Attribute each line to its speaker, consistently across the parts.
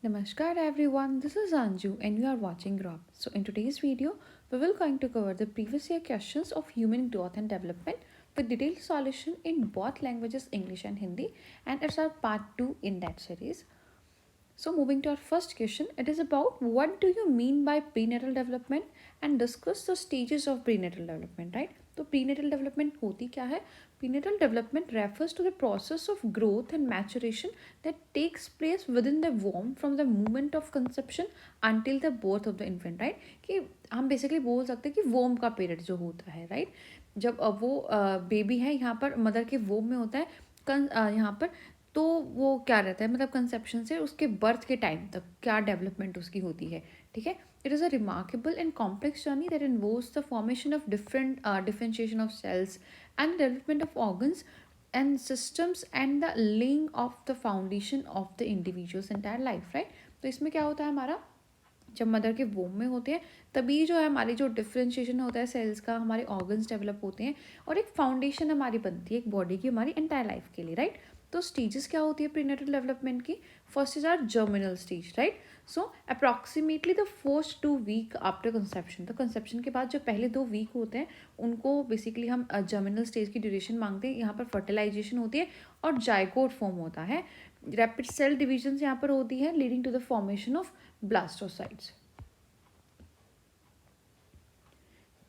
Speaker 1: Namaskar everyone, this is Anju and you are watching Grok. So in today's video, we will going to cover the previous year questions of human growth and development with detailed solution in both languages English and Hindi, and it's our part 2 in that series. So moving to our first question, it is about what do you mean by prenatal development and discuss the stages of prenatal development, right? तो prenatal development होती क्या है? Prenatal development refers to the process of growth and maturation that takes place within the womb from the moment of conception until the birth of the infant, right? कि हम basically बोल सकते हैं कि womb का period जो होता है, right? जब वो बेबी है यहाँ पर मदर के womb में होता है यहाँ पर, तो वो क्या रहता है मतलब कंसेप्शन से उसके बर्थ के टाइम तक क्या डेवलपमेंट उसकी होती है, ठीक है. It is a remarkable and complex journey that involves the formation of different differentiation of cells and development of organs and systems and the laying of the foundation of the individual's entire life, right. तो इसमें क्या होता है हमारा, जब mother के वोम में होते हैं तभी जो है हमारी जो डिफरेंशिएशन होता है सेल्स का, हमारे ऑर्गन्स डेवलप होते हैं और एक फाउंडेशन हमारी बनती है एक बॉडी की हमारी एंटायर लाइफ के लिए, राइट. तो स्टेजेस क्या होती है प्रीनेटल डेवलपमेंट की? First is our germinal stage, right. So approximately the first 2 week after conception, तो कंसेप्शन के बाद जो पहले 2 वीक होते हैं उनको बेसिकली हम जर्मिनल स्टेज की ड्यूरेशन मांगते हैं. यहाँ पर फर्टिलाइजेशन होती है और जाइगोट फॉर्म होता है. रैपिड सेल डिविजन यहाँ पर होती है leading to the formation of blastocytes.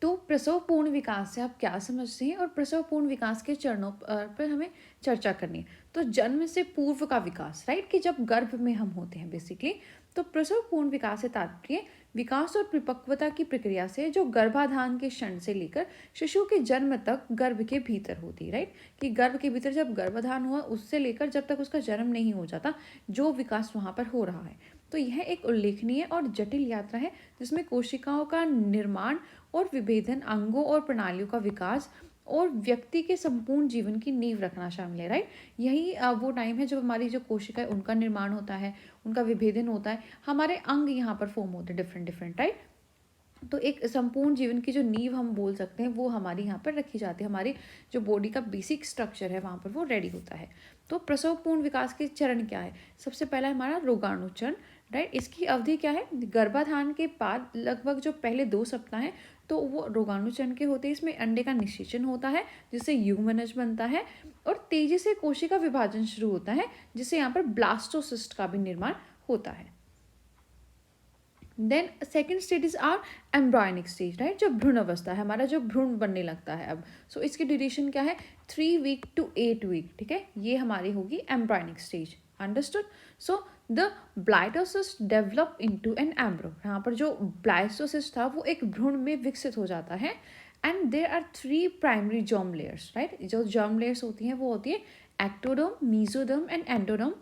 Speaker 1: तो प्रसवपूर्ण विकास से आप क्या समझते हैं और प्रसवपूर्ण विकास के चरणों पर हमें चर्चा करनी है. तो जन्म से पूर्व का विकास, राइट, कि जब गर्भ में हम होते हैं बेसिकली. तो प्रसवपूर्ण विकास से तात्पर्य विकास और परिपक्वता की प्रक्रिया से जो गर्भाधान के क्षण से लेकर शिशु के जन्म तक गर्भ के भीतर होती है, राइट. कि गर्भ के भीतर जब गर्भाधान हुआ उससे लेकर जब तक उसका जन्म नहीं हो जाता जो विकास वहाँ पर हो रहा है. तो यह एक उल्लेखनीय और जटिल यात्रा है जिसमें कोशिकाओं का निर्माण और विभेदन, अंगों और प्रणालियों का विकास और व्यक्ति के संपूर्ण जीवन की नींव रखना शामिल है, राइट. यही वो टाइम है जब हमारी जो कोशिका है उनका निर्माण होता है, उनका विभेदन होता है, हमारे अंग यहाँ पर फॉर्म होते हैं डिफरेंट डिफरेंट, राइट. तो एक संपूर्ण जीवन की जो नींव हम बोल सकते हैं वो हमारी यहाँ पर रखी जाती है. हमारी जो बॉडी का बेसिक स्ट्रक्चर है वहाँ पर वो रेडी होता है. तो प्रसवपूर्ण विकास के चरण क्या है? सबसे पहला है हमारा रोगाणु चरण, राइट. इसकी अवधि क्या है? गर्भाधान के बाद लगभग जो पहले 2 सप्ताह हैं तो वो रोगाणु चरण के होते हैं. इसमें अंडे का निषेचन होता है जिससे यूमेनज बनता है और तेजी से कोशिका विभाजन शुरू होता है जिससे यहाँ पर ब्लास्टोसिस्ट का भी निर्माण होता है. Then second stage is our embryonic stage, right. जो भ्रूण अवस्था है हमारा, जो भ्रूण बनने लगता है अब. सो इसकी ड्यूरेशन क्या है? 3 वीक to 8 वीक, ठीक है. ये हमारी होगी embryonic stage. Understood. So the blastocyst develop into an embryo. यहाँ पर जो ब्लाइटोसिस्ट था वो एक भ्रूण में विकसित हो जाता है. And there are 3 primary germ layers, right. जो जर्म लेयर्स होती हैं वो होती है ectoderm, mesoderm and endoderm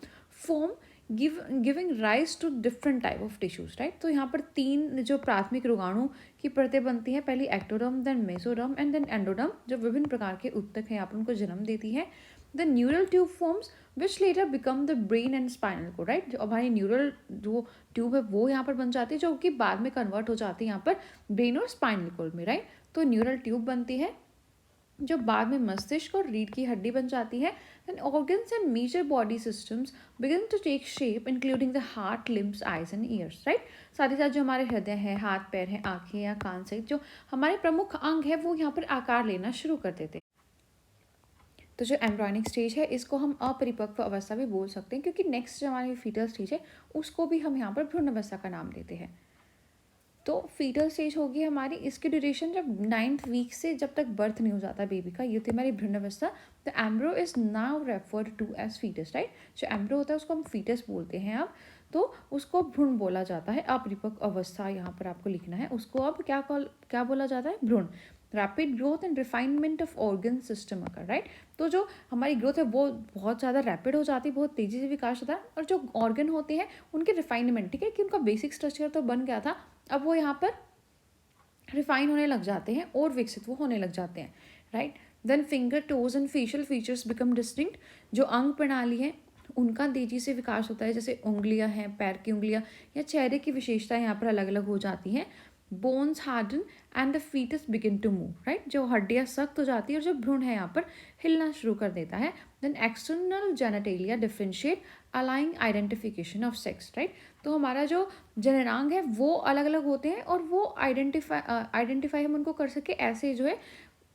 Speaker 1: form giving rise to different type of tissues, right. तो यहाँ पर 3 जो प्राथमिक रोगाणु की परतें बनती हैं. पहली ectoderm, then mesoderm and then endoderm, जो विभिन्न प्रकार के ऊतक हैं यहाँ पर उनको जन्म देती है. The neural tube forms which letter become the brain and spinal cord, right. जो हमारी न्यूरल जो ट्यूब है वो यहाँ पर बन जाती है जो कि बाद में कन्वर्ट हो जाती है यहाँ पर ब्रेन और स्पाइनल कोड में, राइट. तो न्यूरल ट्यूब बनती है जो बाद में मस्तिष्क और रीढ़ की हड्डी बन जाती है. Then organs and major body systems begin to take shape, including the heart, limbs, eyes and ears, right. साथ ही साथ जो हमारे हृदय है, हाथ पैर है, आँखें या कान सहित जो हमारे प्रमुख अंग है वो यहाँ पर आकार लेना शुरू कर देते हैं. तो जो एम्ब्रॉयनिक स्टेज है इसको हम अपरिपक्व अवस्था भी बोल सकते हैं क्योंकि नेक्स्ट जो हमारी फीटल स्टेज है उसको भी हम यहाँ पर भ्रूण अवस्था का नाम देते हैं. तो फीटल स्टेज होगी हमारी, इसकी ड्यूरेशन जब 9th वीक से जब तक बर्थ नहीं हो जाता बेबी का, ये थी हमारी भ्रूण अवस्था. The embryo is now referred to as foetus, right. जो एम्ब्रो होता है उसको हम फीटस बोलते हैं अब. तो उसको भ्रूण बोला जाता है. अपरिपक्व अवस्था यहाँ पर आपको लिखना है, उसको अब क्या बोला जाता है? भ्रूण. Rapid growth and refinement of organ system occur, right. तो जो हमारी ग्रोथ है वो बहुत ज़्यादा रैपिड हो जाती है, बहुत तेज़ी से विकास होता है. और जो ऑर्गन होते हैं उनके रिफाइनमेंट, ठीक है, कि उनका बेसिक स्ट्रक्चर तो बन गया था, अब वो यहाँ पर रिफाइन होने लग जाते हैं और विकसित वो होने लग जाते हैं, right. Then finger, toes and facial features become distinct. जो अंग प्रणाली है उनका तेजी से विकास होता है, जैसे उंगलियां हैं, पैर की उंगलियां या चेहरे की विशेषताएं यहाँ पर अलग अलग हो जाती हैं. Bones harden and the foetus begin to move, right. जो हड्डियाँ सख्त हो जाती है और जो भ्रूण है यहाँ पर हिलना शुरू कर देता है. Then external genitalia differentiate allowing identification of sex, right. तो हमारा जो जननांग है वो अलग अलग होते हैं और वो आइडेंटिफाई हम उनको कर सके, ऐसे जो है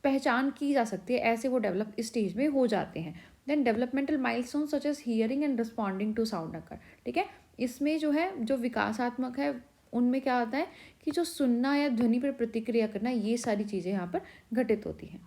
Speaker 1: पहचान की जा सकती है, ऐसे वो डेवलप इस स्टेज में हो जाते हैं। Then developmental milestone such as hearing and responding to sound occur, ठीक है। इसमें जो है जो विकासात्मक है उनमें क्या होता है कि जो सुनना या ध्वनि पर प्रतिक्रिया करना, ये सारी चीज़ें यहाँ पर घटित होती हैं।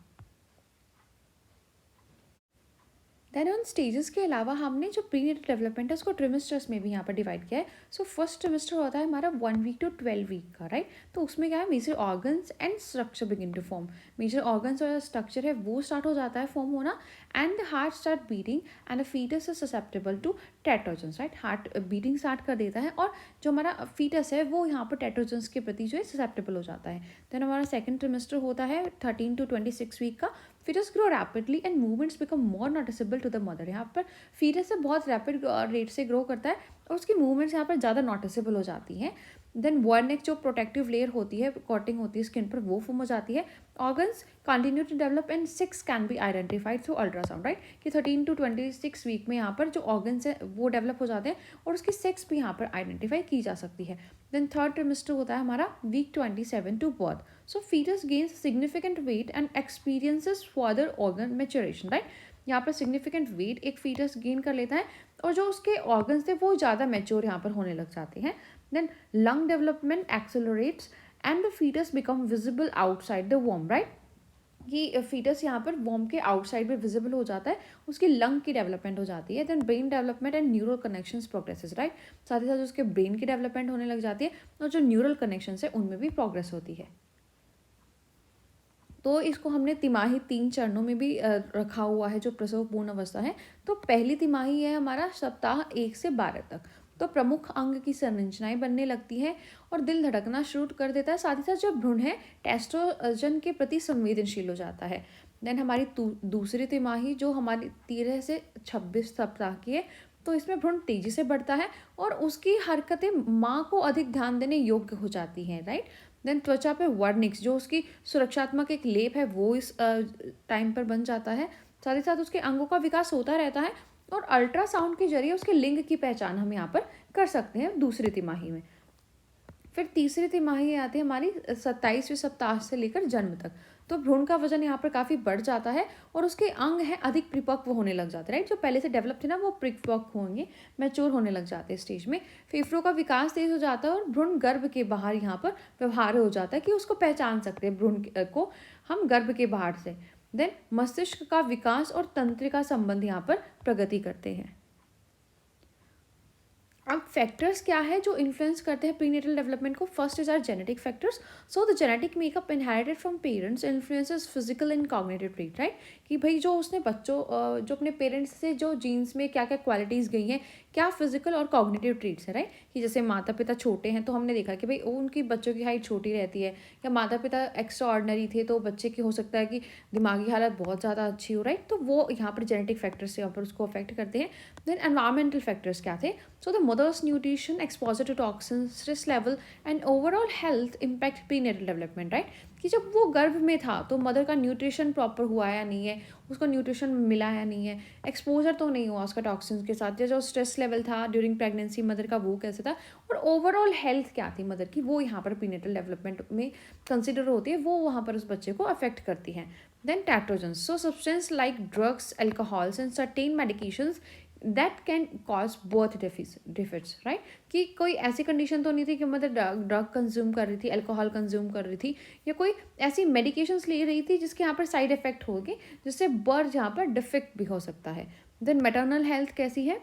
Speaker 1: देन उन स्टेजेस के अलावा हमने जो प्रीनेटल डेवलपमेंट है उसको ट्रिमेस्टर्स में भी यहाँ पर डिवाइड किया है। सो फर्स्ट ट्रिमेस्टर होता है हमारा 1 वीक टू 12 वीक का, राइट। तो उसमें क्या है, major organs and structure begin to form. Major organs और स्ट्रक्चर है वो स्टार्ट हो जाता है फॉर्म होना, and the heart start beating and the fetus is susceptible to teratogens, right. Heart beating start कर देता है और जो हमारा फीटस है वो यहाँ पर टेट्रोजन्स के प्रति जो है ससेप्टेबल हो जाता है। देन हमारा सेकंड ट्रिमेस्टर होता है 13 टू 26 वीक का। Foetus grow rapidly and movements become more noticeable to the mother. यहाँ पर फीटस से बहुत रैपिड रेट से ग्रो करता है और उसकी मूवमेंट्स यहाँ पर ज़्यादा नोटिसेबल हो जाती हैं। देन वन एक जो प्रोटेक्टिव लेयर होती है, कोटिंग होती है स्किन पर, वो फॉर्म हो जाती है। Organs continue to develop and 6 can be identified through ultrasound, right. कि 13 टू 26 वीक में यहाँ पर जो ऑर्गन्स है वो डेवलप हो जाते हैं और उसकी 6 भी यहाँ पर आइडेंटिफाई की जा सकती है। देन थर्ड ट्रिमेस्टर होता है हमारा week 27 to birth. So foetus gains significant weight and experiences further organ maturation, right. यहाँ पर सिग्निफिकेंट वेट एक फीटस गेन कर लेता है और जो उसके ऑर्गन्स थे वो ज़्यादा मैच्योर यहाँ पर होने लग जाते हैं। Then lung development accelerates and the foetus become visible outside the वॉर्म, राइट। कि फीटस यहाँ पर वॉर्म के आउटसाइड में विजिबल हो जाता है, उसकी लंग की डेवलपमेंट हो जाती है। Then brain development and neural connections progresses, right. साथ ही साथ उसके ब्रेन की डेवलपमेंट होने लग जाती है और जो न्यूरल कनेक्शंस है उनमें भी प्रोग्रेस होती है। तो इसको हमने तिमाही 3 चरणों में भी रखा हुआ है जो प्रसव पूर्ण अवस्था है। तो पहली तिमाही है हमारा सप्ताह 1 से 12 तक। तो प्रमुख अंग की संरचनाएं बनने लगती हैं और दिल धड़कना शुरू कर देता है। साथ ही साथ जो भ्रूण है टेस्टोजन के प्रति संवेदनशील हो जाता है। देन हमारी दूसरी तिमाही जो हमारी 13 से 26 सप्ताह की है, तो इसमें भ्रूण तेजी से बढ़ता है और उसकी हरकतें माँ को अधिक ध्यान देने योग्य हो जाती हैं, राइट। देन त्वचा पे वर्निक्स जो उसकी सुरक्षात्मक एक लेप है वो इस टाइम पर बन जाता है। साथ ही साथ उसके अंगों का विकास होता रहता है और अल्ट्रासाउंड के जरिए उसके लिंग की पहचान हम यहाँ पर कर सकते हैं दूसरी तिमाही में। फिर तीसरी तिमाही आती है हमारी 27वें सप्ताह से लेकर जन्म तक। तो भ्रूण का वजन यहाँ पर काफ़ी बढ़ जाता है और उसके अंग हैं अधिक परिपक्व होने लग जाते हैं, राइट। जो पहले से डेवलप थे ना वो परिपक्व होंगे, मैच्योर होने लग जाते हैं स्टेज में। फेफड़ों का विकास तेज हो जाता है और भ्रूण गर्भ के बाहर यहाँ पर व्यवहार हो जाता है कि उसको पहचान सकते हैं भ्रूण को हम गर्भ के बाहर से। देन मस्तिष्क का विकास और तंत्रिका संबंध यहाँ पर प्रगति करते हैं। अब फैक्टर्स क्या है जो इन्फ्लुएंस करते हैं प्रीनेटल डेवलपमेंट को। First is our genetic factors. So the genetic makeup inherited from parents influences physical and cognitive trait, right. कि भाई जो उसने बच्चों जो अपने पेरेंट्स से जो जीन्स में क्या क्या क्वालिटीज़ गई हैं, क्या फिजिकल और कॉग्निटिव ट्रेट्स है, राइट। कि जैसे माता पिता छोटे हैं तो हमने देखा कि भाई उनकी बच्चों की हाइट छोटी रहती है, या माता पिता एक्स्ट्रा ऑर्डनरी थे तो बच्चे की हो सकता है कि दिमागी हालत बहुत ज़्यादा अच्छी हो, राइट। तो वो यहाँ पर जेनेटिक फैक्टर्स यहाँ पर उसको अफेक्ट करते हैं। देन एनवायरमेंटल फैक्टर्स क्या थे। So the mother's nutrition, exposure to toxins, stress level and overall health impact prenatal development, right. कि जब वो गर्भ में था तो मदर का न्यूट्रिशन प्रॉपर हुआ या नहीं है, उसको न्यूट्रिशन मिला या नहीं है, एक्सपोजर तो नहीं हुआ उसका टॉक्सिन्स के साथ, या जो स्ट्रेस लेवल था ड्यूरिंग प्रेगनेंसी मदर का वो कैसे था, और ओवरऑल हेल्थ क्या थी मदर की, वो यहाँ पर प्रीनेटल डेवलपमेंट में कंसिडर होती है, वो वहाँ पर उस बच्चे को अफेक्ट करती हैं। Then teratogens, so substance like drugs, alcohols and certain medications that can cause birth defects, right. कि कोई ऐसी कंडीशन तो नहीं थी कि मतलब ड्रग कंज्यूम कर रही थी, अल्कोहल कंज्यूम कर रही थी, या कोई ऐसी मेडिकेशंस ले रही थी जिसके यहाँ पर साइड इफेक्ट होगी जिससे बर्थ यहाँ पर डिफेक्ट भी हो सकता है। देन मैटरनल हेल्थ कैसी है।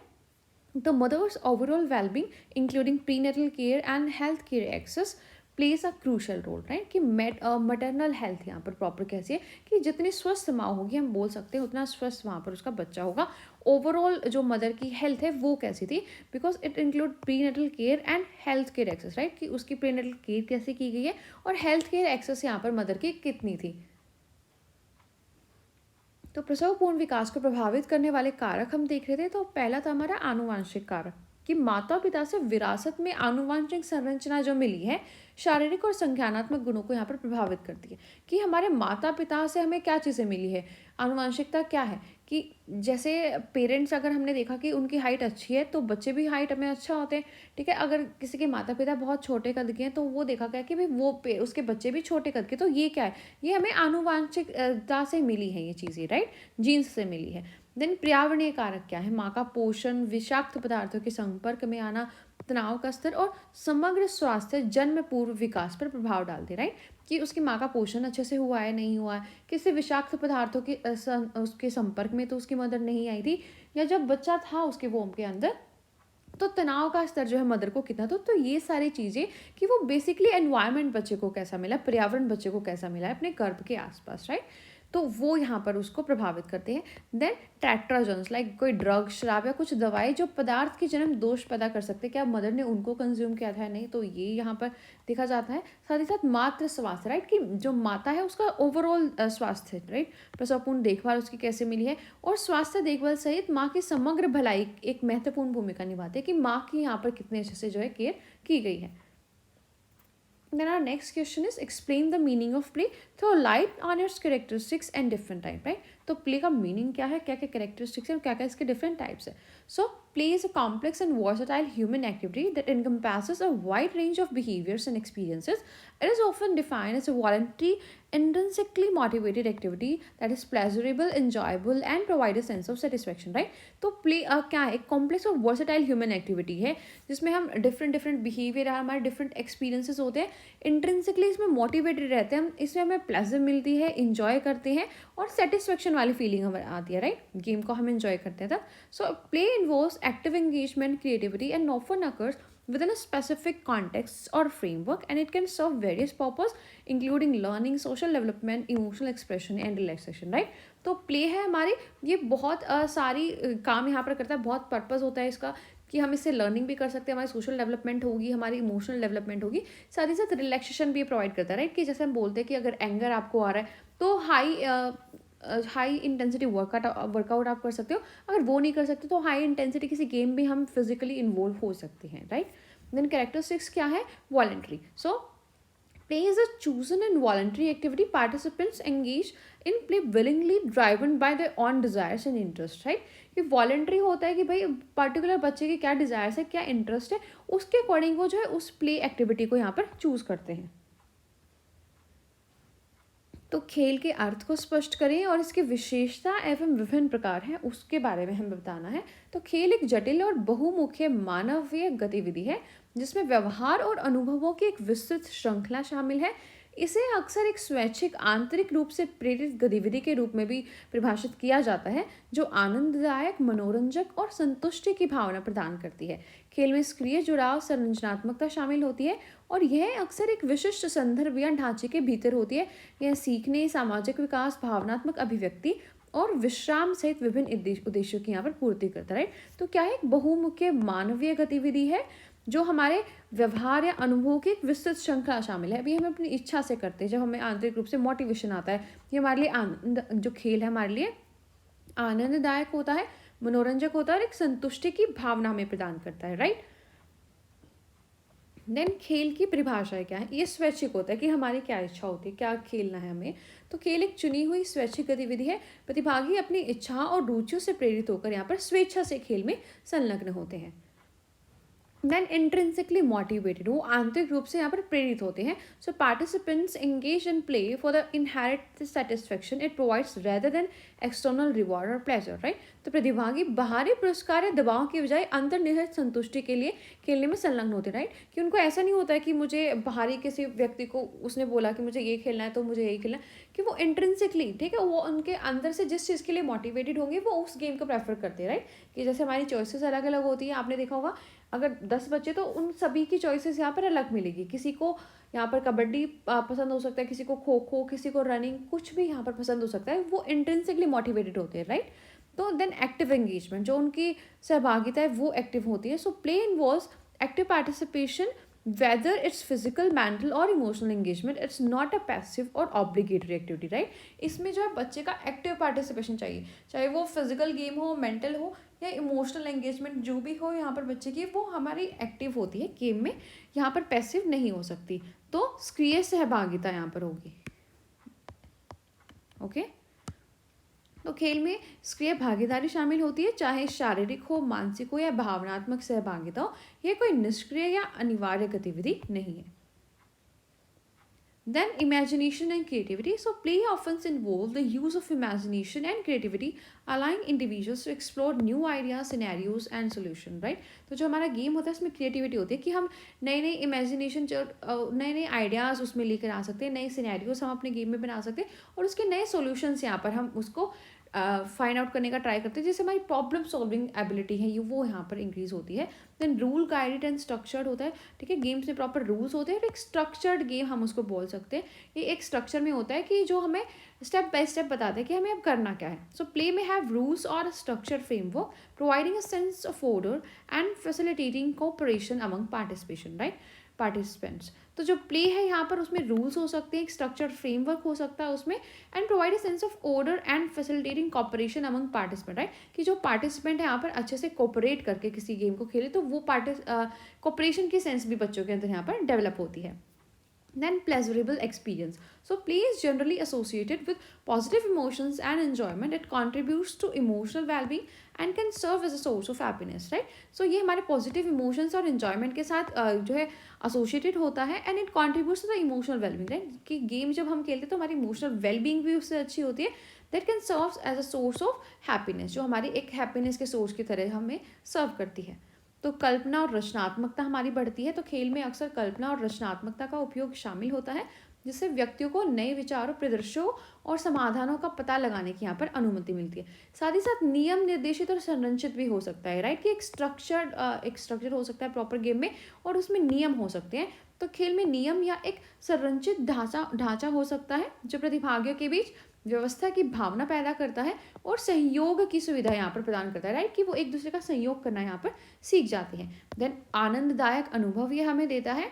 Speaker 1: The mother's overall wellbeing including prenatal care and health care access plays a crucial role, right. कि मटर्नल हेल्थ यहाँ पर प्रॉपर कैसी है कि जितनी स्वस्थ माँ होगी हम बोल सकते हैं उतना स्वस्थ वहाँ पर उसका बच्चा होगा। ओवरऑल जो मदर की हेल्थ है वो कैसी थी, because it include prenatal care and health care access, right. कि उसकी प्रीनेटल केयर कैसे की गई है और हेल्थ केयर एक्सेस यहाँ पर मदर की कितनी थी। तो प्रसवपूर्ण विकास को प्रभावित करने वाले कारक हम देख रहे थे। तो पहला था हमारा आनुवांशिक कारक, कि माता पिता से विरासत में आनुवांशिक संरचना जो मिली है शारीरिक और संज्ञानात्मक गुणों को यहाँ पर प्रभावित करती है। कि हमारे माता पिता से हमें क्या चीज़ें मिली है, आनुवांशिकता क्या है कि जैसे पेरेंट्स, अगर हमने देखा कि उनकी हाइट अच्छी है तो बच्चे भी हाइट में अच्छा होते हैं, ठीक है। अगर किसी के माता पिता बहुत छोटे कद के हैं तो वो देखा गया कि भाई उसके बच्चे भी छोटे कद के। तो ये क्या है, ये हमें आनुवांशिकता से मिली है ये चीज़ें, राइट, जीन्स से मिली है। देन पर्यावरणीय कारक क्या है, माँ का पोषण, विषाक्त पदार्थों के संपर्क में आना, तनाव का स्तर और समग्र स्वास्थ्य जन्म पूर्व विकास पर प्रभाव डालते, राइट। कि उसकी माँ का पोषण अच्छे से हुआ है नहीं हुआ है, किसी विषाक्त पदार्थों के उसके संपर्क में तो उसकी मदर नहीं आई थी, या जब बच्चा था उसके वोम के अंदर तो तनाव का स्तर जो है मदर को कितना था। तो ये सारी चीज़ें कि वो बेसिकली एनवायरनमेंट बच्चे को कैसा मिला, पर्यावरण बच्चे को कैसा मिला है अपने गर्भ के आसपास, राइट। तो वो यहाँ पर उसको प्रभावित करते हैं। देन टेट्राजन्स, लाइक कोई ड्रग, शराब या कुछ दवाई जो पदार्थ के जन्म दोष पैदा कर सकते हैं, क्या मदर ने उनको कंज्यूम किया था या नहीं, तो ये यहाँ पर देखा जाता है। साथ ही साथ मातृ स्वास्थ्य, राइट, कि जो माता है उसका ओवरऑल स्वास्थ्य, राइट, प्रसवपूर्ण देखभाल उसकी कैसे मिली है, और स्वास्थ्य देखभाल सहित माँ की समग्र भलाई एक महत्वपूर्ण भूमिका निभाती है कि माँ की यहाँ पर कितने अच्छे से जो है केयर की गई है। Then our next question is explain the meaning of play. Throw light on its characteristics and different type, right? तो प्ले का मीनिंग क्या है, क्या क्या कैरेक्टरिस्टिक्स है और क्या क्या इसके डिफरेंट टाइप्स है। So play is a complex and versatile human activity that encompasses a wide range of behaviors and experiences. It is often defined as a voluntary, intrinsically motivated activity that is pleasurable, enjoyable and provide a sense of satisfaction, right? तो play क्या है, एक complex और versatile human activity है जिसमें हम different behaviour है, हमारे डिफरेंट एक्सपीरियंसेस होते हैं, इंट्रिंसिकली इसमें मोटिवेटेड रहते हैं हम, इसमें हमें प्लेजर मिलती है, इंजॉय करते हैं और सेटिस्फेक्शन वाली फीलिंग हमें आती है, राइट, गेम को हम इंजॉय करते हैं तब। So play involves active engagement, creativity and often occurs within a specific context or framework, and it can serve various purposes including learning, social development, emotional expression and relaxation, right? तो play है हमारे, ये बहुत सारी काम यहाँ पर करता है, बहुत पर्पस होता है इसका कि हम इससे लर्निंग भी कर सकते हैं, हमारी सोशल डेवलपमेंट होगी, हमारी इमोशनल डेवलपमेंट होगी, साथ ही साथ रिलैक्सेशन भी प्रोवाइड करता है, राइट। कि जैसे हम बोलते हैं कि अगर एंगर आपको आ रहा है तो हाई इंटेंसिटी वर्कआउट आप कर सकते हो, अगर वो नहीं कर सकते तो हाई इंटेंसिटी किसी गेम में हम फिजिकली इन्वॉल्व हो सकते हैं, राइट। देन कैरेक्टरिस्टिक्स क्या है, voluntary. So play is a chosen and voluntary activity. Participants engage in play willingly, driven by their own desires and interest, right? कि वॉलंटरी होता है कि भाई पर्टिकुलर बच्चे के क्या डिज़ायर्स है, क्या इंटरेस्ट है, उसके अकॉर्डिंग वो जो है उस प्ले एक्टिविटी को यहाँ पर चूज करते हैं। तो खेल के अर्थ को स्पष्ट करें और इसकी विशेषता एवं विभिन्न प्रकार हैं उसके बारे में हमें बताना है। तो खेल एक जटिल और बहुमुखी मानवीय गतिविधि है जिसमें व्यवहार और अनुभवों की एक विस्तृत श्रृंखला शामिल है। इसे अक्सर एक स्वैच्छिक आंतरिक रूप से प्रेरित गतिविधि के रूप में भी परिभाषित किया जाता है जो आनंददायक, मनोरंजक और संतुष्टि की भावना प्रदान करती है। खेल में सक्रिय जुड़ाव, संरचनात्मकता शामिल होती है और यह अक्सर एक विशिष्ट संदर्भ या ढांचे के भीतर होती है। यह सीखने, सामाजिक विकास, भावनात्मक अभिव्यक्ति और विश्राम सहित विभिन्न उद्देश्यों की यहाँ पर पूर्ति करता है। तो क्या है, एक बहुमुखी मानवीय गतिविधि है जो हमारे व्यवहार या अनुभवों की एक विस्तृत श्रृंखला शामिल है। अभी हम अपनी इच्छा से करते हैं, जब हमें आंतरिक रूप से मोटिवेशन आता है, ये हमारे लिए आनंद, जो खेल है हमारे लिए आनंददायक होता है, मनोरंजक होता है और एक संतुष्टि की भावना हमें प्रदान करता है, राइट। देन खेल की परिभाषा क्या है, ये स्वैच्छिक होता है कि हमारी क्या इच्छा होती है, क्या खेलना है हमें। तो खेल एक चुनी हुई स्वैच्छिक गतिविधि है। प्रतिभागी अपनी इच्छा और रुचियों से प्रेरित होकर यहाँ पर स्वेच्छा से खेल में संलग्न होते हैं। देन इंट्रिंसिकली मोटिवेटेड, वो आंतरिक रूप से यहाँ पर प्रेरित होते हैं। So participants engage in play for the inherent satisfaction it provides rather than external reward और प्लेजर, राइट। तो प्रतिभागी बाहरी पुरस्कार या दबाव की बजाय अंतर्निहित संतुष्टि के लिए खेलने में संलग्न होते हैं, राइट। कि उनको ऐसा नहीं होता है कि मुझे बाहरी किसी व्यक्ति को उसने बोला कि मुझे ये खेलना है तो मुझे यही खेलना है, कि वो इंट्रिंसिकली, ठीक है, वो उनके अंदर से जिस चीज़ के लिए मोटिवेटेड होंगे वो उस गेम को प्रेफर करते हैं, राइट। कि जैसे हमारी चॉइसेस अलग अलग होती है, आपने देखा होगा अगर 10 बच्चे तो उन सभी की चॉइसेस यहाँ पर अलग मिलेगी। किसी को यहाँ पर कबड्डी पसंद हो सकता है, किसी को खो खो, किसी को रनिंग, कुछ भी यहाँ पर पसंद हो सकता है, वो इंट्रिंसिकली मोटिवेटेड होते हैं, राइट। तो देन एक्टिव एंगेजमेंट, जो उनकी सहभागिता है वो एक्टिव होती है। So play involves active participation whether it's physical, mental or emotional engagement, it's not a passive or obligatory activity, right। इसमें जो है बच्चे का एक्टिव पार्टिसिपेशन चाहिए, चाहे वो फिजिकल गेम हो, मेंटल हो या इमोशनल एंगेजमेंट जो भी हो यहाँ पर बच्चे की, वो हमारी एक्टिव होती है गेम में, यहाँ पर पैसिव नहीं हो सकती। तो सक्रिय सहभागिता यहाँ पर होगी, ओके। तो खेल में सक्रिय भागीदारी शामिल होती है, चाहे शारीरिक हो, मानसिक हो या भावनात्मक सहभागिता हो। यह कोई निष्क्रिय या अनिवार्य गतिविधि नहीं है। Then imagination and creativity. So play often involve the use of imagination and creativity, allowing individuals to explore new ideas, scenarios and solution, right? तो जो हमारा गेम होता है इसमें क्रिएटिविटी होती है कि हम नए नए इमेजिनेशन नए नए आइडियाज़ उसमें लेकर आ सकते हैं, नए सिनेरियोज हम अपने गेम में बना सकते हैं और उसके नए सॉल्यूशंस यहाँ पर हम उसको फाइंड आउट करने का ट्राई करते हैं, जैसे हमारी प्रॉब्लम सॉल्विंग एबिलिटी है ये वो यहाँ पर इंक्रीज होती है। Then rule guided and structured होता है, ठीक है, गेम्स में प्रॉपर रूल्स होते हैं और एक स्ट्रक्चर्ड गेम हम उसको बोल सकते हैं। ये एक स्ट्रक्चर में होता है कि जो हमें स्टेप बाय स्टेप बताते हैं कि हमें अब करना क्या है। सो प्ले में हैव रूल्स और structure framework providing a sense of order and facilitating cooperation among participation, right, participants. तो जो प्ले है यहाँ पर उसमें रूल्स हो सकते हैं, एक स्ट्रक्चर फ्रेमवर्क हो सकता है उसमें, and provide a sense of order and facilitating cooperation among participant, right, कि जो पार्टिसिपेंट है यहाँ पर अच्छे से कोऑपरेट करके किसी गेम को खेले तो वो कोऑपरेशन की सेंस भी बच्चों के अंदर यहाँ पर डेवलप होती है। Then pleasurable experience. So play is generally associated with positive emotions and enjoyment. It contributes to emotional well-being and can serve as a source of happiness, right? So ये हमारे positive emotions और enjoyment के साथ जो है associated होता है and it contributes to the emotional well-being, right? कि गेम जब हम खेलते हैं तो हमारी emotional well-being भी उससे अच्छी होती है। That can serve as a source of happiness, जो हमारी एक happiness के source की तरह हमें serve करती है। तो कल्पना और रचनात्मकता हमारी बढ़ती है, तो खेल में अक्सर कल्पना और रचनात्मकता का उपयोग शामिल होता है, जिससे व्यक्तियों को नए विचारों, परिदृश्यों और समाधानों का पता लगाने की यहाँ पर अनुमति मिलती है। साथ ही साथ नियम निर्देशित और संरचित भी हो सकता है, राइट, कि एक स्ट्रक्चर हो सकता है प्रॉपर गेम में और उसमें नियम हो सकते हैं। तो खेल में नियम या एक संरचित ढांचा हो सकता है जो प्रतिभागियों के बीच व्यवस्था की भावना पैदा करता है और सहयोग की सुविधा यहाँ पर प्रदान करता है, राइट, कि वो एक दूसरे का सहयोग करना यहाँ पर सीख जाते हैं। देन आनंददायक अनुभव ये हमें देता है।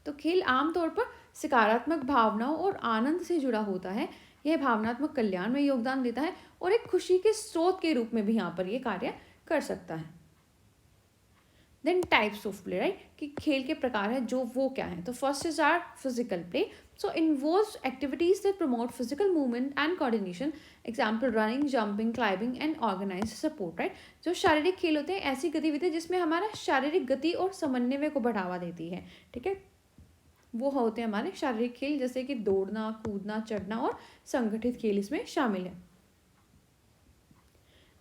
Speaker 1: तो खेल आमतौर पर सकारात्मक भावनाओं और आनंद से जुड़ा होता है। यह भावनात्मक कल्याण में योगदान देता है और एक खुशी के स्रोत के रूप में भी यहाँ पर ये कार्य कर सकता है। Then types of play, right, कि खेल के प्रकार है जो वो क्या है। तो first is our physical play, so involves activities that promote physical movement and coordination, example running, jumping, climbing and organised support, right. जो शारीरिक खेल होते हैं ऐसी गतिविधि जिसमें हमारा शारीरिक गति और समन्वय को बढ़ावा देती है, ठीक है, वो होते हैं हमारे शारीरिक खेल, जैसे कि दौड़ना, कूदना, चढ़ना और संगठित खेल इसमें शामिल है।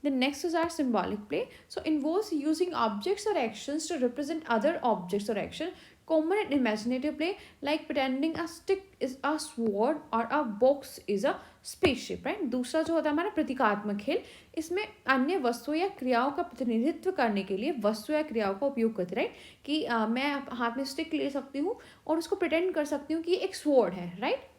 Speaker 1: The next is our symbolic play. So involves using objects or actions to represent other objects or action. Common and imaginative play like pretending a stick is a sword or a box is a spaceship, right? दूसरा जो होता है हमारा प्रतीकात्मक खेल, इसमें अन्य वस्तुओं या क्रियाओं का प्रतिनिधित्व करने के लिए वस्तु या क्रियाओं का उपयोग करते, राइट, कि मैं हाथ में स्टिक ले सकती हूँ और उसको प्रिटेंड कर सकती हूँ कि एक स्वॉर्ड है, राइट।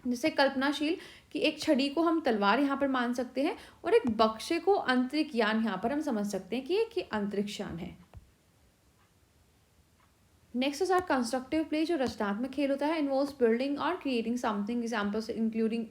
Speaker 1: जैसे कल्पनाशील कि एक छड़ी को हम तलवार यहाँ पर मान सकते हैं और एक बक्से को अंतरिक्ष यान यहाँ पर हम समझ सकते हैं कि ये अंतरिक्ष यान है। Next is our constructive play, जो रचनात्मक खेल होता है, involves building or creating something, examples including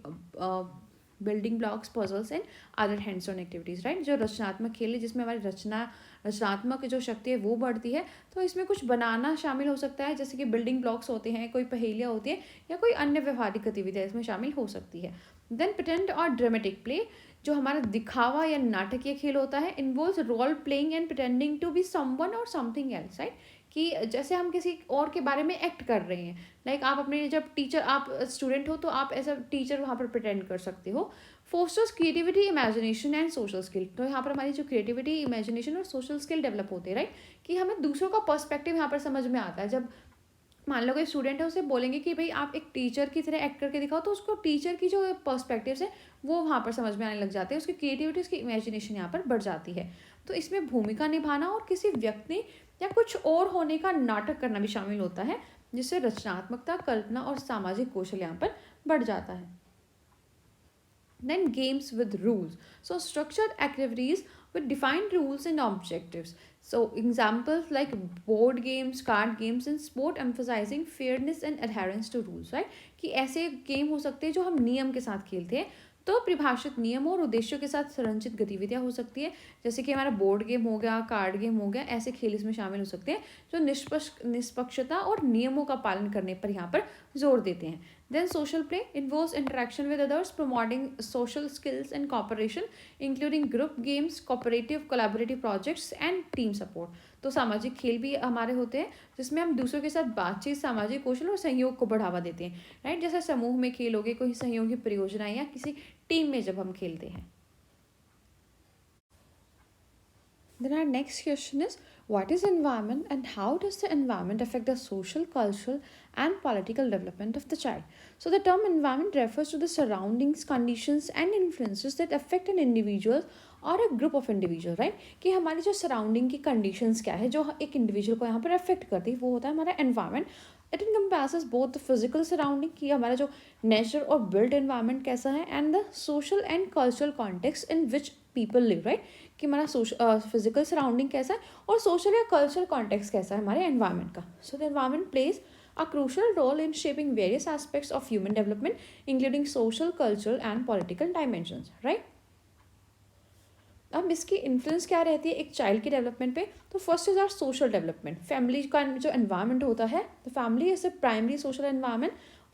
Speaker 1: building blocks, puzzles and other hands on activities, right. जो रचनात्मक खेल है जिसमें हमारी रचनात्मक जो शक्ति है वो बढ़ती है, तो इसमें कुछ बनाना शामिल हो सकता है, जैसे कि बिल्डिंग ब्लॉक्स होते हैं, कोई पहेलियाँ होती है या कोई अन्य व्यवहारिक गतिविधियाँ इसमें शामिल हो सकती है। Then pretend or dramatic play, जो हमारा दिखावा या नाटकीय खेल होता है, involves role playing and pretending to be someone or something else, right, कि जैसे हम किसी और के बारे में एक्ट कर रहे हैं, लाइक आप अपने जब टीचर, आप स्टूडेंट हो तो आप ऐसा टीचर वहाँ पर प्रिटेंड कर सकते हो। Fosters creativity, imagination and social skill, तो यहाँ पर हमारी जो क्रिएटिविटी, इमेजिनेशन और सोशल स्किल डेवलप होते हैं, राइट, कि हमें दूसरों का पर्सपेक्टिव यहाँ पर समझ में आता है। जब मान लो कोई स्टूडेंट है, उसे बोलेंगे कि भाई आप एक टीचर की तरह एक्ट करके दिखाओ, तो उसको टीचर की जो पर्सपेक्टिव्स है वो वहाँ पर समझ में आने लग जाते हैं, उसकी क्रिएटिविटी, उसकी इमेजिनेशन यहाँ पर बढ़ जाती है। तो इसमें भूमिका निभाना और किसी व्यक्ति या कुछ और होने का नाटक करना भी शामिल होता है, जिससे रचनात्मकता, कल्पना और सामाजिक कौशल यहाँ पर बढ़ जाता है। Then games with rules, so structured activities with defined rules and objectives. So examples like board games, card games and sport emphasizing fairness and adherence to rules, right, कि ऐसे गेम हो सकते हैं जो हम नियम के साथ खेलते हैं। तो परिभाषित नियमों और उद्देश्यों के साथ संरचित गतिविधियां हो सकती है, जैसे कि हमारा बोर्ड गेम हो गया, कार्ड गेम हो गया, ऐसे खेल इसमें शामिल हो सकते हैं जो निष्पक्षता और नियमों का पालन करने पर यहाँ पर जोर देते हैं. Then social play involves interaction with others, promoting social skills and cooperation, including group games, cooperative, collaborative projects and team support. तो सामाजिक खेल भी हमारे होते हैं जिसमें हम दूसरों के साथ बातचीत, सामाजिक कौशल और सहयोग को बढ़ावा देते हैं, राइट. जैसे समूह में खेल हो गए, कोई सहयोगी परियोजना या किसी टीम में जब हम खेलते हैं. Then our next question is, what is environment and how does the environment affect the social, cultural and political development of the child? So the term environment refers to the surroundings, conditions and influences that affect an individual और a group of individual, right? कि हमारी जो surrounding की conditions क्या है जो एक individual को यहाँ पर अफेक्ट करती है, वो होता है हमारा environment. It encompasses both the physical surrounding कि हमारा जो नेचर और बिल्ट एनवायरनमेंट कैसा है, and the social and cultural context in which people live, right. कि हमारा फिजिकल सराउंडिंग कैसा है और सोशल या कल्चरल कॉन्टेक्स्ट कैसा है हमारे एनवायरनमेंट का. So the environment plays a crucial role in shaping various aspects of human development, including social, cultural and political dimensions, right? अब इसकी इन्फ्लुएंस क्या रहती है एक चाइल्ड के डेवलपमेंट पे. तो first is are social development. Family का जो एनवायरनमेंट होता है, the family is a primary social environment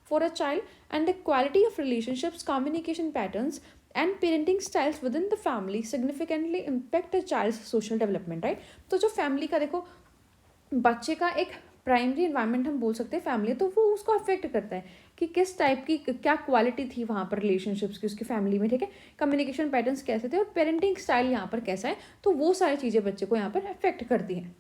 Speaker 1: for a child, and the quality of relationships, communication patterns and parenting styles within the family significantly impact a child's social development, right. तो जो family का देखो बच्चे का एक primary environment हम बोल सकते हैं फैमिली, तो वो उसको अफेक्ट करता है कि किस टाइप की क्या क्वालिटी थी वहाँ पर रिलेशनशिप्स की उसकी फैमिली में, ठीक है. कम्युनिकेशन पैटर्न्स कैसे थे और पेरेंटिंग स्टाइल यहाँ पर कैसा है, तो वो सारी चीज़ें बच्चे को यहाँ पर अफेक्ट करती हैं.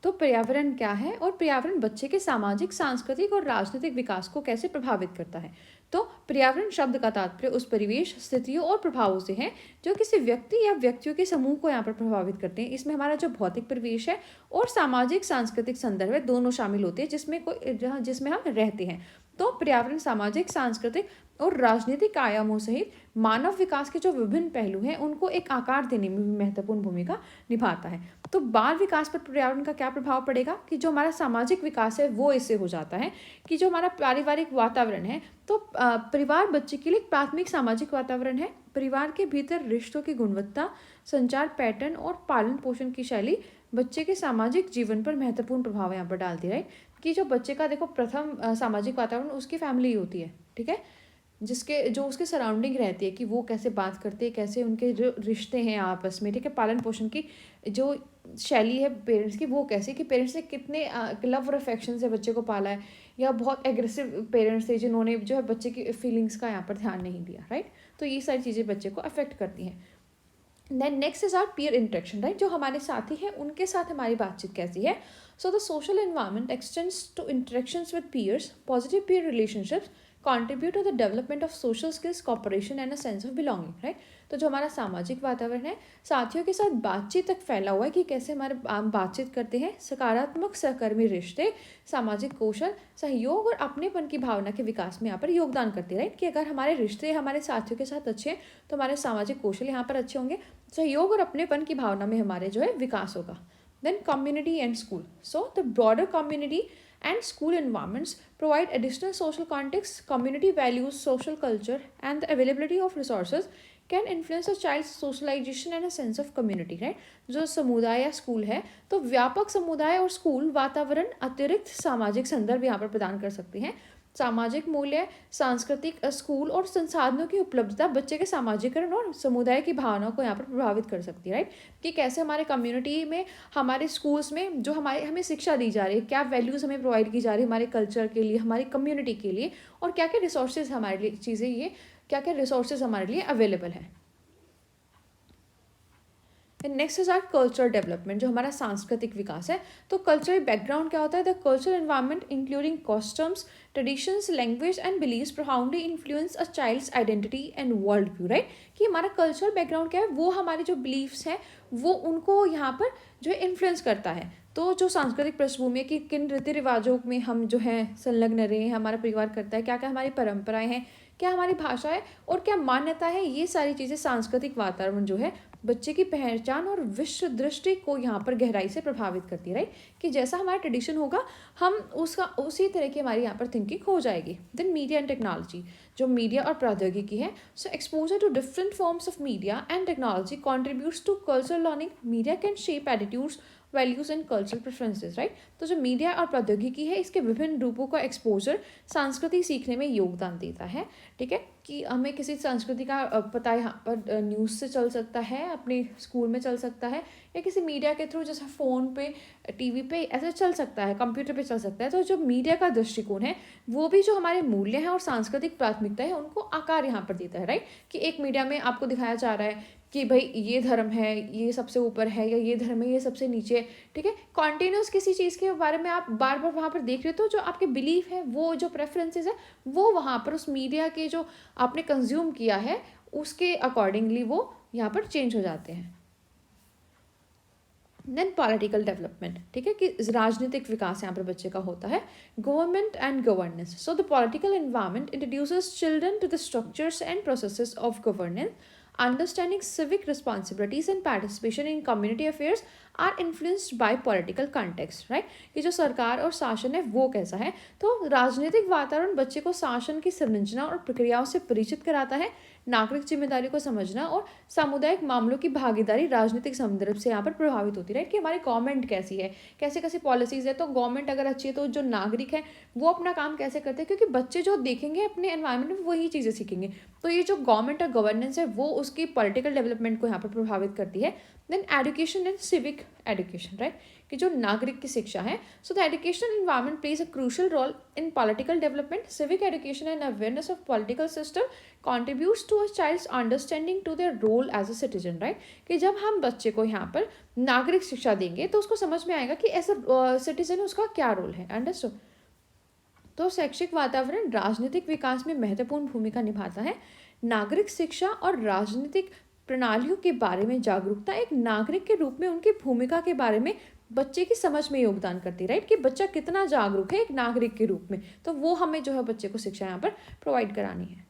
Speaker 1: तो पर्यावरण क्या है और पर्यावरण बच्चे के सामाजिक, सांस्कृतिक और राजनीतिक विकास को कैसे प्रभावित करता है. तो पर्यावरण शब्द का तात्पर्य उस परिवेश, स्थितियों और प्रभावों से है जो किसी व्यक्ति या व्यक्तियों के समूह को यहाँ पर प्रभावित करते हैं. इसमें हमारा जो भौतिक परिवेश है और सामाजिक सांस्कृतिक संदर्भ है, दोनों शामिल होते हैं जिसमें हम रहते हैं. तो पर्यावरण सामाजिक, सांस्कृतिक और राजनीतिक आयामों सहित मानव विकास के जो विभिन्न पहलू हैं उनको एक आकार देने में भी महत्वपूर्ण भूमिका निभाता है. तो बाल विकास पर पर्यावरण का क्या प्रभाव पड़ेगा कि जो हमारा सामाजिक विकास है वो इससे हो जाता है कि जो हमारा पारिवारिक वातावरण है, तो परिवार बच्चे के लिए एक प्राथमिक सामाजिक वातावरण है. परिवार के भीतर रिश्तों की गुणवत्ता, संचार पैटर्न और पालन पोषण की शैली बच्चे के सामाजिक जीवन पर महत्वपूर्ण प्रभाव यहाँ पर डालती है, राइट. कि जो बच्चे का देखो प्रथम सामाजिक वातावरण उसकी फैमिली होती है, ठीक है, जो उसके सराउंडिंग रहती है कि वो कैसे बात करते हैं, कैसे उनके जो रिश्ते हैं आपस में, ठीक है. पालन पोषण की जो शैली है पेरेंट्स की वो कैसे, कि पेरेंट्स ने कितने लव और अफेक्शन से बच्चे को पाला है, या बहुत एग्रेसिव पेरेंट्स थे जिन्होंने जो है बच्चे की फीलिंग्स का यहाँ पर ध्यान नहीं दिया, राइट. तो ये सारी चीज़ें बच्चे को अफेक्ट करती हैं. Then next is our peer interaction, right. जो हमारे साथी हैं उनके साथ हमारी बातचीत कैसी है. So the social environment extends to interactions with peers. Positive peer relationships contribute to the development of social skills, cooperation and a sense of belonging, right. तो जो हमारा सामाजिक वातावरण है साथियों के साथ बातचीत तक फैला हुआ है कि कैसे हमारे बातचीत करते हैं, सकारात्मक सहकर्मी रिश्ते, सामाजिक कौशल, सहयोग और अपनेपन की भावना के विकास में यहाँ पर योगदान करते हैं, राइट. कि अगर हमारे रिश्ते हमारे साथियों के साथ अच्छे हैं तो हमारे सामाजिक कौशल यहाँ पर अच्छे होंगे, सहयोग और अपनेपन की भावना में हमारे जो है विकास होगा. Then community and school. So the broader community and school environments provide additional social context. Community values, social culture and the availability of resources can influence a child's socialization and a sense of community, right. जो समुदाय या school है तो व्यापक समुदाय और school वातावरण अतिरिक्त सामाजिक संदर्भ यहाँ पर प्रदान कर सकते हैं. सामाजिक मूल्य, सांस्कृतिक, स्कूल और संसाधनों की उपलब्धता बच्चे के सामाजिकरण और समुदाय की भावनाओं को यहाँ पर प्रभावित कर सकती है, राइट. कि कैसे हमारे कम्युनिटी में, हमारे स्कूल्स में जो हमें शिक्षा दी जा रही है, क्या वैल्यूज़ हमें प्रोवाइड की जा रही है हमारे कल्चर के लिए, हमारी कम्युनिटी के लिए, और क्या क्या रिसोर्सेज हमारे लिए चीज़ें ये क्या क्या रिसोर्सेज हमारे लिए अवेलेबल हैं. Next is our cultural development, जो हमारा सांस्कृतिक विकास है. तो कल्चरल बैकग्राउंड क्या होता है. The cultural environment including costumes, traditions, language and beliefs profoundly influence a child's identity and world view, right. कि हमारा कल्चरल बैकग्राउंड क्या है, वो हमारे जो बिलीव्स हैं वो उनको यहाँ पर जो है इन्फ्लुएंस करता है. तो जो सांस्कृतिक पृष्ठभूमि है कि किन रीति रिवाजों में हम जो है संलग्न रहे हैं, हमारा परिवार करता है, क्या क्या हमारी परंपराएं हैं, क्या हमारी भाषा है और क्या मान्यता है, ये सारी चीज़ें सांस्कृतिक वातावरण जो है बच्चे की पहचान और विश्व दृष्टि को यहाँ पर गहराई से प्रभावित करती है, राइट, कि जैसा हमारा ट्रेडिशन होगा हम उसका उसी तरह की हमारी यहाँ पर थिंकिंग हो जाएगी। देन मीडिया एंड टेक्नोलॉजी, जो मीडिया और प्रौद्योगिकी है, so exposure to different forms of media and technology contributes to cultural learning. Media can shape attitudes, values and cultural preferences, right. तो जो मीडिया और प्रौद्योगिकी है इसके विभिन्न रूपों का एक्सपोजर सांस्कृतिक सीखने में योगदान देता है, ठीक है, कि हमें किसी संस्कृति का पता यहाँ पर न्यूज़ से चल सकता है, अपने स्कूल में चल सकता है, या किसी मीडिया के थ्रू जैसे फ़ोन पे, टीवी पे ऐसे चल सकता है, कंप्यूटर पे चल सकता है। तो जो मीडिया का दृष्टिकोण है वो भी जो हमारे मूल्य हैं और सांस्कृतिक प्राथमिकता है उनको आकार यहाँ पर देता है, राइट, कि एक मीडिया में आपको दिखाया जा रहा है कि भाई ये धर्म है, ये सबसे ऊपर है, या ये धर्म है, ये सबसे नीचे है, ठीक है। कॉन्टिन्यूस किसी चीज़ के बारे में आप बार बार वहाँ पर देख रहे हो तो जो आपके बिलीफ है, वो जो प्रेफरेंसेस है, वो वहाँ पर उस मीडिया के जो आपने कंज्यूम किया है उसके अकॉर्डिंगली वो यहाँ पर चेंज हो जाते हैं। देन पॉलिटिकल डेवलपमेंट, ठीक है, कि राजनीतिक विकास यहाँ पर बच्चे का होता है। Government and governance, so the political environment introduces children to the structures and processes of governance. Understanding civic responsibilities and participation in community affairs are influenced by political context, right, कि जो सरकार और शासन है वो कैसा है। तो राजनीतिक वातावरण बच्चे को शासन की संरचना और प्रक्रियाओं से परिचित कराता है। नागरिक जिम्मेदारी को समझना और सामुदायिक मामलों की भागीदारी राजनीतिक संदर्भ से यहाँ पर प्रभावित होती है, कि हमारी गवर्नमेंट कैसी है, कैसे कैसी पॉलिसीज़ है। तो गवर्नमेंट अगर अच्छी है तो जो नागरिक है वो अपना काम कैसे करते हैं, क्योंकि बच्चे जो देखेंगे अपने एनवायरनमेंट में वही चीज़ें सीखेंगे। तो ये जो गवर्नमेंट और गवर्नेंस है वो उसकी पॉलिटिकल डेवलपमेंट को यहाँ पर प्रभावित करती है। Then education and civic education, right, कि जो नागरिक की शिक्षा है, so the educational environment plays a crucial role in political development. Civic education and awareness of political system contributes to a child's understanding to their role as a citizen, right, कि जब हम बच्चे को यहाँ पर नागरिक शिक्षा देंगे तो उसको समझ में आएगा कि एज अ सिटीजन उसका क्या रोल है। अंडरस्टूड। तो शैक्षिक वातावरण राजनीतिक विकास में महत्वपूर्ण भूमिका निभाता है। नागरिक शिक्षा और राजनीतिक प्रणालियों के बारे में जागरूकता एक नागरिक के रूप में उनकी भूमिका के बारे में बच्चे की समझ में योगदान करती है, राइट, कि बच्चा कितना जागरूक है एक नागरिक के रूप में। तो वो हमें जो है बच्चे को शिक्षा यहाँ पर प्रोवाइड करानी है।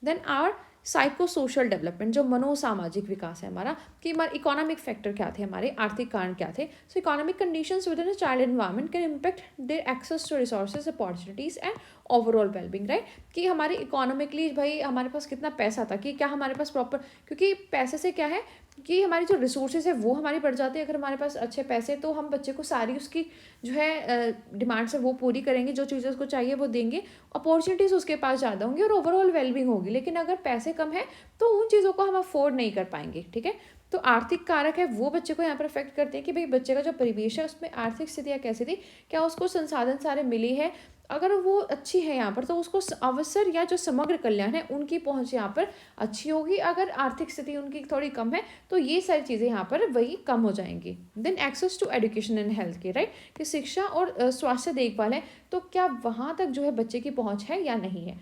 Speaker 1: Then our psycho social development, जो मनोसामाजिक विकास है हमारा, कि हमारे इकोनॉमिक फैक्टर क्या थे, हमारे आर्थिक कारण क्या थे। So economic conditions within a child environment can impact their access to resources, opportunities and overall wellbeing, right, कि हमारे इकोनॉमिकली भाई हमारे पास कितना पैसा था, कि क्या हमारे पास प्रॉपर, क्योंकि पैसे से क्या है कि हमारी जो रिसोर्सेज है वो हमारी बढ़ जाती है। अगर हमारे पास अच्छे पैसे तो हम बच्चे को सारी उसकी जो है डिमांड्स है वो पूरी करेंगे, जो चीज़ें उसको चाहिए वो देंगे, अपॉर्चुनिटीज़ उसके पास ज़्यादा होंगी और ओवरऑल वेलबींग होगी। लेकिन अगर पैसे कम है तो उन चीज़ों को हम अफोर्ड नहीं कर पाएंगे, ठीक है। तो आर्थिक कारक है वो बच्चे को यहाँ पर अफेक्ट करते हैं कि भाई बच्चे का जो परिवेश है उसमें आर्थिक स्थितियाँ कैसी थी, क्या उसको संसाधन सारे मिले हैं। अगर वो अच्छी है यहाँ पर तो उसको अवसर या जो समग्र कल्याण है उनकी पहुँच यहाँ पर अच्छी होगी। अगर आर्थिक स्थिति उनकी थोड़ी कम है तो ये सारी चीज़ें यहाँ पर वही कम हो जाएंगी। Then access to education and health care, right, कि शिक्षा और स्वास्थ्य देखभाल है तो क्या वहाँ तक जो है बच्चे की पहुँच है या नहीं है।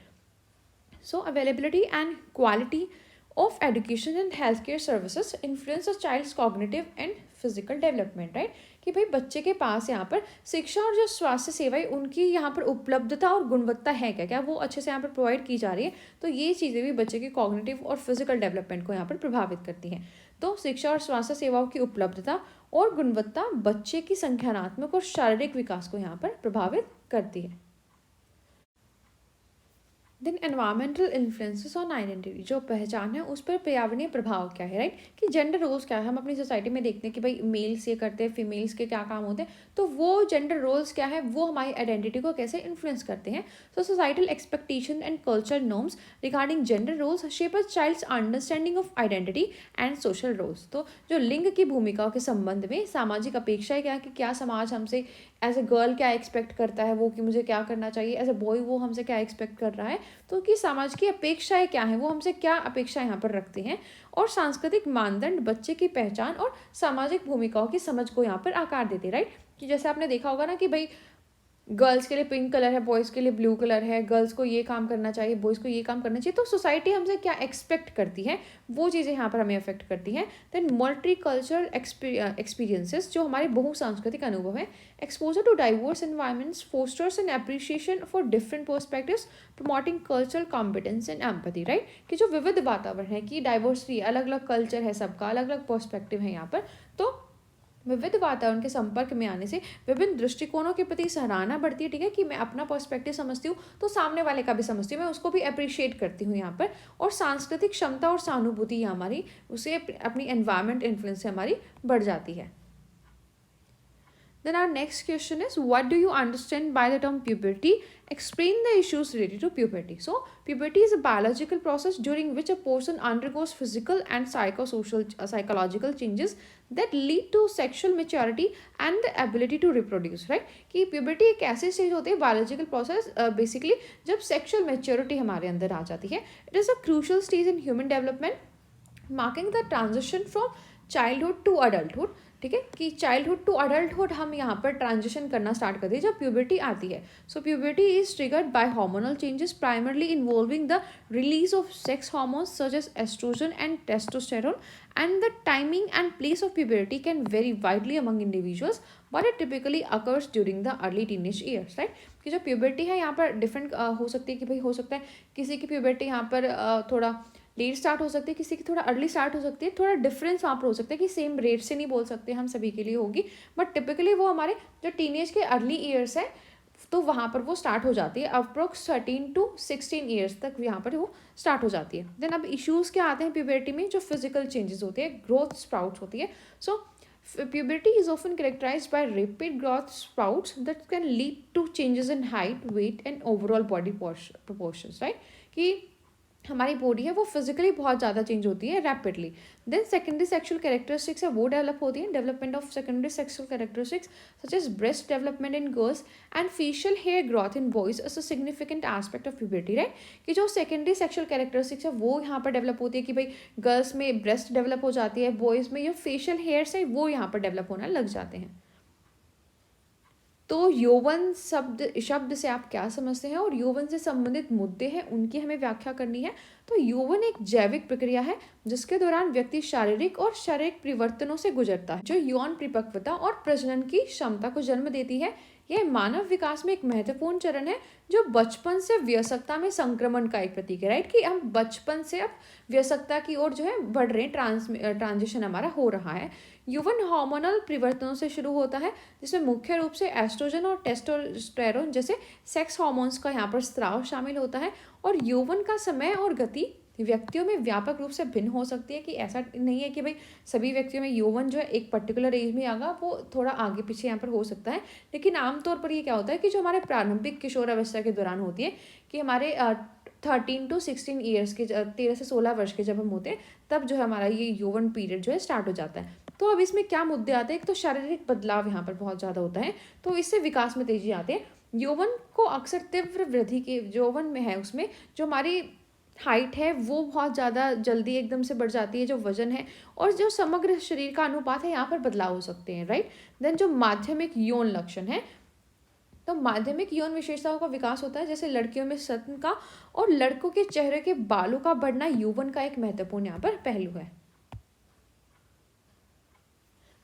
Speaker 1: So availability and quality of education and healthcare services influence a child's cognitive and physical development, right, कि भाई बच्चे के पास यहाँ पर शिक्षा और जो स्वास्थ्य सेवाएं उनकी यहाँ पर उपलब्धता और गुणवत्ता है क्या, क्या वो अच्छे से यहाँ पर प्रोवाइड की जा रही है। तो ये चीज़ें भी बच्चे के कॉग्निटिव और फिजिकल डेवलपमेंट को यहाँ पर प्रभावित करती हैं। तो शिक्षा और स्वास्थ्य सेवाओं की उपलब्धता और गुणवत्ता बच्चे की संज्ञानात्मक और शारीरिक विकास को यहाँ पर प्रभावित करती है। Then environmental influences on identity, जो पहचान है उस पर पर्यावरणीय प्रभाव क्या है, राइट, कि जेंडर रोल्स क्या है। हम अपनी सोसाइटी में देखते हैं कि भाई मेल्स ये करते हैं, फीमेल्स के क्या काम होते हैं, तो वो जेंडर रोल्स क्या है वो हमारी आइडेंटिटी को कैसे इन्फ्लुएंस करते हैं। So societal expectation and cultural norms regarding gender roles shape a child's understanding of identity and social roles. तो जो लिंग की भूमिकाओं के संबंध में सामाजिक अपेक्षाएं क्या है, कि क्या समाज हमसे एज ए गर्ल क्या एक्सपेक्ट करता है वो, कि मुझे क्या करना चाहिए, एज ए बॉय वो हमसे क्या एक्सपेक्ट कर रहा है। तो कि समाज की अपेक्षाएं क्या हैं, वो हमसे क्या अपेक्षा यहाँ पर रखते हैं। और सांस्कृतिक मानदंड बच्चे की पहचान और सामाजिक भूमिकाओं की समझ को यहाँ पर आकार देते, राइट, कि जैसे आपने देखा होगा ना कि भाई गर्ल्स के लिए पिंक कलर है, बॉयज़ के लिए ब्लू कलर है, गर्ल्स को ये काम करना चाहिए, बॉयज़ को ये काम करना चाहिए। तो सोसाइटी हमसे क्या एक्सपेक्ट करती है, वो चीज़ें यहाँ पर हमें अफेक्ट करती हैं। देन मल्टी कल्चरल एक्सपीरियंसेस, जो हमारे बहुसांस्कृतिक अनुभव हैं। Exposure to diverse environments fosters an appreciation for different perspectives, promoting cultural competence and empathy, right. कि जो विविध वातावरण है, कि डाइवर्सिटी, अलग अलग कल्चर है सबका, अलग अलग पर्सपेक्टिव है यहाँ पर, तो विविध वातावरण के संपर्क में आने से विभिन्न दृष्टिकोणों के प्रति सराहना बढ़ती है। ठीक है, कि मैं अपना पर्सपेक्टिव समझती हूँ तो सामने वाले का भी समझती हूँ, मैं उसको भी अप्रिशिएट करती हूँ यहाँ पर। और सांस्कृतिक क्षमता और सहानुभूति हमारी उसे अपनी एनवायरमेंट इन्फ्लुएंस से हमारी बढ़ जाती है। Then our next question is, what do you understand by the term puberty? Explain the issues related to puberty. So, puberty is a biological process during which a person undergoes physical and psychological changes that lead to sexual maturity and the ability to reproduce, right? कि puberty एक ऐसी stage होती है, biological process basically जब sexual maturity हमारे अंदर आ जाती है. It is a crucial stage in human development, marking the transition from childhood to adulthood. ठीक है, कि चाइल्डहुड टू अडल्टहुड हम यहाँ पर ट्रांजिशन करना स्टार्ट करते हैं जब प्यूबर्टी आती है. So puberty is triggered by hormonal changes primarily involving the release of sex hormones such as estrogen and testosterone, and the timing and place of puberty can vary widely among individuals, but it typically occurs during the early teenage years, right. कि जो puberty है यहाँ पर different हो सकती है, कि भाई हो सकता है किसी की प्यूबर्टी यहाँ पर थोड़ा लेट स्टार्ट हो सकती है, किसी की थोड़ा अर्ली स्टार्ट हो सकती है, थोड़ा डिफरेंस वहाँ पर हो सकता है, कि सेम रेट से नहीं बोल सकते हम सभी के लिए होगी, बट टिपिकली वो हमारे जो टीनेज के अर्ली ईयर्स है तो वहाँ पर वो स्टार्ट हो जाती है. अप्रोक्स 13 to 16 ईयर्स तक यहाँ पर वो स्टार्ट हो जाती है. देन अब इश्यूज़ क्या आते हैं प्यूबर्टी में? जो फिजिकल चेंजेस होते हैं, ग्रोथ स्प्राउट्स होती है. सो puberty is often characterized by rapid growth sprouts that can lead to changes in height, weight and overall body proportions, right? कि हमारी बॉडी है वो फिजिकली बहुत ज़्यादा चेंज होती है rapidly. Then secondary sexual characteristics है वो डेवलप होती है. Development of secondary sexual characteristics such as breast development in girls and facial hair growth in boys is a significant aspect of puberty, right. कि जो secondary sexual characteristics है वो यहाँ पर डेवलप होती है, कि भाई गर्ल्स में ब्रेस्ट डेवलप हो जाती है, बॉयज़ में जो फेशियल हेयर्स है वो यहाँ पर डेवलप होना लग जाते हैं. तो यौवन शब्द से आप क्या समझते हैं और यौवन से संबंधित मुद्दे हैं उनकी हमें व्याख्या करनी है. तो यौवन एक जैविक प्रक्रिया है जिसके दौरान व्यक्ति शारीरिक और शारीरिक परिवर्तनों से गुजरता है, जो यौन परिपक्वता और प्रजनन की क्षमता को जन्म देती है. यह मानव विकास में एक महत्वपूर्ण चरण है जो बचपन से वयस्कता में संक्रमण का एक प्रतीक है, राइट. कि हम बचपन से अब वयस्कता की ओर जो है बढ़ रहे हैं, ट्रांजिशन हमारा हो रहा है. यौवन हार्मोनल परिवर्तनों से शुरू होता है जिसमें मुख्य रूप से एस्ट्रोजन और टेस्टोस्टेरोन जैसे सेक्स हार्मोन्स का यहाँ पर स्राव शामिल होता है. और यौवन का समय और गति व्यक्तियों में व्यापक रूप से भिन्न हो सकती है, कि ऐसा नहीं है कि भाई सभी व्यक्तियों में यौवन जो है एक पर्टिकुलर एज में आगा, वो थोड़ा आगे पीछे यहाँ पर हो सकता है. लेकिन आमतौर पर ये क्या होता है कि जो हमारे प्रारंभिक किशोर अवस्था के दौरान होती है, कि हमारे 13 to 16 ईयर्स के 13 से 16 वर्ष के जब हम होते हैं तब जो है हमारा ये यौवन पीरियड जो है स्टार्ट हो जाता है. तो अब इसमें क्या मुद्दे आते हैं? एक तो शारीरिक बदलाव यहाँ पर बहुत ज़्यादा होता है, तो इससे विकास में तेजी आती है. यौवन को अक्सर तीव्र वृद्धि के यौवन में है, उसमें जो हमारी हाइट है वो बहुत ज़्यादा जल्दी एकदम से बढ़ जाती है, जो वजन है और जो समग्र शरीर का अनुपात है यहाँ पर बदलाव हो सकते हैं, राइट. देन जो माध्यमिक यौन लक्षण है, तो माध्यमिक यौन विशेषताओं का विकास होता है, जैसे लड़कियों में स्तन का और लड़कों के चेहरे के बालों का बढ़ना यौवन का एक महत्वपूर्ण यहाँ पर पहलू है.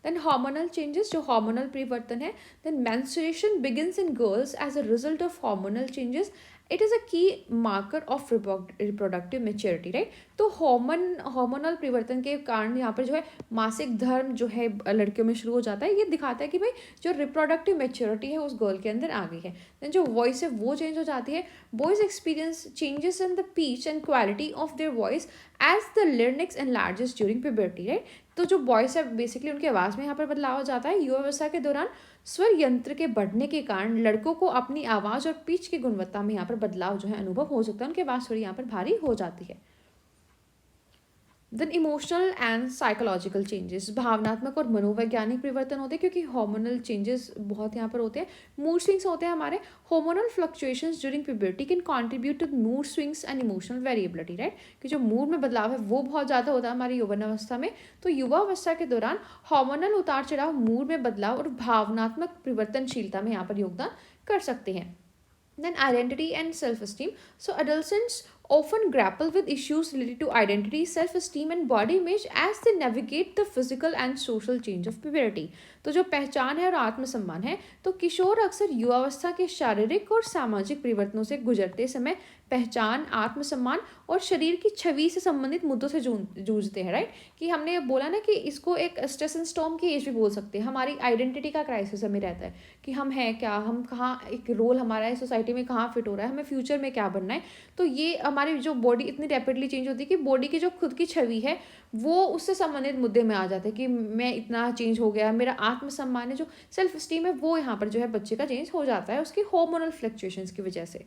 Speaker 1: देन हार्मोनल चेंजेस, जो हार्मोनल परिवर्तन है. Then menstruation begins in girls as a result of hormonal changes. It is a key marker of reproductive maturity, right. तो हार्मोनल परिवर्तन के कारण यहाँ पर जो है मासिक धर्म जो है लड़कियों में शुरू हो जाता है. ये दिखाता है कि भाई जो रिप्रोडक्टिव मेच्योरिटी है उस गर्ल के अंदर आ गई है. देन जो वॉइस है वो चेंज हो जाती है. Boys experience changes in the pitch and quality of their voice as the larynx enlarges during puberty, right. तो जो बॉयज है बेसिकली उनकी आवाज़ में यहाँ पर बदलाव हो जाता है. युवावस्था के दौरान स्वर यंत्र के बढ़ने के कारण लड़कों को अपनी आवाज़ और पिच की गुणवत्ता में यहाँ पर बदलाव जो है अनुभव हो सकता है. उनकी आवाज़ थोड़ी यहाँ पर भारी हो जाती है. Then emotional and psychological changes, भावनात्मक और मनोवैज्ञानिक परिवर्तन होते हैं क्योंकि हार्मोनल चेंजेस बहुत यहाँ पर होते हैं। मूड स्विंग्स होते हैं हमारे, hormonal fluctuations during puberty can contribute to mood swings and emotional variability, right, कि जो मूड में बदलाव है वो बहुत ज़्यादा होता है हमारी यौवन अवस्था में। तो युवा अवस्था के दौरान हार्मोनल उतार चढ़ाव मूड में बदलाव और भावनात्मक परिवर्तनशीलता में यहाँ पर योगदान कर सकते हैं। Then identity and self-esteem. So adolescents often grapple with issues related to identity, self-esteem and body image as they navigate the physical and social change of puberty. तो जो पहचान है और आत्मसम्मान है, तो किशोर अक्सर युवावस्था के शारीरिक और सामाजिक परिवर्तनों से गुजरते समय पहचान, आत्मसम्मान और शरीर की छवि से संबंधित मुद्दों से जूझते हैं, राइट, कि हमने बोला ना कि इसको एक स्ट्रेस एंड स्टॉर्म की एज भी बोल सकते हैं। हमारी आइडेंटिटी का क्राइसिस हमें रहता है कि हम हैं क्या, हम कहाँ, एक रोल हमारा है सोसाइटी में कहाँ फिट हो रहा है, हमें फ्यूचर में क्या बनना है। तो ये हमारी जो बॉडी इतनी रैपिडली चेंज होती है कि बॉडी की जो खुद की छवि है वो उससे संबंधित मुद्दे में आ जाते हैं कि मैं इतना चेंज हो गया, मेरा आत्मसम्मान है, जो सेल्फ स्टीम है वो यहाँ पर जो है बच्चे का चेंज हो जाता है उसकी हार्मोनल फ्लक्चुएशंस की वजह से।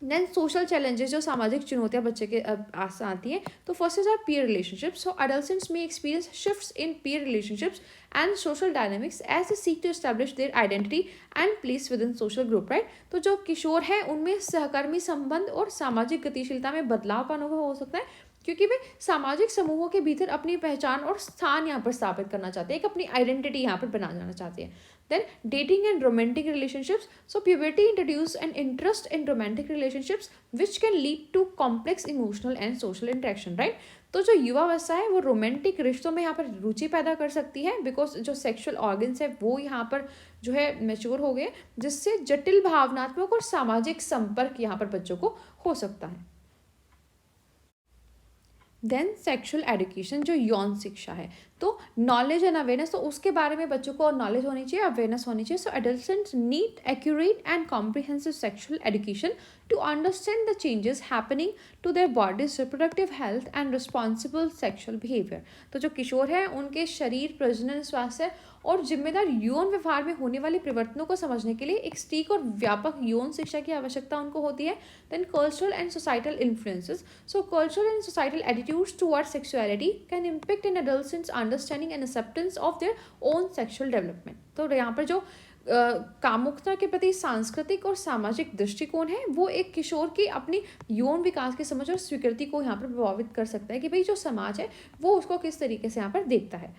Speaker 1: देन सोशल चैलेंजेस, जो सामाजिक चुनौतियां बच्चे के आस आती हैं, तो first is our peer relationships. So adolescents may experience shifts in peer relationships and social dynamics as they seek to establish their identity and place within social group, right. तो जो किशोर है उनमें सहकर्मी संबंध और सामाजिक गतिशीलता में बदलाव का अनुभव हो सकता है क्योंकि वे सामाजिक समूहों के भीतर अपनी पहचान और स्थान यहाँ पर स्थापित करना चाहते हैं, एक अपनी आइडेंटिटी यहाँ पर बना जाना चाहते हैं। Then dating and romantic relationships. So puberty introduces an interest in romantic relationships which can lead to complex emotional and social interaction, right? तो जो युवावस्था है वो रोमांटिक रिश्तों में यहाँ पर रुचि पैदा कर सकती है बिकॉज जो सेक्सुअल ऑर्गन्स है वो यहाँ पर जो है मैच्योर हो गए, जिससे जटिल भावनात्मक और सामाजिक संपर्क यहाँ पर बच्चों को हो सकता है। देन सेक्सुअल एजुकेशन, जो यौन शिक्षा है, तो नॉलेज एंड अवेयरनेस, तो उसके बारे में बच्चों को नॉलेज होनी चाहिए, अवेयरनेस होनी चाहिए। So adolescents need accurate and comprehensive sexual education to understand the changes happening to their body's reproductive health and responsible sexual behavior. तो जो किशोर हैं उनके शरीर, प्रजनन, स्वास्थ्य और जिम्मेदार यौन व्यवहार में होने वाले परिवर्तनों को समझने के लिए एक सटीक और व्यापक यौन शिक्षा की आवश्यकता उनको होती है। Then cultural and societal influences, so cultural and societal attitudes toward sexuality can impact in adolescents understanding and acceptance of their own sexual development. तो यहाँ पर जो कामुकता के प्रति सांस्कृतिक और सामाजिक दृष्टिकोण है वो एक किशोर की अपनी यौन विकास की समझ और स्वीकृति को यहाँ पर प्रभावित कर सकता है कि भाई जो समाज है वो उसको किस तरीके से यहाँ पर देखता है।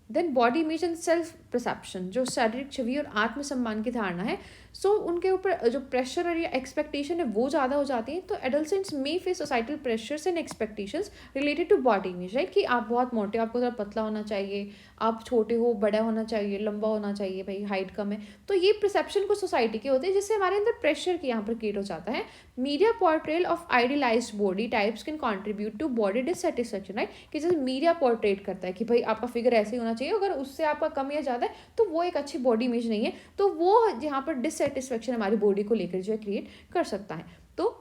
Speaker 1: Then body image and self perception, जो शारीरिक छवि और आत्मसम्मान की धारणा है, सो उनके ऊपर जो प्रेशर और या एक्सपेक्टेशन है वो ज़्यादा हो जाती है। तो adolescents may face societal pressures and expectations related to body image, right, कि आप बहुत मोटे हो, आपको थोड़ा पतला होना चाहिए, आप छोटे हो, बड़ा होना चाहिए, लंबा होना चाहिए, भाई हाइट कम है। तो ये परसेप्शन कुछ सोसाइटी के होते हैं जिससे हमारे अंदर प्रेशर की यहाँ पर क्रिएट हो जाता है। Media portrayal of idealised body types can contribute to body dissatisfaction, right, कि जैसे मीडिया पोर्ट्रेट करता है कि भाई आपका फिगर ऐसे ही होना चाहिए, अगर उससे आपका कम या ज़्यादा है तो वो एक अच्छी बॉडी इमेज नहीं है, तो वो यहाँ पर डिससेटिस्फेक्शन हमारी बॉडी को लेकर जो है क्रिएट कर सकता है। तो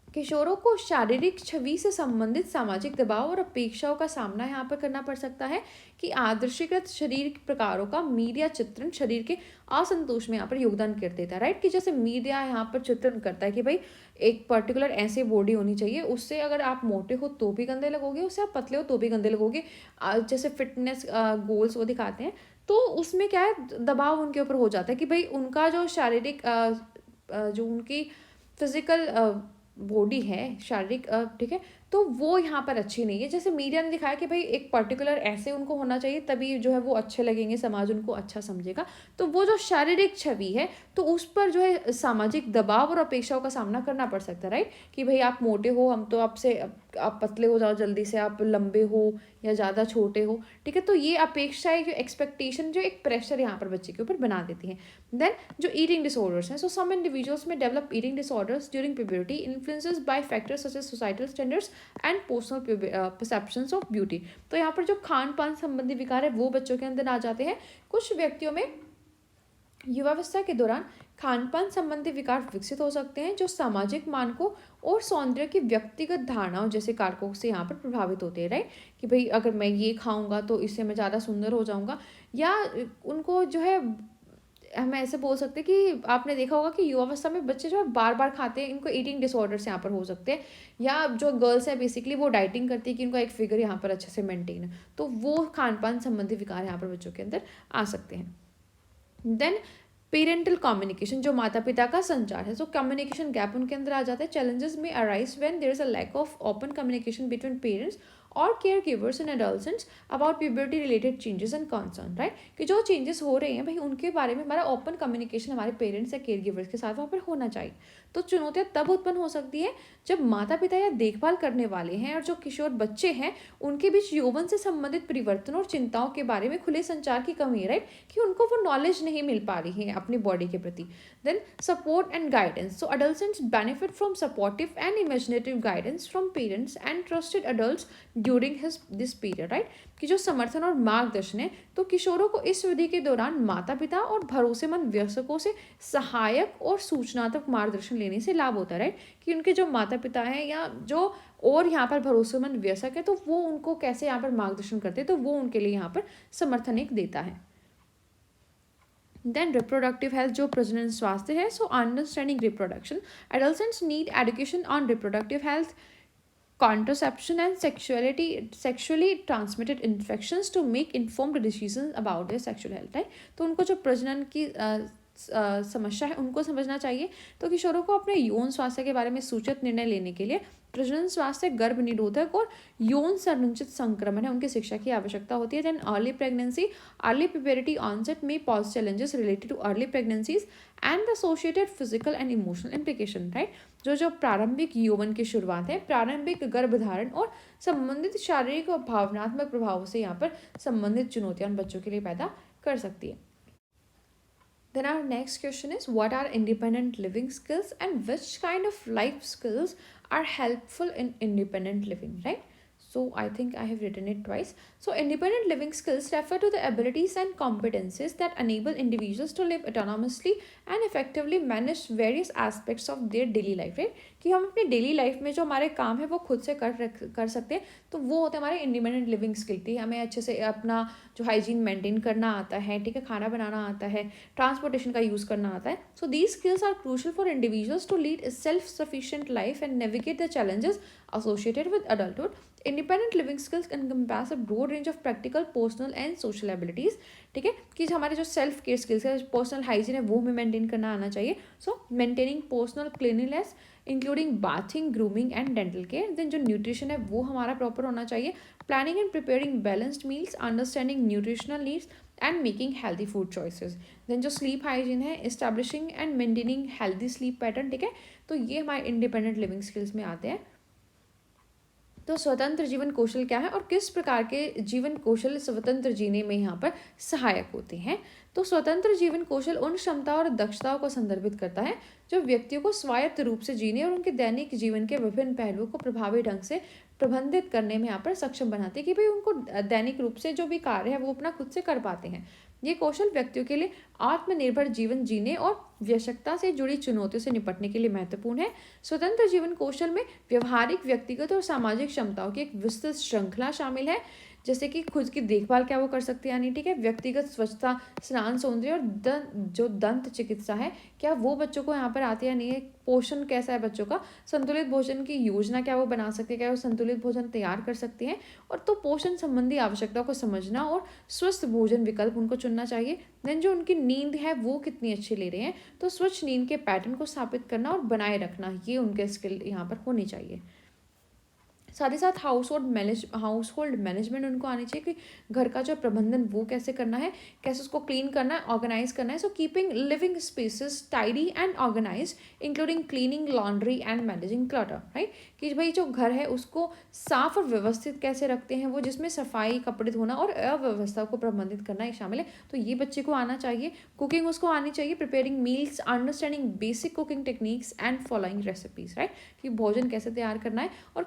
Speaker 1: किशोरों को शारीरिक छवि से संबंधित सामाजिक दबाव और अपेक्षाओं का सामना यहाँ पर करना पड़ सकता है कि आदर्शीकृत शरीर प्रकारों का मीडिया चित्रण शरीर के असंतोष में यहाँ पर योगदान कर देता है, राइट, कि जैसे मीडिया यहाँ पर चित्रण करता है कि भाई एक पर्टिकुलर ऐसे बॉडी होनी चाहिए, उससे अगर आप मोटे हो तो भी गंदे लगोगे, उससे आप पतले हो तो भी गंदे लगोगे। जैसे फिटनेस गोल्स वो दिखाते हैं तो उसमें क्या है, दबाव उनके ऊपर हो जाता है कि भाई उनका जो शारीरिक जो उनकी फिजिकल बॉडी है शारीरिक, ठीक है, तो वो यहाँ पर अच्छी नहीं है। जैसे मीडिया ने दिखाया कि भाई एक पर्टिकुलर ऐसे उनको होना चाहिए तभी जो है वो अच्छे लगेंगे, समाज उनको अच्छा समझेगा। तो वो जो शारीरिक छवि है तो उस पर जो है सामाजिक दबाव और अपेक्षाओं का सामना करना पड़ सकता है, राइट, कि भाई आप मोटे हो, हम तो आपसे, आप पतले हो जाओ जल्दी से, आप लंबे हो या ज़्यादा छोटे हो, ठीक है। तो ये अपेक्षाएं, जो एक्सपेक्टेशन, जो एक प्रेशर यहाँ पर बच्चे के ऊपर बना देती हैं। देन जो ईटिंग डिसऑर्डर्स हैं, so some individuals may develop eating disorders during puberty influences by factors such as societal standards and personal perceptions of beauty. तो यहाँ पर जो खान पान संबंधी विकार है वो बच्चों के अंदर आ जाते हैं। कुछ व्यक्तियों में युवावस्था के दौरान खान पान संबंधी विकार विकसित हो सकते हैं जो सामाजिक मानकों और सौंदर्य की व्यक्तिगत धारणाओं जैसे कारकों से यहाँ पर प्रभावित होते हैं, राइट, कि भाई अगर मैं ये खाऊंगा तो इससे मैं ज़्यादा सुंदर हो जाऊंगा, या उनको जो है हम ऐसे बोल सकते हैं कि आपने देखा होगा कि युवावस्था में बच्चे जो है बार बार खाते हैं, इनको ईटिंग डिसऑर्डर्स यहाँ पर हो सकते हैं, या जो गर्ल्स है बेसिकली वो डाइटिंग करती है कि उनका एक फिगर यहाँ पर अच्छे से मेंटेन है, तो वो खान पान संबंधी विकार यहाँ पर बच्चों के अंदर आ सकते हैं। देन पेरेंटल कम्युनिकेशन, जो माता पिता का संचार है, सो कम्युनिकेशन गैप उनके अंदर आ जाता है। Challenges may arise when there is a lack of open communication between parents और care givers and adults about puberty related changes and concern, right, कि जो चेंजेस हो रहे हैं भाई उनके बारे में हमारा ओपन कम्युनिकेशन हमारे पेरेंट्स या केयर गिवर्स के साथ वहाँ पर होना चाहिए। तो चुनौतियाँ तब उत्पन्न हो सकती है जब माता पिता या देखभाल करने वाले हैं और जो किशोर बच्चे हैं उनके बीच यौवन से संबंधित परिवर्तन और चिंताओं के बारे में खुले संचार की कमी है, राइट, कि उनको वो नॉलेज नहीं मिल पा रही है अपनी बॉडी के प्रति। Then support and guidance, so adolescents benefit from supportive and imaginative guidance from parents and trusted adults during this period, right, कि जो समर्थन और मार्गदर्शन है, तो किशोरों को इस अवधि के दौरान माता पिता और भरोसेमंद वयस्कों से सहायक और सूचनात्मक मार्गदर्शन लेने से लाभ होता है, राइट, कि उनके जो माता पिता हैं या जो और यहाँ पर भरोसेमंद वयस्क है तो वो उनको कैसे यहाँ पर मार्गदर्शन करते हैं, तो वो उनके लिए यहाँ पर समर्थन एक देता है। देन रिप्रोडक्टिव हेल्थ, जो प्रजनन स्वास्थ्य है, so understanding reproduction, adolescents need education on reproductive health, contraception and sexually transmitted infections to make informed decisions about their sexual health, right, तो उनको जो प्रजनन की समस्या है उनको समझना चाहिए। तो किशोरों को अपने यौन स्वास्थ्य के बारे में सूचित निर्णय लेने के लिए प्रजनन स्वास्थ्य, गर्भ निरोधक और यौन संरचित संक्रमण है उनकी शिक्षा की आवश्यकता होती है। Then early pregnancy, early puberty onset may pose challenges related to early pregnancies and the associated physical and emotional implication, right, जो प्रारंभिक यौवन की शुरुआत है, प्रारंभिक गर्भधारण और संबंधित शारीरिक और भावनात्मक प्रभावों से यहाँ पर संबंधित चुनौतियां बच्चों के लिए पैदा कर सकती है। Then our next question is, what are independent living skills and which kind of life skills are helpful in independent living, right? So I think I have written it twice. So independent living skills refer to the abilities and competencies that enable individuals to live autonomously and effectively manage various aspects of their daily life, right? कि हम अपनी daily life में जो हमारे काम है वो खुद से कर सकते हैं, तो वो होते हैं हमारे इंडिपेंडेंट लिविंग स्किल थी। हमें अच्छे से अपना जो हाइजीन मेंटेन करना आता है, ठीक है, खाना बनाना आता है, ट्रांसपोर्टेशन का यूज़ करना आता है। So these skills are crucial for individuals to lead a self sufficient life and navigate the challenges associated with adulthood. Independent living skills encompass a broad range of practical, personal and social abilities, ठीक है, कि हमारे जो self care skills है, personal hygiene है, वो हमें maintain करना आना चाहिए। So maintaining personal cleanliness including bathing, grooming and dental care. Then जो न्यूट्रिशन है वो हमारा प्रॉपर होना चाहिए। Planning and preparing balanced meals, understanding nutritional needs and making healthy food choices. Then जो स्लीप हाइजीन है, establishing and maintaining healthy sleep pattern, ठीक है, तो ये हमारे इंडिपेंडेंट लिविंग स्किल्स में आते हैं। तो स्वतंत्र जीवन कौशल क्या है और किस प्रकार के जीवन कौशल स्वतंत्र जीने में यहाँ पर सहायक होते हैं। तो स्वतंत्र जीवन कौशल उन क्षमता और दक्षताओं को संदर्भित करता है जो व्यक्तियों को स्वायत्त रूप से जीने और उनके दैनिक जीवन के विभिन्न पहलुओं को प्रभावी ढंग से प्रबंधित करने में यहाँ पर सक्षम बनाते हैं, कि भाई उनको दैनिक रूप से जो भी कार्य है वो अपना खुद से कर पाते हैं। ये कौशल व्यक्तियों के लिए आत्मनिर्भर जीवन जीने और व्यस्तता से जुड़ी चुनौतियों से निपटने के लिए महत्वपूर्ण है। स्वतंत्र जीवन कौशल में व्यवहारिक, व्यक्तिगत और सामाजिक क्षमताओं की एक विस्तृत श्रृंखला शामिल है, जैसे कि खुद की देखभाल क्या वो कर सकते हैं, यानी ठीक है, व्यक्तिगत स्वच्छता, स्नान, सौंदर्य और जो दंत चिकित्सा है क्या वो बच्चों को यहाँ पर आती है, नहीं है, पोषण कैसा है बच्चों का, संतुलित भोजन की योजना क्या वो बना सकते हैं, क्या वो संतुलित भोजन तैयार कर सकते हैं, और तो पोषण संबंधी आवश्यकताओं को समझना और स्वस्थ भोजन विकल्प उनको चुनना चाहिए। देन जो उनकी नींद है वो कितनी अच्छी ले रहे हैं, तो स्वच्छ नींद के पैटर्न को स्थापित करना और बनाए रखना, ये उनके स्किल यहाँ पर होनी चाहिए। साथ ही साथ हाउस होल्ड मैनेजमेंट उनको आनी चाहिए, कि घर का जो प्रबंधन वो कैसे करना है, कैसे उसको क्लीन करना है, ऑर्गेनाइज करना है। So keeping living spaces tidy and organise including cleaning, laundry and managing clutter, right, कि भाई जो घर है उसको साफ और व्यवस्थित कैसे रखते हैं वो, जिसमें सफाई, कपड़े धोना और अव्यवस्था को प्रबंधित करना ही शामिल है। तो ये बच्चे को आना चाहिए। कुकिंग उसको आनी चाहिए, preparing meals, understanding basic cooking techniques and following recipes, right, कि भोजन कैसे तैयार करना है और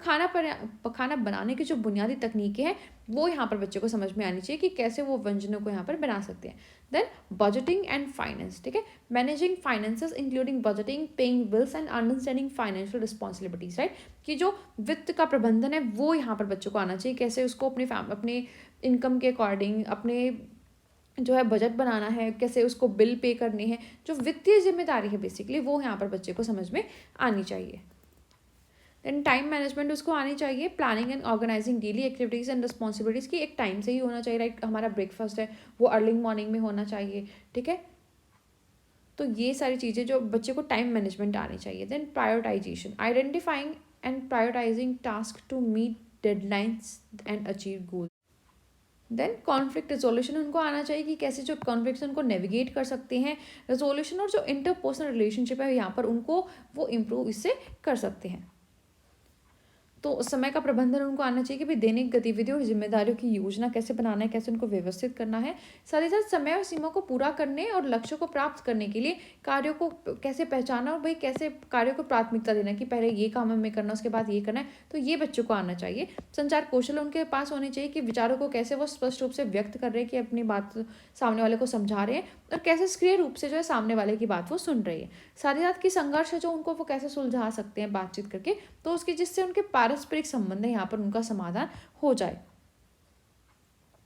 Speaker 1: खाना बनाने की जो बुनियादी तकनीकें हैं वो यहाँ पर बच्चे को समझ में आनी चाहिए, कि कैसे वो व्यंजनों को यहाँ पर बना सकते हैं। देन बजटिंग एंड फाइनेंस, ठीक है, managing finances including budgeting, paying bills and understanding financial responsibilities, right, कि जो वित्त का प्रबंधन है वो यहाँ पर बच्चों को आना चाहिए, कैसे उसको अपने इनकम के अकॉर्डिंग, अपने जो है बजट बनाना है, कैसे उसको बिल पे करनी है, जो वित्तीय जिम्मेदारी है बेसिकली वो यहाँ पर बच्चे को समझ में आनी चाहिए। देन टाइम मैनेजमेंट उसको आनी चाहिए, planning and organising daily activities and responsibilities की एक टाइम से ही होना चाहिए, राइट। हमारा ब्रेकफास्ट है वो अर्ली मॉर्निंग में होना चाहिए, ठीक है। तो ये सारी चीज़ें जो बच्चे को टाइम मैनेजमेंट आनी चाहिए। Then prioritisation, identifying and prioritising task to meet deadlines and achieve goal. Then conflict resolution उनको आना चाहिए कि कैसे जो कॉन्फ्लिक्ट उनको नेविगेट कर सकते हैं, रिजोल्यूशन और जो इंटरपर्सनल रिलेशनशिप है यहाँ पर उनको वो इम्प्रूव इससे कर सकते हैं। तो समय का प्रबंधन उनको आना चाहिए कि भाई दैनिक गतिविधियों और जिम्मेदारियों की योजना कैसे बनाना है, कैसे उनको व्यवस्थित करना है। साथ ही साथ समय और सीमा को पूरा करने और लक्ष्यों को प्राप्त करने के लिए कार्यों को कैसे पहचाना और भाई कैसे कार्यों को प्राथमिकता देना कि पहले ये काम हमें करना उसके बाद ये करना है, तो ये बच्चों को आना चाहिए। संचार कौशल उनके पास होने चाहिए कि विचारों को कैसे वो स्पष्ट रूप से व्यक्त कर रहे हैं, कि अपनी बात सामने वाले को समझा रहे हैं और कैसे सक्रिय रूप से जो है सामने वाले की बात वो सुन रही है। साथ ही साथ की संघर्ष है जो उनको वो कैसे सुलझा सकते हैं बातचीत करके, तो उसकी जिससे उनके पारस्परिक संबंध है यहाँ पर उनका समाधान हो जाए।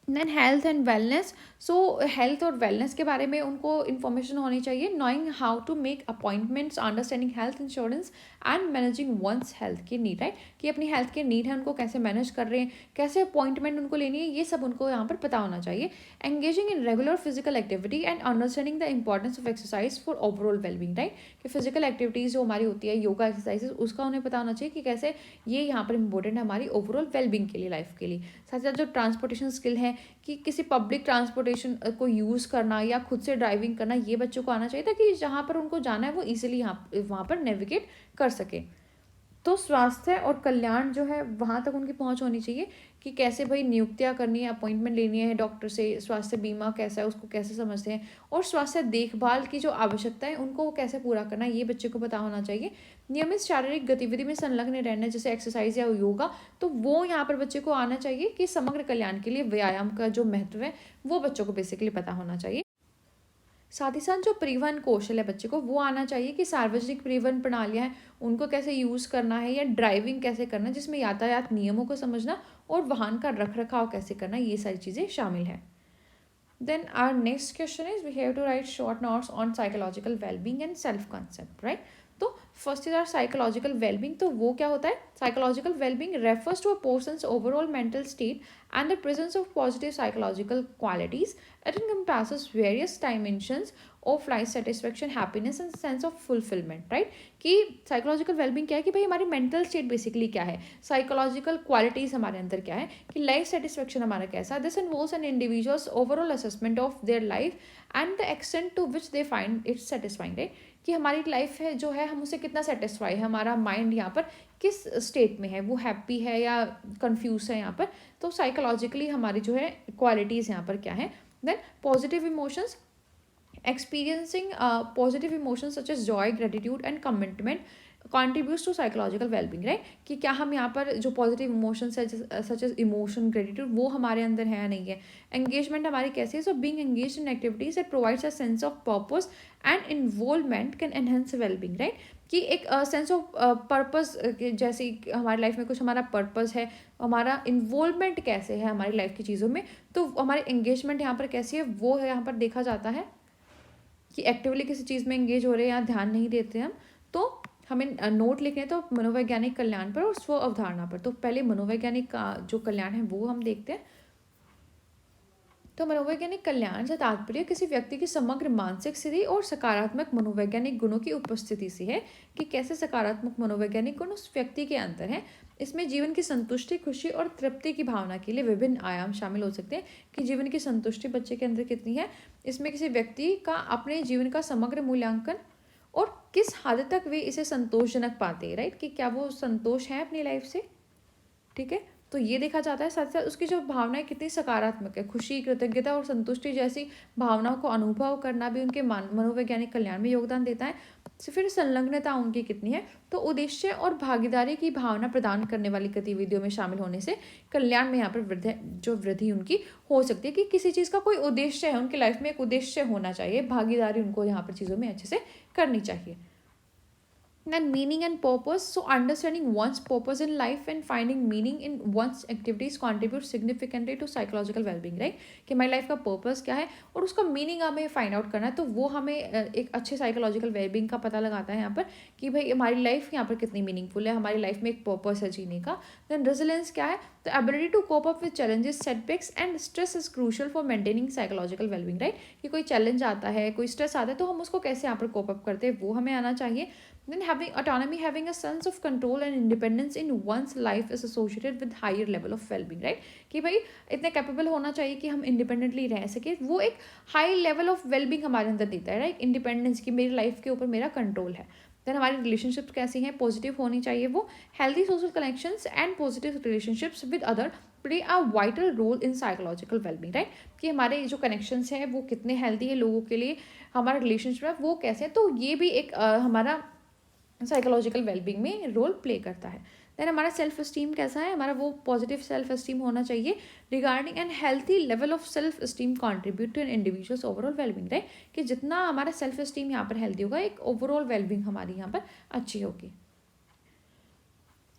Speaker 1: Then health and wellness, so health और वेलनेस के बारे में उनको इन्फॉर्मेशन होनी चाहिए, knowing how to make appointments, understanding health insurance and managing one's health care need, right. कि अपनी हेल्थ के नीड है उनको कैसे मैनेज कर रहे हैं, कैसे अपॉइंटमेंट उनको लेनी है, ये सब उनको यहाँ पर पता होना चाहिए। Engaging in regular physical activity and understanding the importance of exercise for overall wellbeing, right. कि फिजिकल एक्टिविटीज़ जो हमारी होती है, योगा एक्सरसाइजेज, उसका उन्हें पता होना चाहिए कि कैसे ये यहाँ पर इंपॉर्टेंट है हमारी ओवरऑल वेलबींग के लिए, लाइफ के लिए। साथ ही साथ जो ट्रांसपोर्टेशन स्किल है कि किसी पब्लिक ट्रांसपोर्टेशन को यूज़ करना या खुद से ड्राइविंग करना, ये बच्चों को आना चाहिए ताकि जहाँ पर उनको जाना है वो इजीली यहाँ वहाँ पर नेविगेट कर सके। तो स्वास्थ्य और कल्याण जो है वहाँ तक उनकी पहुँच होनी चाहिए कि कैसे भाई नियुक्तियाँ करनी है, अपॉइंटमेंट लेनी है डॉक्टर से, स्वास्थ्य बीमा कैसा है उसको कैसे समझते हैं, और स्वास्थ्य देखभाल की जो आवश्यकता है उनको वो कैसे पूरा करना है, ये बच्चे को पता होना चाहिए। नियमित शारीरिक गतिविधि में संलग्न रहना जैसे एक्सरसाइज या योगा, तो वो यहाँ पर बच्चे को आना चाहिए कि समग्र कल्याण के लिए व्यायाम का जो महत्व है वो बच्चों को बेसिकली पता होना चाहिए। साथ ही साथ जो परिवहन कौशल है बच्चे को वो आना चाहिए कि सार्वजनिक परिवहन प्रणालियाँ हैं उनको कैसे यूज़ करना है, या ड्राइविंग कैसे करना है जिसमें यातायात नियमों को समझना और वाहन का रख रखाव कैसे करना, ये सारी चीज़ें शामिल है। Then our next question is we have to write short notes on psychological well-being and self-concept, right? तो first is are psychological wellbeing, तो वो क्या होता है? Psychological wellbeing refers to a person's overall mental state and the presence of positive psychological qualities. It encompasses various dimensions of life satisfaction, happiness and sense of fulfilment, right. कि psychological wellbeing क्या है कि भाई हमारी mental state basically क्या है, psychological qualities हमारे अंदर क्या है, कि लाइफ सेटिस्फेक्शन हमारा कैसा. This involves an individual's overall assessment of their life and the extent to which they find it satisfying, right. कि हमारी लाइफ है जो है हम उससे कितना सेटिस्फाई है, हमारा माइंड यहाँ पर किस स्टेट में है, वो हैप्पी है या कंफ्यूज है यहाँ पर. तो साइकोलॉजिकली हमारी जो है क्वालिटीज़ यहाँ पर क्या है. Then positive emotions, experiencing positive emotions such as joy, gratitude and commitment contributes to psychological well-being, right. कि क्या हम यहाँ पर जो पॉजिटिव इमोशंस है सच एज इमोशन, ग्रेटिट्यूड, वो हमारे अंदर है या नहीं है. एंगेजमेंट हमारी कैसी है, so being engaged in activities that provides a sense of purpose and involvement can enhance wellbeing, right. कि एक सेंस ऑफ पर्पस, जैसे हमारी लाइफ में कुछ हमारा पर्पस है, हमारा इन्वॉल्वमेंट कैसे है हमारी लाइफ की चीज़ों में, तो हमारी एंगेजमेंट यहाँ पर कैसी है वो है यहाँ पर देखा जाता है कि एक्टिवली किसी चीज़ में एंगेज हो रहे हैं या ध्यान नहीं देते हम. तो हमें नोट लिखने हैं तो मनोवैज्ञानिक कल्याण पर और स्व अवधारणा पर. तो पहले मनोवैज्ञानिक का जो कल्याण है वो हम देखते हैं. तो मनोवैज्ञानिक कल्याण से तात्पर्य किसी व्यक्ति की समग्र मानसिक स्थिति और सकारात्मक मनोवैज्ञानिक गुणों की उपस्थिति से है, कि कैसे सकारात्मक मनोवैज्ञानिक गुण उस व्यक्ति के अंदर है. इसमें जीवन की संतुष्टि, खुशी और तृप्ति की भावना के लिए विभिन्न आयाम शामिल हो सकते हैं. कि जीवन की संतुष्टि बच्चे के अंदर कितनी है, इसमें किसी व्यक्ति का अपने जीवन का समग्र मूल्यांकन और किस हद तक वे इसे संतोषजनक पाते हैं, राइट. कि क्या वो संतोष है अपनी लाइफ से, ठीक है. तो ये देखा जाता है. साथ साथ उसकी जो भावनाएं कितनी सकारात्मक है, खुशी, कृतज्ञता और संतुष्टि जैसी भावनाओं को अनुभव करना भी उनके मनोवैज्ञानिक कल्याण में योगदान देता है. फिर संलग्नता उनकी कितनी है, तो उद्देश्य और भागीदारी की भावना प्रदान करने वाली गतिविधियों में शामिल होने से कल्याण में यहाँ पर वृद्धि उनकी हो सकती है. कि किसी चीज़ का कोई उद्देश्य है, उनकी लाइफ में एक उद्देश्य होना चाहिए, भागीदारी उनको यहाँ पर चीज़ों में अच्छे से करनी चाहिए. Then meaning and purpose. So understanding one's purpose in life and finding meaning in one's activities contribute significantly to psychological well-being, right? कि हमारी लाइफ का पर्पस क्या है और उसका मीनिंग हमें फाइंड आउट करना है, तो वो हमें एक अच्छे साइकोलॉजिकल वेलबींग का पता लगाता है यहाँ पर कि भाई हमारी लाइफ यहाँ पर कितनी मीनिंगफुल है, हमारी लाइफ में एक पर्पस है जीने का. देन रेजिलेंस क्या है? The ability to cope up with challenges, setbacks and stress is crucial for maintaining psychological wellbeing, right? कि कोई चैलेंज आता है, कोई स्ट्रेस आता है, तो हम उसको कैसे यहाँ पर कोप अप करते हैं वो हमें आना चाहिए. Then having autonomy, having a sense of control and independence in one's life is associated with higher level of well-being, right? कि भाई इतने कैपेबल होना चाहिए कि हम इंडिपेंडेंटली रह सके, वो एक हाई लेवल ऑफ वेलबींग हमारे अंदर देता है, राइट? इंडिपेंडेंस की मेरी लाइफ के ऊपर मेरा कंट्रोल है. देन हमारी रिलेशनशिप्स कैसी हैं? पॉजिटिव होनी चाहिए वो. Healthy social connections and positive relationships with other play a vital role in psychological wellbeing, right? कि हमारे जो कनेक्शंस हैं वो कितने हेल्दी है लोगों के लिए, हमारा रिलेशनशिप है वो कैसे है, तो ये भी एक हमारा साइकोलॉजिकल वेलबींग में रोल प्ले करता है. देन हमारा सेल्फ स्टीम कैसा है? हमारा वो पॉजिटिव सेल्फ स्टीम होना चाहिए. Regarding and healthy level of self esteem contribute to an individual's overall wellbeing, right? कि जितना हमारा सेल्फ स्टीम यहाँ पर हेल्दी होगा, एक ओवरऑल वेलबींग हमारी यहाँ पर अच्छी होगी.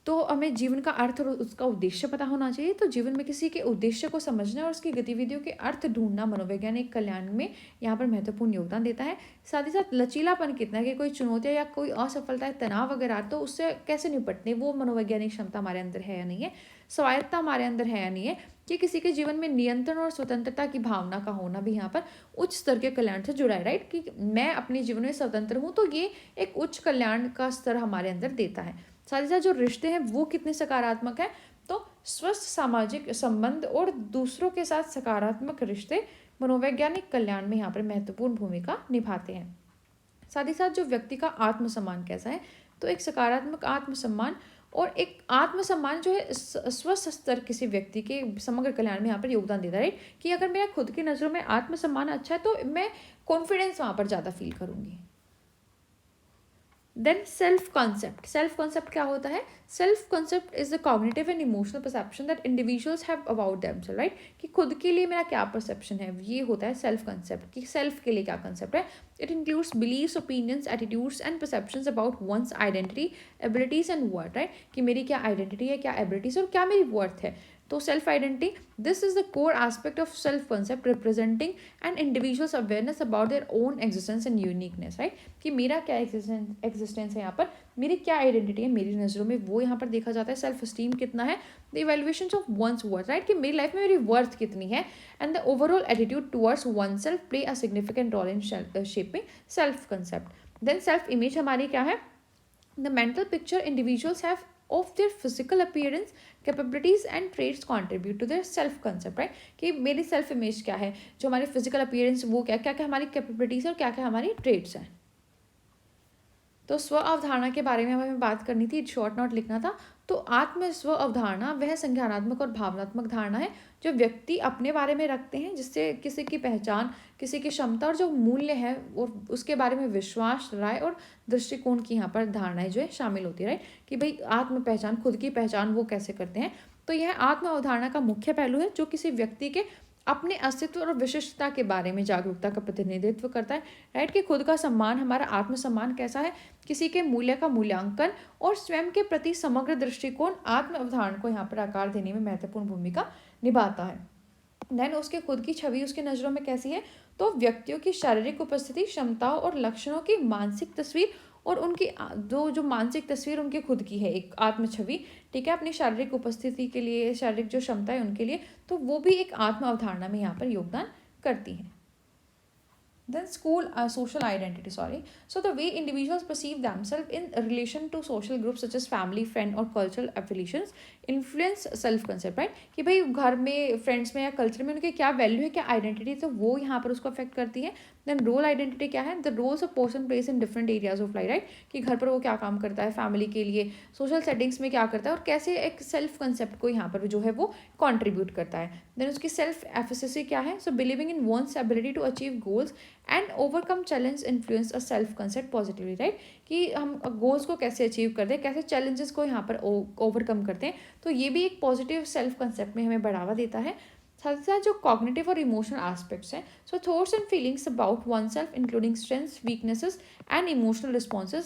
Speaker 1: तो हमें जीवन का अर्थ और उसका उद्देश्य पता होना चाहिए. तो जीवन में किसी के उद्देश्य को समझना और उसकी गतिविधियों के अर्थ ढूंढना मनोवैज्ञानिक कल्याण में यहाँ पर महत्वपूर्ण योगदान देता है. साथ ही साथ लचीलापन कितना है, कि कोई चुनौतियाँ या कोई असफलता, तनाव वगैरह, तो उससे कैसे निपटने, वो मनोवैज्ञानिक क्षमता हमारे अंदर है या नहीं है. स्वायत्तता हमारे अंदर है या नहीं है, कि किसी के जीवन में नियंत्रण और स्वतंत्रता की भावना का होना भी यहाँ पर उच्च स्तर के कल्याण से जुड़ा है, राइट? कि मैं अपने जीवन में स्वतंत्र हूँ, तो ये एक उच्च कल्याण का स्तर हमारे अंदर देता है. साथ ही साथ जो रिश्ते हैं वो कितने सकारात्मक हैं, तो स्वस्थ सामाजिक संबंध और दूसरों के साथ सकारात्मक रिश्ते मनोवैज्ञानिक कल्याण में यहाँ पर महत्वपूर्ण भूमिका निभाते हैं. साथ ही साथ जो व्यक्ति का आत्मसम्मान कैसा है, तो एक सकारात्मक आत्मसम्मान और एक आत्मसम्मान जो है स्वस्थ स्तर किसी व्यक्ति के समग्र कल्याण में यहाँ पर योगदान देता है, राइट? कि अगर मेरा खुद की नज़रों में आत्मसम्मान अच्छा है, तो मैं कॉन्फिडेंस वहाँ पर ज़्यादा फील करूँगी. Then self concept. Self concept क्या होता है? Self concept is the cognitive and emotional perception that individuals have about themselves, right? कि खुद के लिए मेरा क्या परसेप्शन है, ये होता है सेल्फ कॉन्सेप्ट. कि सेल्फ के लिए क्या कॉन्सेप्ट है. It includes beliefs, opinions, attitudes and perceptions about one's identity, abilities and worth, right? कि मेरी क्या आइडेंटिटी है, क्या एबिलिटीज और क्या मेरी वर्थ है. तो self identity, this is the core aspect of self concept representing N individuals awareness about their own existence and uniqueness, right? कि मेरा क्या एग्जिस्टेंस है यहाँ पर, मेरी क्या आइडेंटिटी है मेरी नज़रों में, वो यहाँ पर देखा जाता है. सेल्फ स्टीम कितना है, the evaluation of one's worth, right? कि मेरी लाइफ में मेरी वर्थ कितनी है. And the overall attitude towards oneself play a significant role in shaping self concept. Then self image हमारी क्या है? The mental picture individuals have of their physical appearance, capabilities and traits contribute to their self concept, right? कि मेरी self image क्या है, जो हमारी physical appearance वो क्या क्या क्या हमारी कैपेबिलिटीज और क्या क्या हमारी ट्रेट्स हैं. तो स्व अवधारणा के बारे में हमें बात करनी थी, शॉर्ट नोट लिखना था. तो आत्म स्व अवधारणा वह संज्ञानात्मक और भावनात्मक धारणा है जो व्यक्ति अपने बारे में रखते हैं, जिससे किसी की पहचान, किसी की क्षमता और जो मूल्य है और उसके बारे में विश्वास, राय और दृष्टिकोण की यहाँ पर धारणाएं जो है शामिल होती है, राइट? कि भाई आत्म पहचान, खुद की पहचान वो कैसे करते हैं. तो यह आत्म अवधारणा का मुख्य पहलू है जो किसी व्यक्ति के अपने अस्तित्व और विशिष्टता के बारे में जागरूकता का प्रतिनिधित्व करता है, राइट? कि खुद का सम्मान, हमारा आत्मसम्मान कैसा है, किसी के मूल्य का मूल्यांकन और स्वयं के प्रति समग्र दृष्टिकोण आत्म अवधारणा को यहाँ पर आकार देने में महत्वपूर्ण भूमिका निभाता है. देन उसके खुद की छवि उसकी नज़रों में कैसी है, तो व्यक्तियों की शारीरिक उपस्थिति, क्षमताओं और लक्षणों की मानसिक तस्वीर और उनकी जो मानसिक तस्वीर उनकी खुद की है, एक आत्म छवि, ठीक है, अपनी शारीरिक उपस्थिति के लिए, शारीरिक जो क्षमता है उनके लिए, तो वो भी एक आत्म अवधारणा में यहाँ पर योगदान करती हैं. Then social identity, sorry. So the way individuals perceive themselves in relation to social groups such as family, friend और cultural affiliations influence self concept, right? कि भाई घर में, फ्रेंड्स में या कल्चर में उनकी क्या वैल्यू है, क्या आइडेंटिटी, तो वो यहाँ पर उसको अफेक्ट करती है. देन रोल आइडेंटिटी क्या है? The roles of person places in different areas of life, right? कि घर पर वो क्या काम करता है, फैमिली के लिए, सोशल सेटिंग्स में क्या करता है और कैसे एक सेल्फ कंसेप्ट को यहाँ पर जो है वो कॉन्ट्रीब्यूट करता है. देन उसकी सेल्फ एफिशिएंसी क्या है? So believing in one's ability to achieve goals and overcome challenge influence a self concept positively, right? कि हम गोल्स को कैसे अचीव करते हैं, कैसे चैलेंजेस को यहाँ पर ओवरकम करते हैं, तो ये भी एक पॉजिटिव सेल्फ कंसेप्ट में हमें बढ़ावा देता है. साथ ही साथ जो कॉग्निटिव और इमोशनल एस्पेक्ट्स हैं, so thoughts and feelings about one self including strengths, weaknesses and emotional responses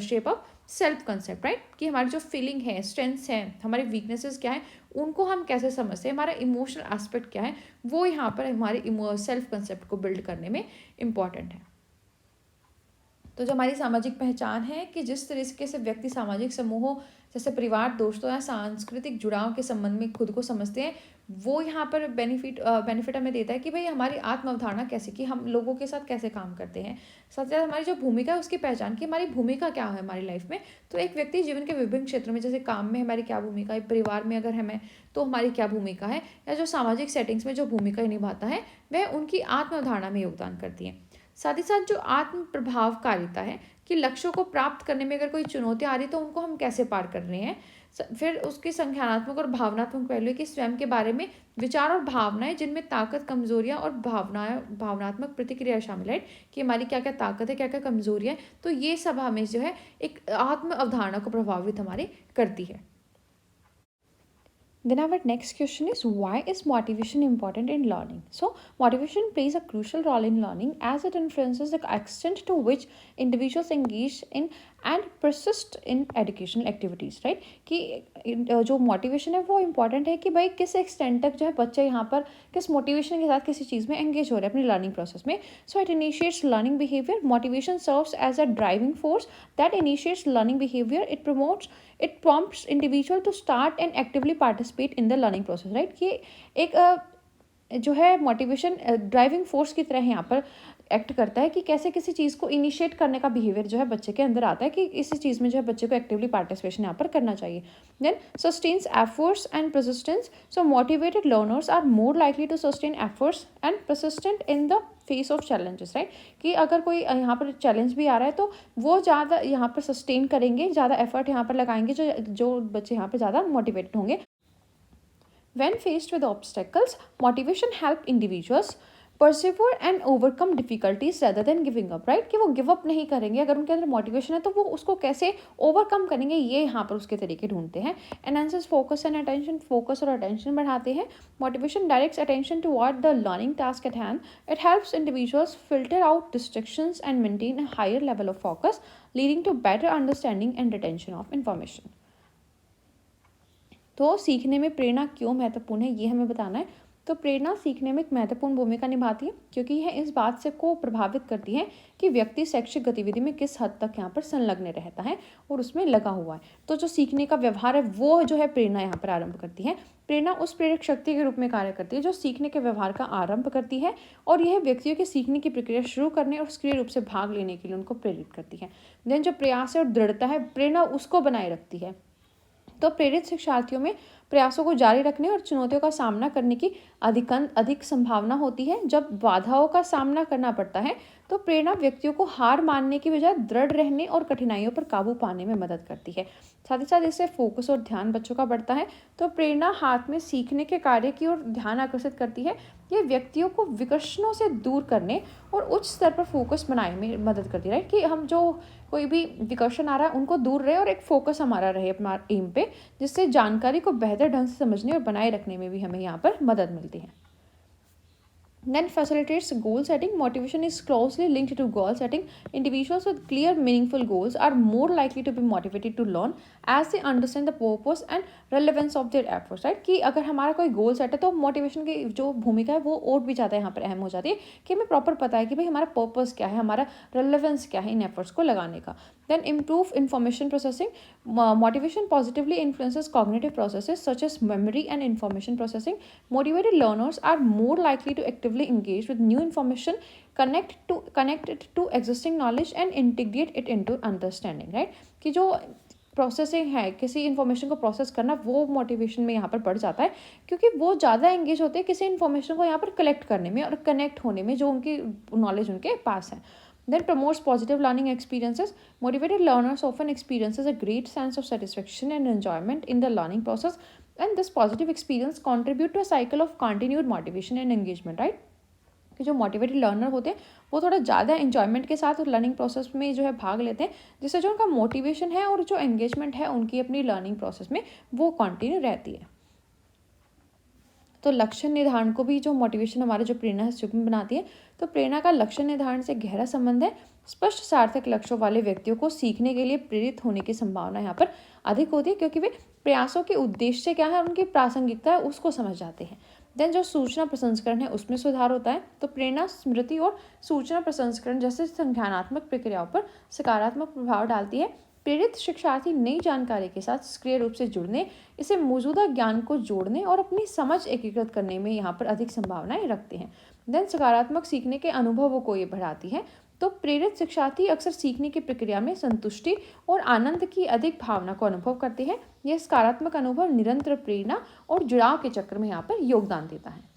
Speaker 1: shape up self concept, right. कि हमारी जो फीलिंग है, स्ट्रेंथ्स हैं, हमारे वीकनेसेस क्या है, उनको हम कैसे समझते हैं, हमारा इमोशनल एस्पेक्ट क्या है, वो यहाँ पर हमारे सेल्फ कंसेप्ट को बिल्ड करने में इम्पॉर्टेंट है। तो जो हमारी सामाजिक पहचान है कि जिस तरीके से व्यक्ति सामाजिक समूहों जैसे परिवार, दोस्तों या सांस्कृतिक जुड़ाव के संबंध में खुद को समझते हैं, वो यहाँ पर बेनिफिट हमें देता है कि भाई हमारी आत्म अवधारणा कैसे, कि हम लोगों के साथ कैसे काम करते हैं। साथ ही साथ हमारी जो भूमिका है उसकी पहचान, कि हमारी भूमिका क्या है हमारी लाइफ में। तो एक व्यक्ति जीवन के विभिन्न क्षेत्रों में, जैसे काम में हमारी क्या भूमिका है, परिवार में अगर हमें तो हमारी क्या भूमिका है, या जो सामाजिक सेटिंग्स में जो भूमिका निभाता है वह उनकी आत्म अवधारणा में योगदान करती है। साथ ही साथ जो आत्म प्रभावकारिता है कि लक्ष्यों को प्राप्त करने में अगर कोई चुनौती आ रही है तो उनको हम कैसे पार कर रहे हैं। फिर उसकी संज्ञानात्मक और भावनात्मक पहलू कि स्वयं के बारे में विचार और भावनाएं जिनमें ताकत, कमजोरियां और भावनात्मक प्रतिक्रिया शामिल है, कि हमारी क्या क्या ताकत है, क्या क्या कमजोरियां है। तो ये सब हमें जो है एक आत्म अवधारणा को प्रभावित हमारी करती है। Then our next question is, why is motivation important in learning? So motivation plays a crucial role in learning as it influences the extent to which individuals engage in and persist in educational activities, right। कि जो motivation है वो important है कि भाई किस extent तक जो है बच्चे यहाँ पर किस मोटिवेशन के साथ किसी चीज़ में एंगेज हो रहे हैं अपनी लर्निंग प्रोसेस में। So it initiates learning behaviour. Motivation serves as a driving force that initiates learning behaviour. It prompts individual to start and actively participate in the learning process, right. कि एक जो है motivation driving force की तरह यहाँ पर act करता है कि कैसे किसी चीज़ को इनिशिएट करने का बिहेवियर जो है बच्चे के अंदर आता है, कि इसी चीज़ में जो है बच्चे को एक्टिवली पार्टिसिपेशन यहाँ पर करना चाहिए। Then sustains efforts and persistence. So motivated learners are more likely to sustain efforts and persistent in the face of challenges, right. कि अगर कोई यहाँ पर चैलेंज भी आ रहा है तो वो ज़्यादा यहाँ पर सस्टेन करेंगे, ज़्यादा एफर्ट यहाँ पर लगाएंगे, जो बच्चे यहाँ पर ज़्यादा मोटिवेटेड होंगे। When faced with obstacles, motivation help individuals persevere and overcome difficulties rather than giving up, right। कि वो गिव अप नहीं करेंगे, अगर उनके अंदर मोटिवेशन है तो वो उसको कैसे ओवरकम करेंगे, ये यहाँ पर उसके तरीके ढूंढते हैं। Enhances focus and attention. Focus और अटेंशन बढ़ाते हैं। Motivation directs attention toward the learning task at hand. It helps individuals filter out distractions and maintain a higher level of focus, leading to better understanding and retention of information. तो सीखने में प्रेरणा क्यों महत्वपूर्ण है, ये हमें बताना है। तो प्रेरणा सीखने में एक महत्वपूर्ण भूमिका निभाती है, क्योंकि यह इस बात से को प्रभावित करती है कि व्यक्ति शैक्षिक गतिविधि में किस हद तक यहाँ पर संलग्न रहता है और उसमें लगा हुआ है। तो जो सीखने का व्यवहार है वो जो है प्रेरणा यहाँ पर आरंभ करती है। प्रेरणा उस प्रेरक शक्ति के रूप में कार्य करती है जो सीखने के व्यवहार का आरंभ करती है, और यह व्यक्तियों के सीखने की प्रक्रिया शुरू करने और सक्रिय रूप से भाग लेने के लिए उनको प्रेरित करती है। देन जो प्रयास है और दृढ़ता है, प्रेरणा उसको बनाए रखती है। तो प्रेरित शिक्षार्थियों में प्रयासों को जारी रखने और चुनौतियों का सामना करने की अधिक संभावना होती है। जब बाधाओं का सामना करना पड़ता है तो प्रेरणा व्यक्तियों को हार मानने की बजाय दृढ़ रहने और कठिनाइयों पर काबू पाने में मदद करती है। साथ ही साथ इससे फोकस और ध्यान बच्चों का बढ़ता है। तो प्रेरणा हाथ में सीखने के कार्य की ओर ध्यान आकर्षित करती है। ये व्यक्तियों को विकर्षणों से दूर करने और उच्च स्तर पर फोकस बनाने में मदद करती है, राइट। कि हम जो कोई भी विकर्षण आ रहा है उनको दूर रहे और एक फोकस हमारा रहे अपना एम पे, जिससे जानकारी को बेहतर ढंग से समझने और बनाए रखने में भी हमें यहाँ पर मदद मिलती है। Then facilitates goal setting. Motivation is closely linked to goal setting. Individuals with clear, meaningful goals are more likely to be motivated to learn as they understand the purpose and relevance of their efforts, right। कि अगर हमारा कोई goal set है तो motivation की जो भूमिका है वो और भी ज़्यादा यहाँ पर अहम हो जाती है, कि हमें प्रॉपर पता है कि भाई हमारा पर्पस क्या है, हमारा रेलेवेंस क्या है इन एफर्ट्स को लगाने का। Then improve information processing. Motivation positively influences cognitive processes such as memory and information processing. Motivated learners are more likely to actively engage with new information, connect it to existing knowledge and integrate it into understanding, right। कि जो processing है किसी information को process करना, वो motivation में यहाँ पर बढ़ जाता है, क्योंकि वो ज़्यादा एंगेज होते हैं किसी इन्फॉर्मेशन को यहाँ पर कलेक्ट करने में और कनेक्ट होने में जो उनकी नॉलेज उनके पास है। Then promotes positive learning experiences. Motivated learners often experiences a great sense of satisfaction and enjoyment in the learning process, and this positive experience contribute to a cycle of continued motivation and engagement, right। कि जो motivated learner होते हैं वो थोड़ा ज़्यादा enjoyment के साथ learning process में जो है भाग लेते हैं, जिससे जो उनका मोटिवेशन है और जो एंगेजमेंट है उनकी अपनी लर्निंग प्रोसेस में वो कंटिन्यू रहती है। तो लक्ष्य निर्धारण को भी जो मोटिवेशन हमारे जो प्रेरणा है सुगम बनाती है। तो प्रेरणा का लक्ष्य निर्धारण से गहरा संबंध है। स्पष्ट सार्थक लक्ष्यों वाले व्यक्तियों को सीखने के लिए प्रेरित होने की संभावना यहाँ पर अधिक होती है, क्योंकि वे प्रयासों के उद्देश्य क्या है, उनकी प्रासंगिकता है, उसको समझ जाते हैं। देन जो सूचना प्रसंस्करण है उसमें सुधार होता है। तो प्रेरणा, स्मृति और सूचना प्रसंस्करण जैसे संज्ञानात्मक प्रक्रियाओं पर सकारात्मक प्रभाव डालती है। प्रेरित शिक्षार्थी नई जानकारी के साथ सक्रिय रूप से जुड़ने, इसे मौजूदा ज्ञान को जोड़ने और अपनी समझ एकीकृत करने में यहाँ पर अधिक संभावनाएं रखते हैं। देन सकारात्मक सीखने के अनुभवों को ये बढ़ाती है। तो प्रेरित शिक्षार्थी अक्सर सीखने की प्रक्रिया में संतुष्टि और आनंद की अधिक भावना को अनुभव करते हैं। यह सकारात्मक अनुभव निरंतर प्रेरणा और जुड़ाव के चक्र में यहाँ पर योगदान देता है।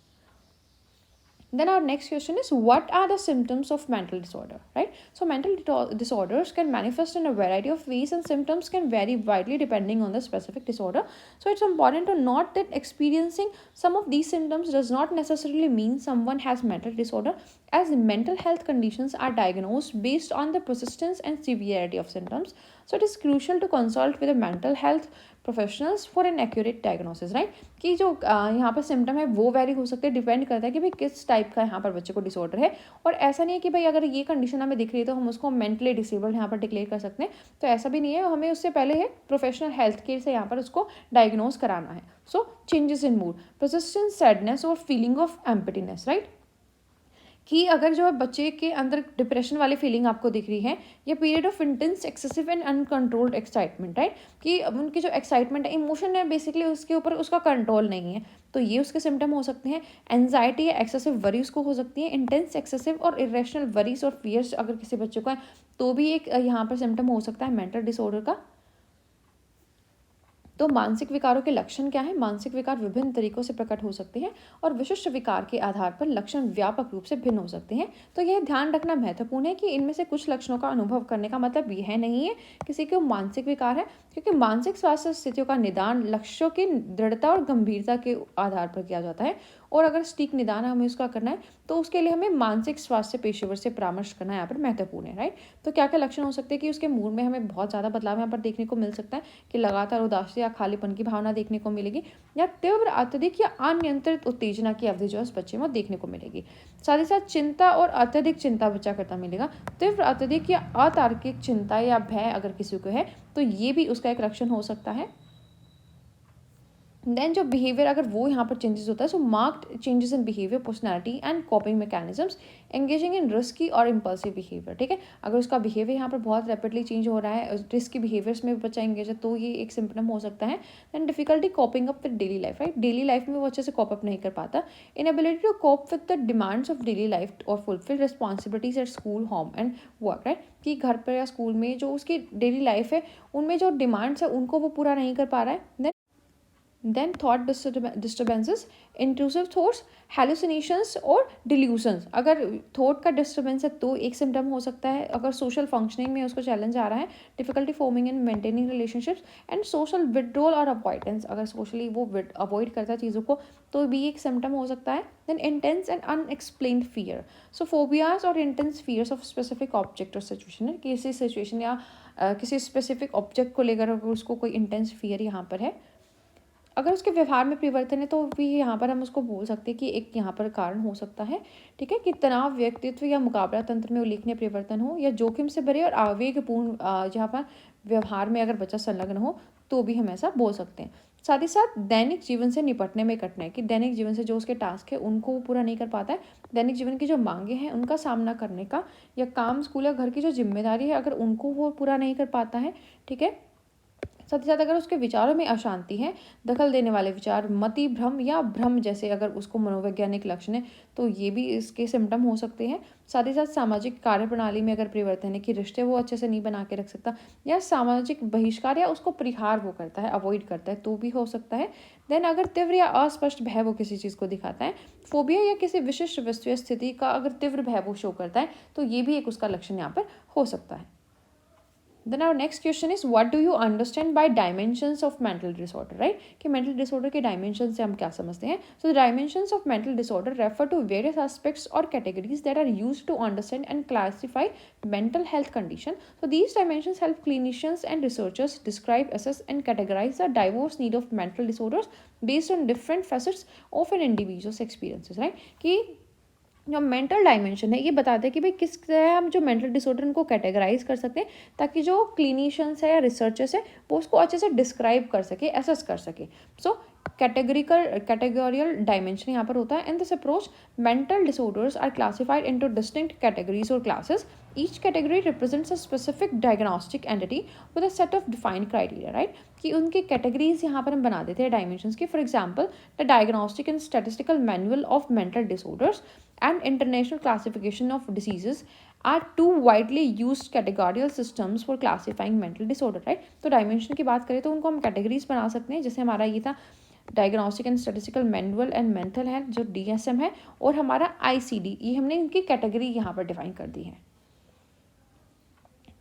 Speaker 1: Then our next question is, what are the symptoms of mental disorder, right? So mental disorders can manifest in a variety of ways, and symptoms can vary widely depending on the specific disorder. So it's important to note that experiencing some of these symptoms does not necessarily mean someone has mental disorder, as mental health conditions are diagnosed based on the persistence and severity of symptoms. So it is crucial to consult with a mental health professionals for an accurate diagnosis, right? कि जो यहाँ पर symptom है वो very हो सकते हैं, depend करता है कि भाई किस टाइप का यहाँ पर बच्चे को डिसऑर्डर है। और ऐसा नहीं है कि भाई अगर ये कंडीशन हमें दिख रही है तो हम उसको मेंटली डिसेबल्ड यहाँ पर डिक्लेयर कर सकते हैं, तो ऐसा भी नहीं है। हमें उससे पहले है प्रोफेशनल हेल्थ केयर से यहाँ पर उसको डायग्नोज कराना है। So changes in mood, persistent sadness और फीलिंग ऑफ एम्प्टीनेस, राइट? कि अगर जो है बच्चे के अंदर डिप्रेशन वाली फीलिंग आपको दिख रही है, या period of intense excessive and uncontrolled excitement, right? कि अब उनकी जो एक्साइटमेंट है, इमोशन है, बेसिकली उसके ऊपर उसका कंट्रोल नहीं है, तो ये उसके सिम्टम हो सकते हैं। एंजाइटी या एक्सेसिव वरी उसको हो सकती है। इंटेंस एक्सेसिव और इरेशनल वरीज और फियर्स अगर किसी बच्चे को है तो भी एक यहाँ पर सिम्टम हो सकता है मेंटल डिसऑर्डर का। तो मानसिक विकारों के लक्षण क्या है? मानसिक विकार विभिन्न तरीकों से प्रकट हो सकते हैं और विशिष्ट विकार के आधार पर लक्षण व्यापक रूप से भिन्न हो सकते हैं। तो यह ध्यान रखना महत्वपूर्ण है कि इनमें से कुछ लक्षणों का अनुभव करने का मतलब यह नहीं है किसी को मानसिक विकार है, क्योंकि मानसिक स्वास्थ्य स्थितियों का निदान लक्ष्यों की दृढ़ता और गंभीरता के आधार पर किया जाता है। और अगर सटीक निदान हमें उसका करना है तो उसके लिए हमें मानसिक स्वास्थ्य पेशेवर से परामर्श करना यहाँ पर महत्वपूर्ण है, राइट? तो क्या क्या लक्षण हो सकते हैं कि उसके मूड में हमें बहुत ज़्यादा बदलाव यहाँ पर देखने को मिल सकता है, कि लगातार उदासी या खालीपन की भावना देखने को मिलेगी, या तीव्र अत्यधिक या अनियंत्रित उत्तेजना की अवधि जो है उस बच्चे में देखने को मिलेगी। साथ ही साथ चिंता और अत्यधिक चिंता बच्चा करता मिलेगा। तीव्र अत्यधिक या अतार्किक चिंता या भय अगर किसी को है तो ये भी उसका एक लक्षण हो सकता है। देन जो बिहेवियर अगर वो यहाँ पर चेंजेस होता है, so marked changes in behaviour, personality and coping mechanisms, engaging in risky और इम्पल्सिव बिहेवियर, ठीक है? अगर उसका बिहेवियर यहाँ पर बहुत रैपिडली चेंज हो रहा है, रिस्की बिहेवियर्स में बच्चा एंगेज है, तो ये एक सिम्पटम हो सकता है। Then difficulty coping up with daily life, right? Daily life में वो अच्छे से कॉप अप नहीं कर पाता। Inability to cope with the demands of daily life और fulfil responsibilities at school, home and work, right? कि घर पर या स्कूल में जो उसकी डेली लाइफ है उनमें जो डिमांड्स है उनको वो पूरा नहीं कर पा रहा है। Then thought disturbances, intrusive thoughts, hallucinations और delusions। अगर थॉट का डिस्टर्बेंस है तो एक सिम्टम हो सकता है। अगर सोशल फंक्शनिंग में उसको चैलेंज आ रहा है, difficulty forming in maintaining relationships and social withdrawal और अवॉइडेंस, अगर सोशली वो अवॉइड करता है चीज़ों को तो भी एक सिम्टम हो सकता है। Then intense and unexplained fear, so phobias और intense fears of specific object और सिचुएशन है, किसी सिचुएशन या किसी स्पेसिफिक ऑब्जेक्ट को लेकर अगर उसको कोई इंटेंस फियर यहाँ पर है। अगर उसके व्यवहार में परिवर्तन है तो भी यहाँ पर हम उसको बोल सकते हैं कि एक यहाँ पर कारण हो सकता है, ठीक है? कि तनाव, व्यक्तित्व या मुकाबला तंत्र में उल्लेखनीय परिवर्तन हो, या जोखिम से भरे और आवेगपूर्ण जहाँ पर व्यवहार में अगर बच्चा संलग्न हो तो भी हम ऐसा बोल सकते हैं। साथ ही साथ दैनिक जीवन से निपटने में कठिनाई, कि दैनिक जीवन से जो उसके टास्क है उनको वो पूरा नहीं कर पाता है। दैनिक जीवन की जो मांगे हैं उनका सामना करने का, या काम, स्कूल या घर की जो जिम्मेदारी है अगर उनको वो पूरा नहीं कर पाता है, ठीक है? साथ ही साथ अगर उसके विचारों में अशांति है, दखल देने वाले विचार, मति भ्रम या भ्रम जैसे अगर उसको मनोवैज्ञानिक लक्षण है तो ये भी इसके सिम्टम हो सकते हैं। साथ ही साथ सामाजिक कार्यप्रणाली में अगर परिवर्तन है, कि रिश्ते वो अच्छे से नहीं बना के रख सकता, या सामाजिक बहिष्कार या उसको परिहार वो करता है, अवॉइड करता है, तो भी हो सकता है। देन अगर तीव्र या अस्पष्ट भय वो किसी चीज़ को दिखाता है, फोबिया या किसी विशिष्ट वस्तु या स्थिति का अगर तीव्र भय वो शो करता है, तो ये भी एक उसका लक्षण यहाँ पर हो सकता है। Then our next question is what do you understand by dimensions of mental disorder, right, कि मेंटल डिसऑर्डर के डायमेंशन से हम क्या समझते हैं. So the dimensions of mental disorder refer to various aspects और categories that are used to understand and classify mental health condition. So these dimensions help clinicians and researchers describe, assess and categorize the diverse need of mental disorders based on different facets of an individual's experiences, right, कि जो mental dimension है ये बताते हैं कि भाई किस तरह हम जो मेंटल डिसऑर्डर उनको कैटेगराइज कर सकते हैं ताकि जो क्लिनिशियंस है या रिसर्चर्स है वो उसको अच्छे से डिस्क्राइब कर सके, एसेस कर सके. सो कैटेगोरियल डायमेंशन यहाँ पर होता है. In this approach mental disorders are classified into distinct categories और classes. Each category represents a specific diagnostic entity with a set of defined criteria, right, कि उनके कैटेगरीज यहाँ पर हम बना देते हैं डायमेंशंस की. For example the diagnostic and statistical manual of mental disorders and international classification of diseases are two widely used categorical systems for classifying mental disorder, right. तो डायमेंशन की बात करें तो उनको हम कैटेगरीज बना सकते हैं. जैसे हमारा ये था diagnostic and statistical manual and mental health जो DSM है, और हमारा ICD, ये हमने इनकी कैटेगरी यहाँ पर डिफाइन कर दी है.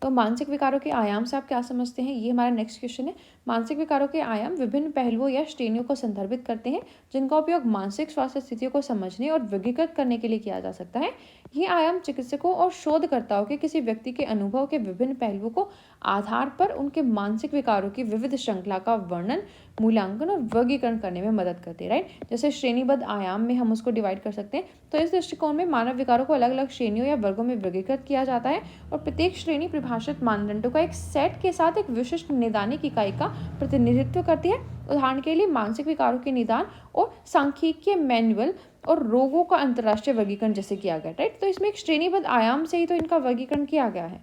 Speaker 1: तो मानसिक विकारों के आयाम से आप क्या समझते हैं, ये हमारा नेक्स्ट क्वेश्चन है. मानसिक विकारों के आयाम विभिन्न पहलुओं या श्रेणियों को संदर्भित करते हैं जिनका उपयोग मानसिक स्वास्थ्य स्थितियों को समझने और वर्गीकृत करने के लिए किया जा सकता है. ये आयाम चिकित्सकों और शोधकर्ताओं के किसी व्यक्ति के अनुभव के विभिन्न पहलुओं को आधार पर उनके मानसिक विकारों की विविध श्रृंखला का वर्णन, मूल्यांकन और वर्गीकरण करने में मदद करते हैं, राइट. जैसे श्रेणीबद्ध आयाम में हम उसको डिवाइड कर सकते हैं. तो इस दृष्टिकोण में मानव विकारों को अलग अलग श्रेणियों या वर्गों में वर्गीकृत किया जाता है और प्रत्येक श्रेणी परिभाषित मानदंडों का एक सेट के साथ एक विशिष्ट निदानिक इकाई का प्रतिनिधित्व करती है. उदाहरण के लिए मानसिक विकारों के निदान और सांख्यिकीय मैनुअल और रोगों का अंतर्राष्ट्रीय वर्गीकरण जैसे किया गया, राइट. तो इसमें एक श्रेणीबद्ध आयाम से ही तो इनका वर्गीकरण किया गया है.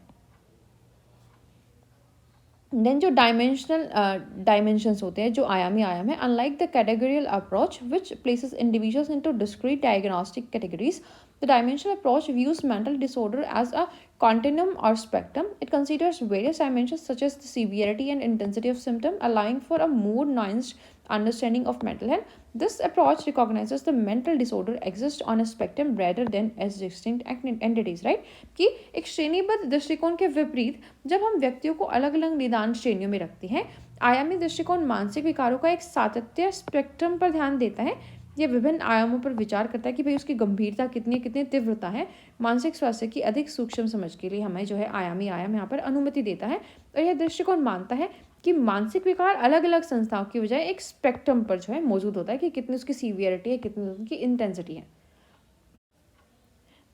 Speaker 1: देन जो डायमेंशंस होते हैं, जो आयामी आयाम है, unlike the categorical approach which places individuals into discrete diagnostic categories, the dimensional approach views mental disorder as a continuum or spectrum. It considers various dimensions such as the severity and intensity of symptom, allowing for a more nuanced understanding of mental health. This approach recognizes the mental disorder exists on a spectrum rather than as distinct entities, right? कि एक श्रेणीबद्ध दृष्टिकोण के विपरीत जब हम व्यक्तियों को अलग अलग निदान श्रेणियों में रखते हैं, आयामी दृष्टिकोण मानसिक विकारों का एक सातत्य स्पेक्ट्रम पर ध्यान देता है. ये विभिन्न आयामों पर विचार करता है कि भाई उसकी गंभीरता कितनी तीव्रता है. मानसिक स्वास्थ्य की अधिक सूक्ष्म समझ के लिए हमें जो है आयामी आयाम यहाँ पर अनुमति देता है. और यह दृष्टिकोण मानता है कि मानसिक विकार अलग अलग संस्थाओं की बजाय एक स्पेक्ट्रम पर जो है मौजूद होता है कि कितनी उसकी सीवियरिटी है, कितनी उसकी इंटेंसिटी है.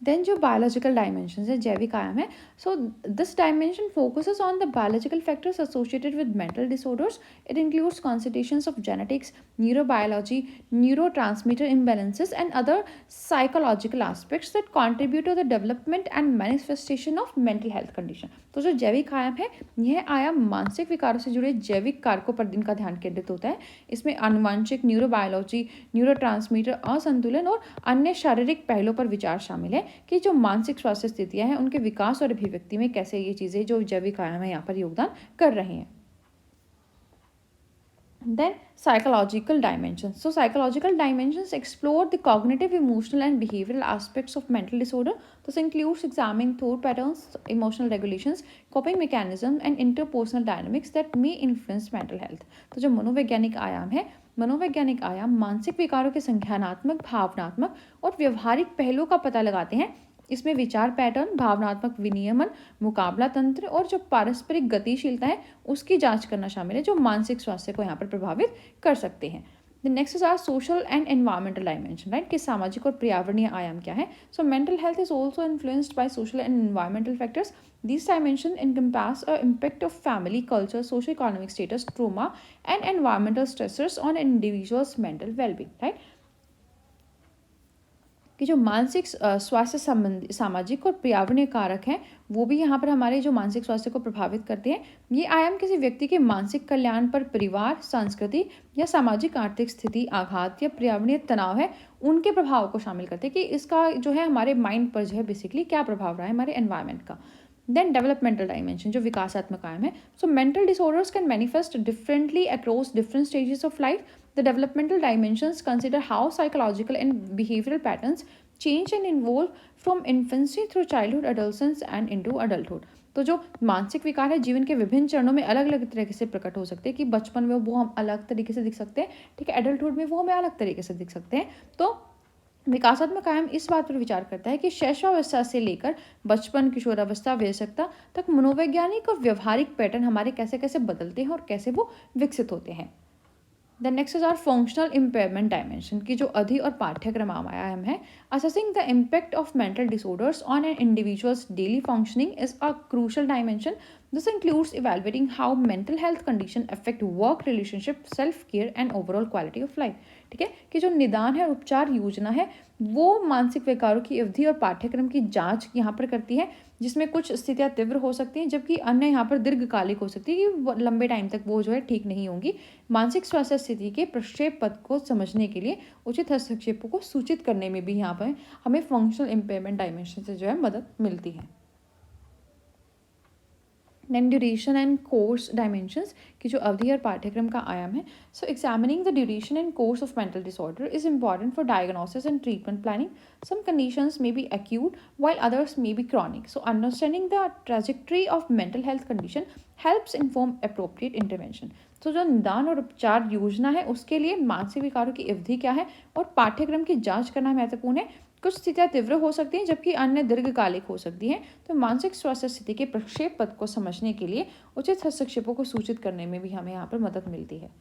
Speaker 1: देन जो बायोलॉजिकल डायमेंशन है, जैविक आयाम है. So this dimension focuses on the biological factors associated with mental disorders. It includes constitutions of genetics, neurobiology, neurotransmitter imbalances and other psychological aspects that contribute to the development and manifestation of mental health condition. तो जो जैविक आयाम है, यह आयाम मानसिक विकारों से जुड़े जैविक कारकों पर इनका ध्यान केंद्रित होता है. इसमें आनुवांशिक, न्यूरोबायोलॉजी, न्यूरोट्रांसमीटर असंतुलन और अन्य शारीरिक पहलुओं पर विचार शामिल है कि जो मानसिक स्वास्थ्य स्थितियां हैं उनके विकास और अभिव्यक्ति में कैसे ये चीज़ें जो जैविक आयाम है यहाँ पर योगदान कर रही हैं. Then psychological dimensions. So psychological dimensions explore the cognitive, emotional and behavioral aspects of mental disorder. This includes examining thought patterns, emotional regulations, coping mechanisms and interpersonal dynamics that may influence mental health. तो जो मनोवैज्ञानिक आयाम है, मनोवैज्ञानिक आयाम मानसिक विकारों के संज्ञानात्मक, भावनात्मक और व्यवहारिक पहलुओं का पता लगाते हैं. इसमें विचार पैटर्न, भावनात्मक विनियमन, मुकाबला तंत्र और जो पारस्परिक गतिशीलता है उसकी जांच करना शामिल है, जो मानसिक स्वास्थ्य को यहाँ पर प्रभावित कर सकते हैं. The next is are social and environmental dimension, right, कि सामाजिक और पर्यावरणीय आयाम क्या है. So mental health is also influenced by social and environmental factors. These dimensions encompass an impact of family, culture, socio-economic status, trauma, and environmental stressors on an individual's mental well-being, right? कि जो मानसिक स्वास्थ्य संबंधी सामाजिक और पर्यावरणीय कारक हैं वो भी यहाँ पर हमारे जो मानसिक स्वास्थ्य को प्रभावित करते हैं. ये आयाम किसी व्यक्ति के मानसिक कल्याण पर परिवार, संस्कृति या सामाजिक आर्थिक स्थिति, आघात या पर्यावरणीय तनाव है उनके प्रभाव को शामिल करते हैं कि इसका जो है हमारे माइंड पर जो है बेसिकली क्या प्रभाव रहा है हमारे एनवायरनमेंट का. देन डेवलपमेंटल डायमेंशन, जो विकासात्मक आयाम है. So mental disorders can manifest differently across different stages of life. The developmental dimensions consider how psychological and behavioral patterns change and involve from infancy through childhood, adolescence and into adulthood. तो जो मानसिक विकार है जीवन के विभिन्न चरणों में अलग अलग तरीके से प्रकट हो सकते हैं, कि बचपन में वो हम अलग तरीके से दिख सकते हैं, ठीक है, एडल्टहुड में वो हमें अलग तरीके से दिख सकते हैं। तो विकासात्मक आयाम इस बात पर विचार करता है कि शैशवावस्था से लेकर बचपन, किशोरावस्था, वयस्कता तक मनोवैज्ञानिक और व्यवहारिक पैटर्न हमारे कैसे कैसे बदलते हैं और कैसे वो विकसित होते हैं। The next is are functional impairment dimension की जो अधि और पाठ्यक्रम आयाम है। Assessing the impact of mental disorders on an individual's daily functioning is a crucial dimension. This includes evaluating how mental health condition affect work relationship, self care and overall quality of life. ठीक है, कि जो निदान है, उपचार योजना है, वो मानसिक विकारों की अवधि और पाठ्यक्रम की जांच यहाँ पर करती है, जिसमें कुछ स्थितियाँ तीव्र हो सकती हैं जबकि अन्य यहाँ पर दीर्घकालिक हो सकती है, कि लंबे टाइम तक वो जो है ठीक नहीं होंगी। मानसिक स्वास्थ्य स्थिति के प्रक्षेप पथ को समझने के लिए उचित हस्तक्षेपों को सूचित करने में भी यहाँ पर हमें फंक्शनल इम्पेयरमेंट डायमेंशन से जो है मदद मिलती है। Then duration and course dimensions की जो अवधि और पाठ्यक्रम का आयाम है। So examining the duration and course of mental disorder is important for diagnosis and treatment planning. Some conditions may be acute while others may be chronic. So understanding the trajectory of mental health condition helps inform appropriate intervention. तो जो निदान और उपचार योजना है उसके लिए मानसिक विकारों की अवधि क्या है और पाठ्यक्रम की जांच करना महत्वपूर्ण है। कुछ स्थितियाँ तीव्र हो सकती हैं जबकि अन्य दीर्घकालिक हो सकती हैं। तो मानसिक स्वास्थ्य स्थिति के प्रक्षेप पथ को समझने के लिए उचित हस्तक्षेपों को सूचित करने में भी हमें यहाँ पर मदद मिलती है।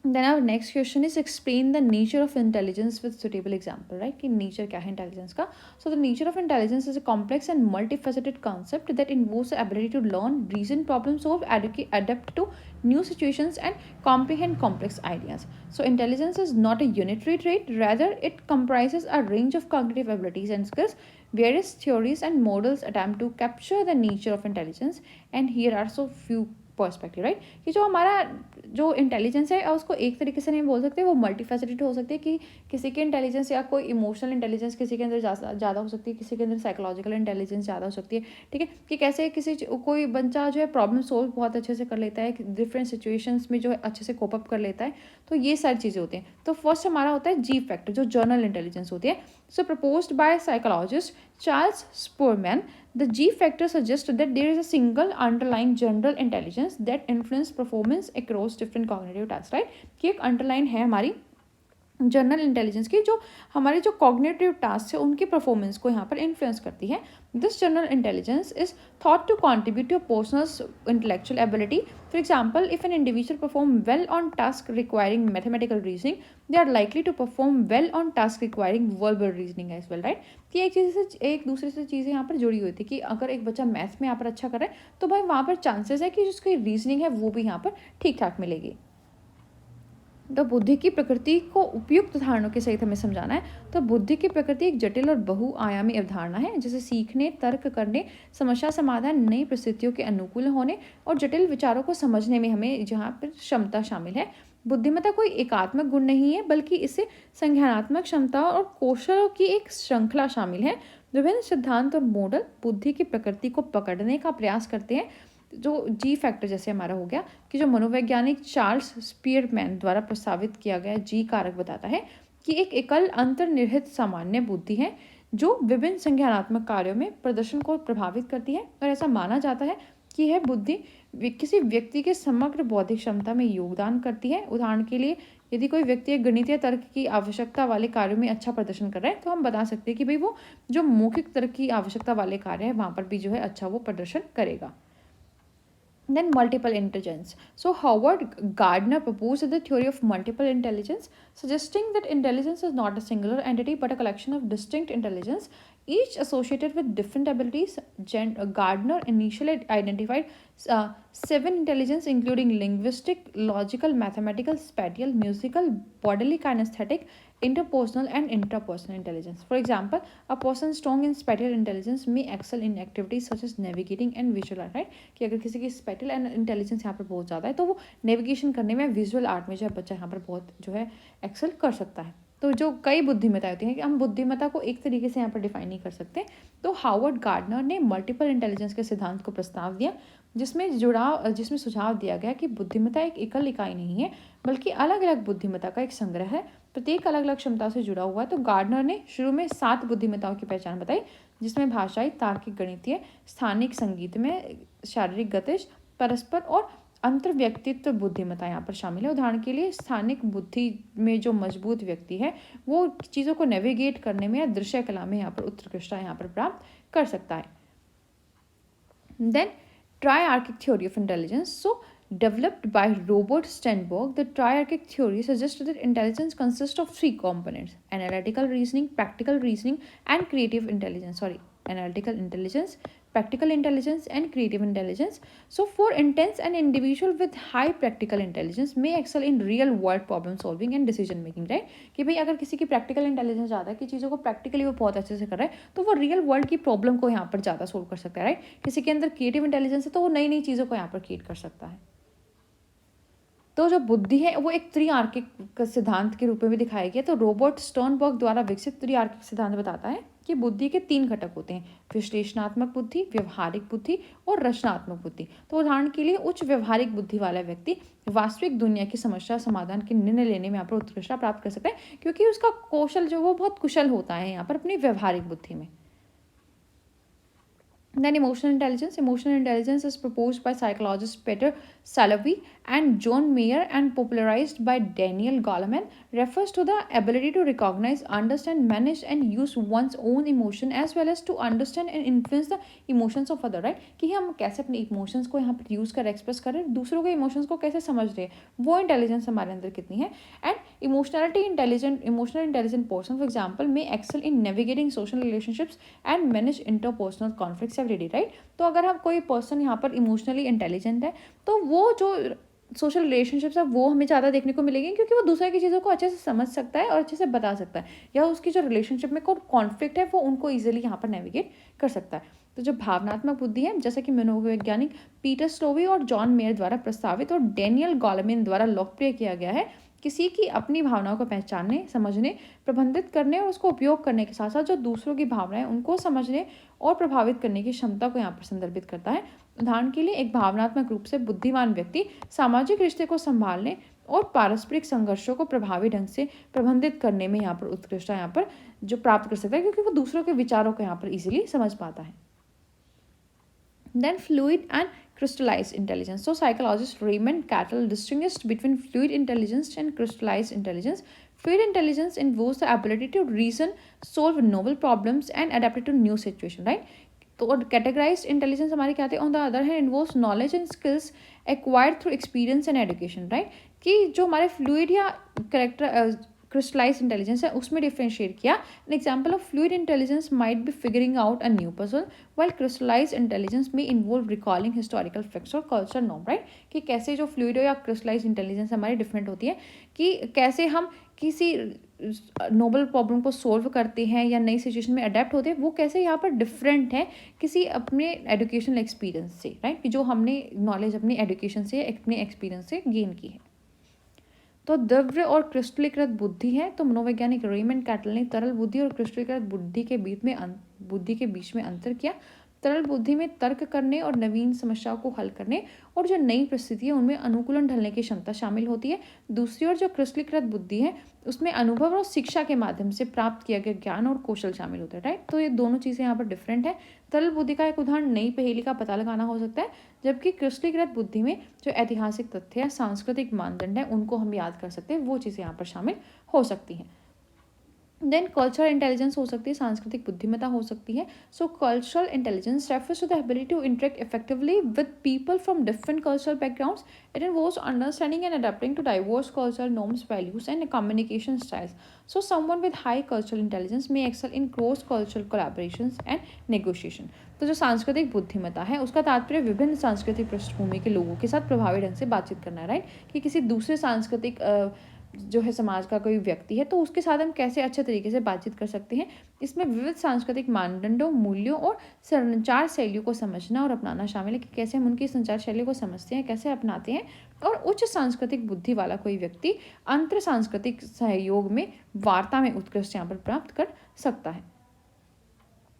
Speaker 1: Then our next question is explain the nature of intelligence with suitable example, right? कि nature क्या है intelligence का? So the nature of intelligence is a complex and multifaceted concept that involves the ability to learn, reason, problem solve, adapt to new situations and comprehend complex ideas. So intelligence is not a unitary trait, rather it comprises a range of cognitive abilities and skills. Various theories and models attempt to capture the nature of intelligence, and here are so few perspective, right? कि जो हमारा जो intelligence है उसको एक तरीके से नहीं बोल सकते, वो मल्टीफेसेटेड हो सकती है, कि किसी की इंटेलिजेंस या कोई इमोशनल इंटेलिजेंस किसी के अंदर ज़्यादा हो सकती है, किसी के अंदर साइकोलॉजिकल इंटेलिजेंस ज़्यादा हो सकती है। ठीक है, कि कैसे कोई बच्चा जो है प्रॉब्लम सोल्व बहुत अच्छे से कर लेता है, डिफरेंट सिचुएशंस में जो है अच्छे से कोप अप कर लेता है। तो ये सारी चीज़ें होती हैं। तो फर्स्ट हमारा होता है जी फैक्टर, जो जर्नल इंटेलिजेंस होती है। So proposed by psychologist Charles Spearman, the G factor suggests that there is a single underlying general intelligence that influence performance across different cognitive tasks, right? कि एक underline है हमारी general intelligence की, जो हमारे जो कॉग्निटिव टास्क है उनकी परफॉर्मेंस को यहाँ पर इन्फ्लुएंस करती है। This general intelligence is thought to contribute to personal intellectual ability. For example, if an individual perform well on task requiring mathematical reasoning, they are likely to perform well on task requiring verbal reasoning as well, right? कि एक चीज़ से एक दूसरे से चीज़ें यहाँ पर जुड़ी हुई थी, कि अगर एक बच्चा मैथ्स में यहाँ पर अच्छा कर रहा है तो भाई वहाँ पर चांसेस है कि उसकी रीजनिंग है वो भी यहाँ पर ठीक ठाक मिलेगी। तो बुद्धि की प्रकृति को उपयुक्त उदाहरणों के सहित हमें समझाना है। तो बुद्धि की प्रकृति एक जटिल और बहुआयामी अवधारणा है, जिसे सीखने, तर्क करने, समस्या समाधान, नई परिस्थितियों के अनुकूल होने और जटिल विचारों को समझने में हमें जहाँ पर क्षमता शामिल है। बुद्धिमत्ता कोई एकात्मक गुण नहीं है, बल्कि इससे संज्ञानात्मक क्षमता और कौशलों की एक श्रृंखला शामिल है। विभिन्न सिद्धांत और मॉडल बुद्धि की प्रकृति को पकड़ने का प्रयास करते हैं। जो जी फैक्टर जैसे हमारा हो गया, कि जो मनोवैज्ञानिक चार्ल्स स्पीयरमैन द्वारा प्रस्तावित किया गया जी कारक बताता है कि एक एकल अंतर्निहित सामान्य बुद्धि है जो विभिन्न संज्ञानात्मक कार्यों में प्रदर्शन को प्रभावित करती है, और ऐसा माना जाता है कि यह बुद्धि किसी व्यक्ति के समग्र बौद्धिक क्षमता में योगदान करती है। उदाहरण के लिए, यदि कोई व्यक्ति एक गणितीय तर्क की आवश्यकता वाले कार्यों में अच्छा प्रदर्शन कर रहा है तो हम बता सकते हैं कि भाई वो जो मौखिक तर्क की आवश्यकता वाले कार्य है वहाँ पर भी जो है अच्छा वो प्रदर्शन करेगा। Then multiple intelligence. So Howard Gardner proposed the theory of multiple intelligence, suggesting that intelligence is not a singular entity but a collection of distinct intelligence, each associated with different abilities. Gardner initially identified 7 intelligence, including linguistic, logical, mathematical, spatial, musical, bodily, kinesthetic, interpersonal and intrapersonal intelligence. For example, a person strong in spatial intelligence may excel in activities such as navigating and visual art, right? कि अगर किसी की spatial intelligence यहाँ पर बहुत ज़्यादा है तो वो नेविगेशन करने में, विजुअल आर्ट में जो है बच्चा यहाँ पर बहुत जो है एक्सेल कर सकता है। तो जो कई बुद्धिमत्ताएं होती हैं कि हम बुद्धिमत्ता को एक तरीके से यहाँ पर डिफाइन नहीं कर सकते। तो हावर्ड गार्डनर ने मल्टीपल इंटेलिजेंस के सिद्धांत को प्रस्ताव दिया, जिसमें सुझाव दिया गया कि बुद्धिमत्ता एक एकल इकाई नहीं है, बल्कि अलग अलग बुद्धिमत्ता का एक संग्रह है प्रत्येक अलग अलग क्षमता से जुड़ा हुआ है। तो गार्डनर ने शुरू में 7 बुद्धिमत्ताओं की पहचान बताई, जिसमें भाषाई, तार्किक, गणितीय, स्थानिक, संगीत में, शारीरिक, गतिज, परस्पर और अंतर्व्यक्तित्व बुद्धिमत्ता यहाँ पर शामिल है। उदाहरण के लिए स्थानिक बुद्धि में जो मजबूत व्यक्ति है वो चीज़ों को नेविगेट करने में या दृश्य कला में यहाँ पर उत्कृष्टता यहाँ पर प्राप्त कर सकता है। Then triarchic theory of intelligence. So, developed by Robert Sternberg, the triarchic theory suggests that intelligence consists of 3 components: analytical reasoning, practical reasoning, and creative intelligence. Sorry, analytical intelligence, practical intelligence, and creative intelligence. So, for instance, an individual with high practical intelligence may excel in real world problem solving and decision making, right? कि भाई अगर किसी की practical intelligence ज़्यादा है कि चीज़ों को प्रैक्टिकली वो बहुत अच्छे से कर रहा है, तो वो रियल वर्ल्ड की प्रॉब्लम को यहाँ पर ज़्यादा सोल्व कर सकता है, राइट? किसी के अंदर क्रिएटिव इंटेलिजेंस है तो वो नई नई चीज़ों को यहाँ पर क्रिएट कर सकता है। तो जो बुद्धि है वो एक त्रिआर्किक सिद्धांत के रूप में भी दिखाया गया। तो रॉबर्ट स्टर्नबर्ग द्वारा विकसित त्रिआर्किक सिद्धांत बताता है कि बुद्धि के 3 घटक होते हैं: विश्लेषणात्मक बुद्धि, व्यवहारिक बुद्धि और रचनात्मक बुद्धि। तो उदाहरण के लिए उच्च व्यवहारिक बुद्धि वाला व्यक्ति वास्तविक दुनिया की समस्या समाधान के निर्णय लेने में यहाँ पर उत्कृष्टता प्राप्त कर सकता है, क्योंकि उसका कौशल जो वो बहुत कुशल होता है यहाँ पर अपनी व्यवहारिक बुद्धि में। Then emotional intelligence. Emotional intelligence is proposed by psychologists Peter Salovey and John Mayer and popularized by Daniel Goleman. Refers to the ability to recognize, understand, manage and use one's own emotion as well as to understand and influence the emotions of other, right? कि हम कैसे अपने emotions को यहाँ पर use कर express करें, दूसरों के इमोशंस को कैसे समझ रहे हैं, वो इंटेलिजेंस हमारे अंदर कितनी है। And emotional intelligent person, for example, may excel in navigating social relationships and manage interpersonal conflicts every day, right? तो अगर हम कोई पर्सन यहाँ पर इमोशनली इंटेलिजेंट है तो वो जो सोशल रिलेशनशिप्स है वो हमें ज़्यादा देखने को मिलेगी, क्योंकि वो दूसरे की चीज़ों को अच्छे से समझ सकता है और अच्छे से बता सकता है, या उसकी जो रिलेशनशिप में कोई कॉन्फ्लिक्ट है वो उनको ईजिली यहाँ पर नेविगेट कर सकता है। तो जो भावनात्मक बुद्धि है, जैसा कि मनोवैज्ञानिक पीटर स्लोवी और जॉन मेयर द्वारा प्रस्तावित और डेनियल गॉलमेन द्वारा लोकप्रिय किया गया है, किसी की अपनी भावनाओं को पहचानने, समझने, प्रबंधित करने और उसको उपयोग करने के साथ साथ जो दूसरों की भावनाएं उनको समझने और प्रभावित करने की क्षमता को यहाँ पर संदर्भित करता है। उदाहरण के लिए एक भावनात्मक रूप से बुद्धिमान व्यक्ति सामाजिक रिश्ते को संभालने और पारस्परिक संघर्षों को प्रभावी ढंग से प्रबंधित करने में यहाँ पर उत्कृष्टता यहाँ पर जो प्राप्त कर सकता है, क्योंकि वो दूसरों के विचारों को यहाँ पर इजीली समझ पाता है। Then fluid and crystallized intelligence. So psychologist Raymond Cattell distinguished between fluid intelligence and crystallized intelligence. Fluid intelligence involves the ability to reason, solve novel problems and adapt to new situation, right? तो categorized intelligence हमारी क्या आती है? On the other hand involves knowledge and skills acquired through experience and education, right? कि जो हमारे fluid या character crystallise intelligence है उसमें डिफ्रेंशिएट किया। An example of fluid intelligence might be figuring out a new puzzle, while crystallise intelligence में involve recalling historical facts और culture norm, right? कि कैसे जो फ्लूइड या क्रिस्टलाइज इंटेलिजेंस हमारी डिफरेंट होती है, कि कैसे हम किसी नोबल प्रॉब्लम को सोल्व करते हैं या नई सिचुएशन में अडेप्ट होते हैं, वो कैसे यहाँ पर डिफरेंट है किसी अपने एजुकेशनल एक्सपीरियंस से, राइट? कि जो हमने नॉलेज अपने एजुकेशन से अपने एक्सपीरियंस से गेन की है। तो द्रव्य और क्रिस्टलीकृत बुद्धि है। तो मनोवैज्ञानिक रेमंड कैटल ने तरल बुद्धि और क्रिस्टलीकृत बुद्धि के बीच में अंतर किया। तरल बुद्धि में तर्क करने और नवीन समस्याओं को हल करने और जो नई परिस्थिति है उनमें अनुकूलन ढलने की क्षमता शामिल होती है। दूसरी ओर जो क्रिस्टलीकृत बुद्धि है उसमें अनुभव और शिक्षा के माध्यम से प्राप्त किया गया ज्ञान और कौशल शामिल होता है, राइट? तो ये दोनों चीज़ें यहाँ पर डिफरेंट है। तरल बुद्धि का एक उदाहरण नई पहेली का पता लगाना हो सकता है, जबकि क्रिस्टलीकृत बुद्धि में जो ऐतिहासिक तथ्य या सांस्कृतिक मानदंड है उनको हम याद कर सकते हैं, वो चीज़ें यहाँ पर शामिल हो सकती हैं। देन कल्चरल इंटेलिजेंस हो सकती है, सांस्कृतिक बुद्धिमत्ता हो सकती है। So cultural intelligence refers to the ability to interact effectively with people from different cultural backgrounds. It involves understanding and adapting to diverse cultural norms, values, and communication styles. So, someone with high cultural intelligence may excel in cross-cultural collaborations and negotiation. तो जो सांस्कृतिक बुद्धिमत्ता है उसका तात्पर्य विभिन्न सांस्कृतिक पृष्ठभूमि के लोगों के साथ प्रभावी ढंग से बातचीत करना है, राइट? कि किसी दूसरे सांस्कृतिक जो है समाज का कोई व्यक्ति है तो उसके साथ हम कैसे अच्छे तरीके से बातचीत कर सकते हैं। इसमें विविध सांस्कृतिक मानदंडों, मूल्यों और संचार शैलियों को समझना और अपनाना शामिल है कि कैसे हम उनकी संचार शैली को समझते हैं, कैसे अपनाते हैं। और उच्च सांस्कृतिक बुद्धि वाला कोई व्यक्ति अंतर सांस्कृतिक सहयोग में वार्ता में उत्कृष्ट यहाँ पर प्राप्त कर सकता है।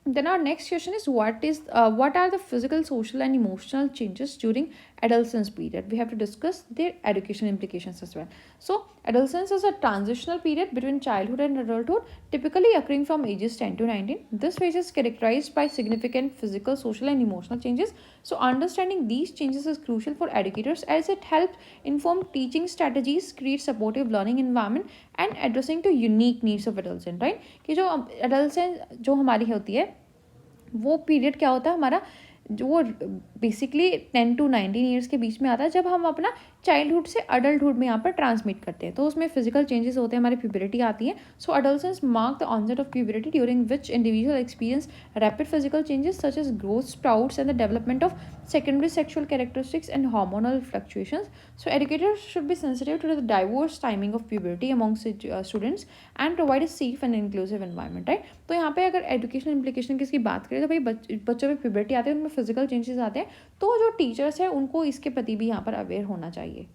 Speaker 1: Then our next question is what are the physical, social, and emotional changes during adolescence period? We have to discuss their education implications as well. So adolescence is a transitional period between childhood and adulthood, typically occurring from ages 10 to 19. This phase is characterized by significant physical, social, and emotional changes. So understanding these changes is crucial for educators as it helps inform teaching strategies, create supportive learning environment, and addressing to unique needs of adolescent, right? कि जो adolescent जो हमारी होती है वो period क्या होता है हमारा, जो वो बेसिकली 10 to 19 ईयर्स के बीच में आता है, जब हम अपना चाइल्डहुड से अडल्टहुड में यहाँ पर ट्रांसमिट करते हैं। तो उसमें फिजिकल चेंजेस होते हैं, हमारी प्यूबरिटी आती है। So adolescence mark the onset of puberty during which individual experience rapid physical changes such as growth spurts and the development of secondary sexual characteristics and hormonal fluctuations. So educators should be sensitive to the diverse timing of puberty among students and provide a safe and inclusive environment, right? तो यहाँ पे अगर educational implication की इसकी बात करें तो भाई बच्चों में प्यूबर्टी आते हैं, उनमें फिजिकल चेंजेस आते हैं, तो जो टीचर्स हैं उनको इसके प्रति भी यहाँ पर अवेयर होना चाहिए।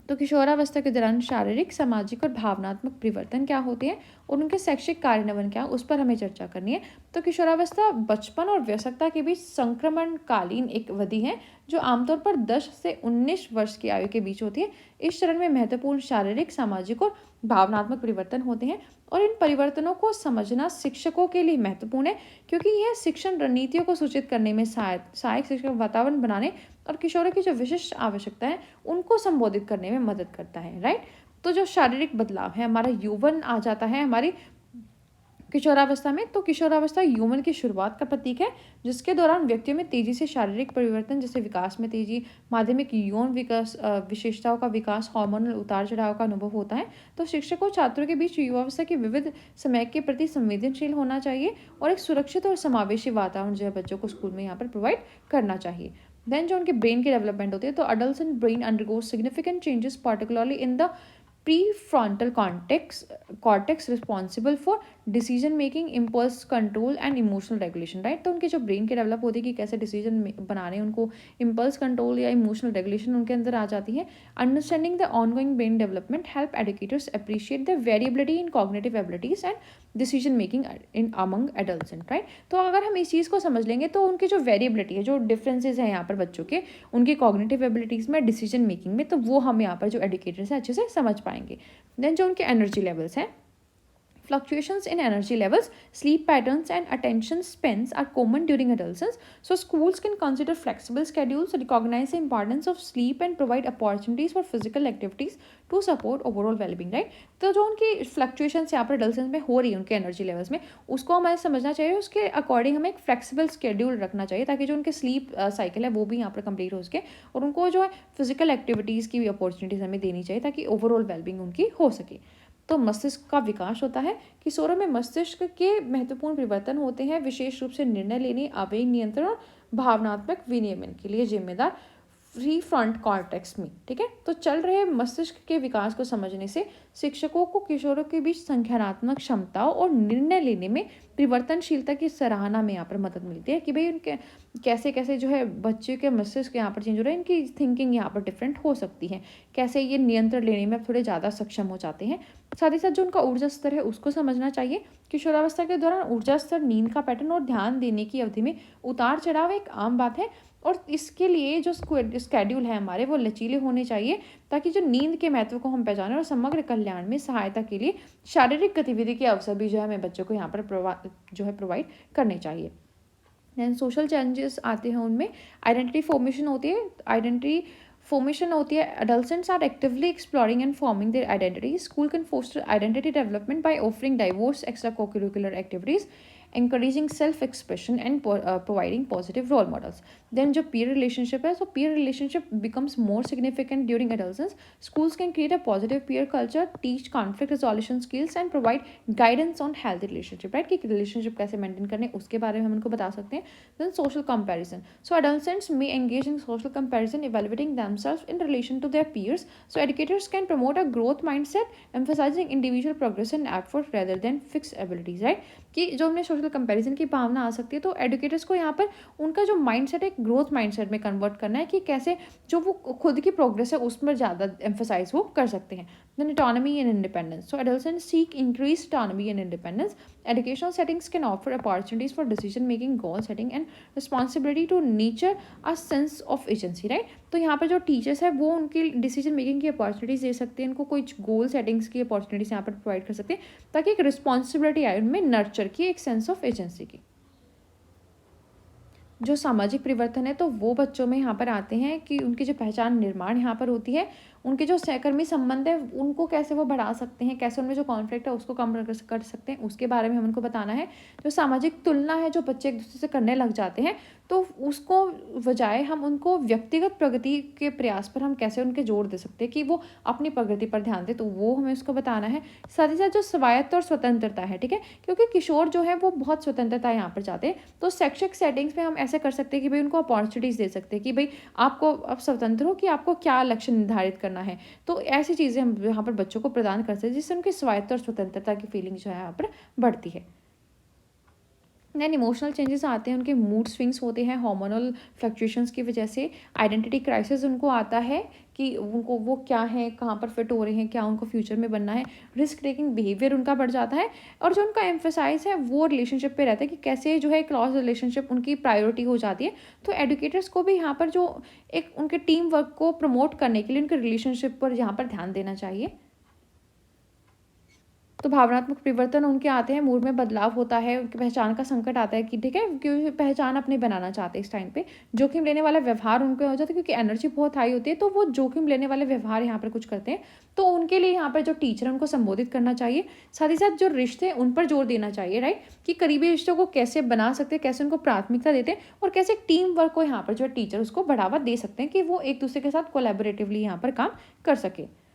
Speaker 1: तो किशोरावस्था के दौरान शारीरिक, सामाजिक और भावनात्मक परिवर्तन क्या होते हैं और उनके शैक्षिक कार्यान्वयन क्या, उस पर हमें चर्चा करनी है। तो किशोरावस्था बचपन और वयस्कता के बीच संक्रमणकालीन एक अवधि है जो आमतौर पर 10 से 19 वर्ष की आयु के बीच होती है। इस चरण में महत्वपूर्ण शारीरिक, सामाजिक और भावनात्मक परिवर्तन होते हैं और इन परिवर्तनों को समझना शिक्षकों के लिए महत्वपूर्ण है क्योंकि यह शिक्षण रणनीतियों को सूचित करने में सहायक शिक्षक वातावरण बनाने और किशोरों की जो विशिष्ट आवश्यकता है उनको संबोधित करने में मदद करता है, राइट। तो जो शारीरिक बदलाव है, हमारा यौवन आ जाता है हमारी किशोरावस्था में। तो किशोरावस्था यौवन की शुरुआत का प्रतीक है जिसके दौरान व्यक्तियों में तेजी से शारीरिक परिवर्तन जैसे विकास में तेजी, माध्यमिक यौन विकास, विशेषताओं का विकास, हार्मोनल उतार चढ़ाव का अनुभव होता है। तो शिक्षकों छात्रों के बीच युवावस्था के विविध समय के प्रति संवेदनशील होना चाहिए और एक सुरक्षित और समावेशी वातावरण जो है बच्चों को स्कूल में यहाँ पर प्रोवाइड करना चाहिए। देन जो उनके ब्रेन की डेवलपमेंट होती है, तो adult brain undergoes significant changes particularly in the prefrontal cortex responsible for decision making, impulse control and emotional regulation, right. तो उनके जो ब्रेन के डेवलप होती है कि कैसे डिसीजन बनाने, उनको इम्पल्स कंट्रोल या इमोशनल रेगुलेशन उनके अंदर आ जाती है। Understanding the ongoing brain development help educators appreciate the variability in cognitive abilities and decision making in among adolescent, right. तो अगर हम इस चीज़ को समझ लेंगे तो उनकी जो वेरिएबिलिटी है, जो डिफरेंसेज हैं यहाँ पर बच्चों के, उनकी कॉग्निटिव एबिलिटीज़ में, डिसीजन मेकिंग में, तो वो हम यहाँ पर जो एजुकेटर्स हैं अच्छे से समझ पाएंगे। देन जो उनके एनर्जी लेवल्स हैं, fluctuations in energy levels, sleep patterns, and attention spans are common during adolescence. So schools can consider flexible schedules, recognize the importance of sleep, and provide opportunities for physical activities to support overall well-being, right? तो जो उनकी fluctuations यहाँ पर adolescence में हो रही है उनके एनर्जी लेवल्स में, उसको हमें समझना चाहिए, उसके अकॉर्डिंग हमें एक फ्लेक्सिबल स्केड्यूल रखना चाहिए ताकि जो उनके स्लीप साइकिल है वो भी यहाँ पर कंप्लीट हो सके और उनको जो है फिजिकल एक्टिविटीज़ की भी अपॉर्चुनिटीज़ हमें देनी चाहिए ताकि ओवरऑल वेलबींग उनकी हो सके। तो मस्तिष्क का विकास होता है। किशोरों में मस्तिष्क के महत्वपूर्ण परिवर्तन होते हैं, विशेष रूप से निर्णय लेने, आवेग नियंत्रण और भावनात्मक विनियमन के लिए जिम्मेदार फ्री फ्रंट कॉर्टेक्स में, ठीक है। तो चल रहे मस्तिष्क के विकास को समझने से शिक्षकों को किशोरों के बीच संज्ञानात्मक क्षमताओं और निर्णय लेने में परिवर्तनशीलता की सराहना में यहाँ पर मदद मिलती है कि भाई उनके कैसे कैसे जो है बच्चे के मस्तिष्क यहाँ पर चेंज हो रहा है, इनकी थिंकिंग यहाँ पर डिफरेंट हो सकती है, कैसे ये नियंत्रण लेने में थोड़े ज़्यादा सक्षम हो जाते हैं। साथ ही साथ जो उनका ऊर्जा स्तर है उसको समझना चाहिए। किशोरावस्था के दौरान ऊर्जा स्तर, नींद का पैटर्न और ध्यान देने की अवधि में उतार चढ़ाव एक आम बात है और इसके लिए जो स्केड्यूल है हमारे वो लचीले होने चाहिए ताकि जो नींद के महत्व को हम पहचानें और समग्र कल्याण में सहायता के लिए शारीरिक गतिविधि के अवसर भी जो है हमें बच्चों को यहाँ पर प्रोवाइड करने चाहिए। दैन सोशल चैलेंजेस आते हैं, उनमें आइडेंटिटी फॉर्मेशन होती है। Adolescents are actively exploring and forming their identity. School can foster identity development by offering diverse extracurricular activities, encouraging self-expression and providing positive role models. Then जो peer relationship है, so peer relationship becomes more significant during adolescence. Schools can create a positive peer culture, teach conflict resolution skills and provide guidance on healthy relationship, right? कि relationship कैसे maintain करने उसके बारे में हम उनको बता सकते हैं। Then social comparison. So adolescents may engage in social comparison, evaluating themselves in relation to their peers. So educators can promote a growth mindset, emphasizing individual progress and effort rather than fixed abilities, right? कि जो हमने social comparison की भावना आ सकती है तो educators को यहाँ पर उनका जो माइंडसेट है ग्रोथ माइंडसेट में कन्वर्ट करना है कि कैसे जो वो खुद की प्रोग्रेस है उसमें ज़्यादा एम्फोसाइज वो कर सकते हैं। Then autonomy and independence. So adolescents seek increased autonomy and independence. Educational settings can offer opportunities for decision making, goal setting and responsibility to nurture a sense of agency, right? तो यहाँ पर जो teachers है वो उनकी decision making की opportunities दे सकते हैं, उनको कोई गोल सेटिंग्स की अपॉर्चुनिटीज यहाँ पर प्रोवाइड कर सकते हैं, ताकि एक रिस्पॉन्सिबिलिटी आए उनमें, नर्चर की, एक सेंस ऑफ एजेंसी की। जो सामाजिक परिवर्तन है तो वो बच्चों में यहाँ पर आते हैं कि उनकी जो पहचान निर्माण यहाँ पर होती है, उनके जो सहकर्मी संबंध है उनको कैसे वो बढ़ा सकते हैं, कैसे उनमें जो कॉन्फ्लिक्ट है उसको कम कर सकते हैं, उसके बारे में हम उनको बताना है। जो सामाजिक तुलना है जो बच्चे एक दूसरे से करने लग जाते हैं, तो उसको बजाय हम उनको व्यक्तिगत प्रगति के प्रयास पर हम कैसे उनके जोर दे सकते हैं कि वो अपनी प्रगति पर ध्यान दे, तो वो हमें उसको बताना है। साथ ही साथ जो स्वायत्त और स्वतंत्रता है, ठीक है, क्योंकि किशोर जो है वो बहुत स्वतंत्रता यहाँ पर चाहते हैं, तो शैक्षिक सेटिंग्स में हम ऐसे कर सकते हैं कि भाई उनको अपॉर्चुनिटीज़ दे सकते हैं कि भाई आपको अब स्वतंत्र हो कि आपको क्या लक्ष्य निर्धारित करना है। तो ऐसी चीज़ें हम यहाँ पर बच्चों को प्रदान कर सकते हैं जिससे उनकी स्वायत्त और स्वतंत्रता की फीलिंग जो है यहाँ पर बढ़ती है। देन इमोशनल चेंजेस आते हैं, उनके मूड स्विंग्स होते हैं हार्मोनल फ्लक्चुएशंस की वजह से। आइडेंटिटी क्राइसिस उनको आता है कि उनको वो क्या है, कहाँ पर फिट हो रहे हैं, क्या उनको फ्यूचर में बनना है। रिस्क टेकिंग बिहेवियर उनका बढ़ जाता है, और जो उनका एम्फेसाइज है वो रिलेशनशिप पे रहता है कि कैसे जो है क्लॉज रिलेशनशिप उनकी प्रायोरिटी हो जाती है। तो एडुकेटर्स को भी यहाँ पर जो एक उनके टीम वर्क को प्रमोट करने के लिए उनके रिलेशनशिप पर यहाँ पर ध्यान देना चाहिए। तो भावनात्मक परिवर्तन उनके आते हैं, मूड में बदलाव होता है, उनकी पहचान का संकट आता है कि ठीक है, क्योंकि पहचान अपनी बनाना चाहते हैं इस टाइम पे। जोखिम लेने वाला व्यवहार उनके हो जाता है क्योंकि एनर्जी बहुत हाई होती है, तो वो जोखिम लेने वाले व्यवहार यहाँ पर कुछ करते हैं। तो उनके लिए यहाँ पर जो टीचर है उनको संबोधित करना चाहिए। साथ ही साथ जो रिश्ते उन पर जोर देना चाहिए, राइट, कि करीबी रिश्तों को कैसे बना सकते हैं, कैसे उनको प्राथमिकता देते हैं, और कैसे टीम वर्क को यहाँ पर जो है टीचर उसको बढ़ावा दे सकते हैं कि वो एक दूसरे के साथ कोलैबोरेटिवली यहाँ पर काम कर सके।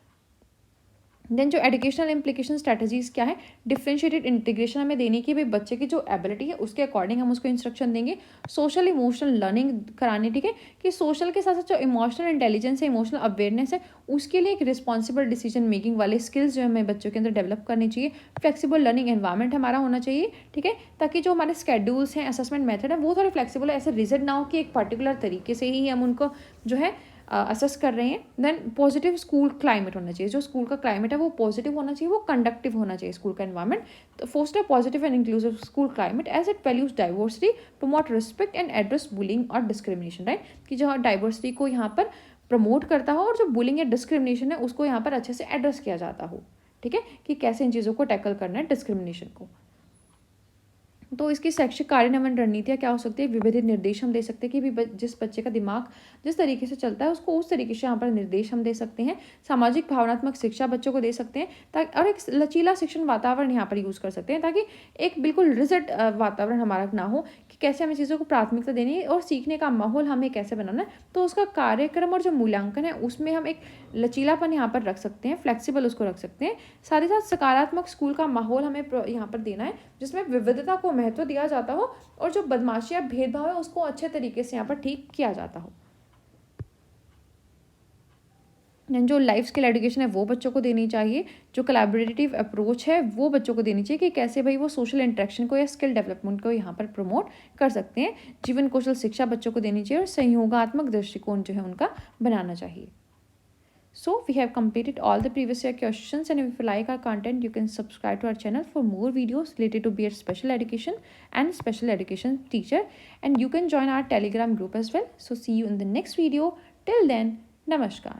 Speaker 1: देन जो एजुकेशनल इम्प्लीकेशन स्ट्रैटेजीज क्या है, डिफ्रेंशिएटेड इंटीग्रेशन हमें देने की, भाई बच्चे की जो एबिलिटी है उसके अकॉर्डिंग हम उसको इंस्ट्रक्शन देंगे। सोशल इमोशनल लर्निंग करानी, ठीक है, कि सोशल के साथ साथ जो इमोशनल इंटेलिजेंस है, इमोशनल अवेयरनेस है, उसके लिए एक रिस्पॉन्सिबल डिसीजन मेकिंग वाले स्किल्स जो हमें बच्चों के अंदर डेवलप करनी चाहिए। फ्लेक्सिबल लर्निंग एनवायरनमेंट हमारा होना चाहिए, ठीक है, ताकि जो हमारे स्केड्यूल्स हैं, असेसमेंट मेथड है वो थोड़े फ्लेक्सिबल है, ऐसे रिजिड ना हो कि एक पर्टिकुलर तरीके से ही हम उनको जो है असेस कर रहे हैं। देन पॉजिटिव स्कूल क्लाइमेट होना चाहिए, जो स्कूल का क्लाइमेट है वो पॉजिटिव होना चाहिए, वो कंडक्टिव होना चाहिए स्कूल का एनवायरनमेंट। तो foster positive and inclusive school climate as it values diversity, promote respect and address bullying और डिस्क्रिमिनेशन, राइट, कि जो डाइवर्सिटी को यहाँ पर प्रमोट करता हो और जो बुलिंग या डिस्क्रिमिनेशन है उसको यहाँ पर अच्छे से एड्रेस किया जाता हो, ठीक है, कि कैसे इन चीज़ों को टैकल करना है, डिस्क्रिमिनेशन को। तो इसकी शैक्षिक कार्यान्वयन रणनीतियाँ क्या हो सकती है, विविध निर्देश हम दे सकते हैं कि भी जिस बच्चे का दिमाग जिस तरीके से चलता है उसको उस तरीके से यहाँ पर निर्देश हम दे सकते हैं। सामाजिक भावनात्मक शिक्षा बच्चों को दे सकते हैं, ताकि और एक लचीला शिक्षण वातावरण यहाँ पर यूज़ कर सकते हैं, ताकि एक बिल्कुल रिजिड वातावरण हमारा ना हो कि कैसे हमें चीज़ों को प्राथमिकता देनी है और सीखने का माहौल हमें कैसे बनाना है। तो उसका कार्यक्रम और जो मूल्यांकन है उसमें हम एक लचीलापन यहाँ पर रख सकते हैं, फ्लेक्सिबल उसको रख सकते हैं। साथ ही साथ सकारात्मक स्कूल का माहौल हमें यहाँ पर देना है जिसमें विविधता को महत्व दिया जाता हो और जो बदमाशी या भेदभाव है उसको अच्छे तरीके से यहाँ पर ठीक किया जाता हो। जो लाइफ स्किल एजुकेशन है वो बच्चों को देनी चाहिए, जो कोलैबोरेटिव अप्रोच है वो बच्चों को देनी चाहिए कि कैसे भाई वो सोशल इंटरेक्शन को या स्किल डेवलपमेंट को यहाँ पर प्रमोट कर सकते हैं। जीवन कौशल शिक्षा बच्चों को देनी चाहिए और संयोगात्मक दृष्टिकोण जो है उनका बनाना चाहिए। So we have completed all the previous year questions, and if you like our content you can subscribe to our channel for more videos related to BEd special education and special education teacher, and you can join our Telegram group as well. So see you in the next video. Till then, namaskar.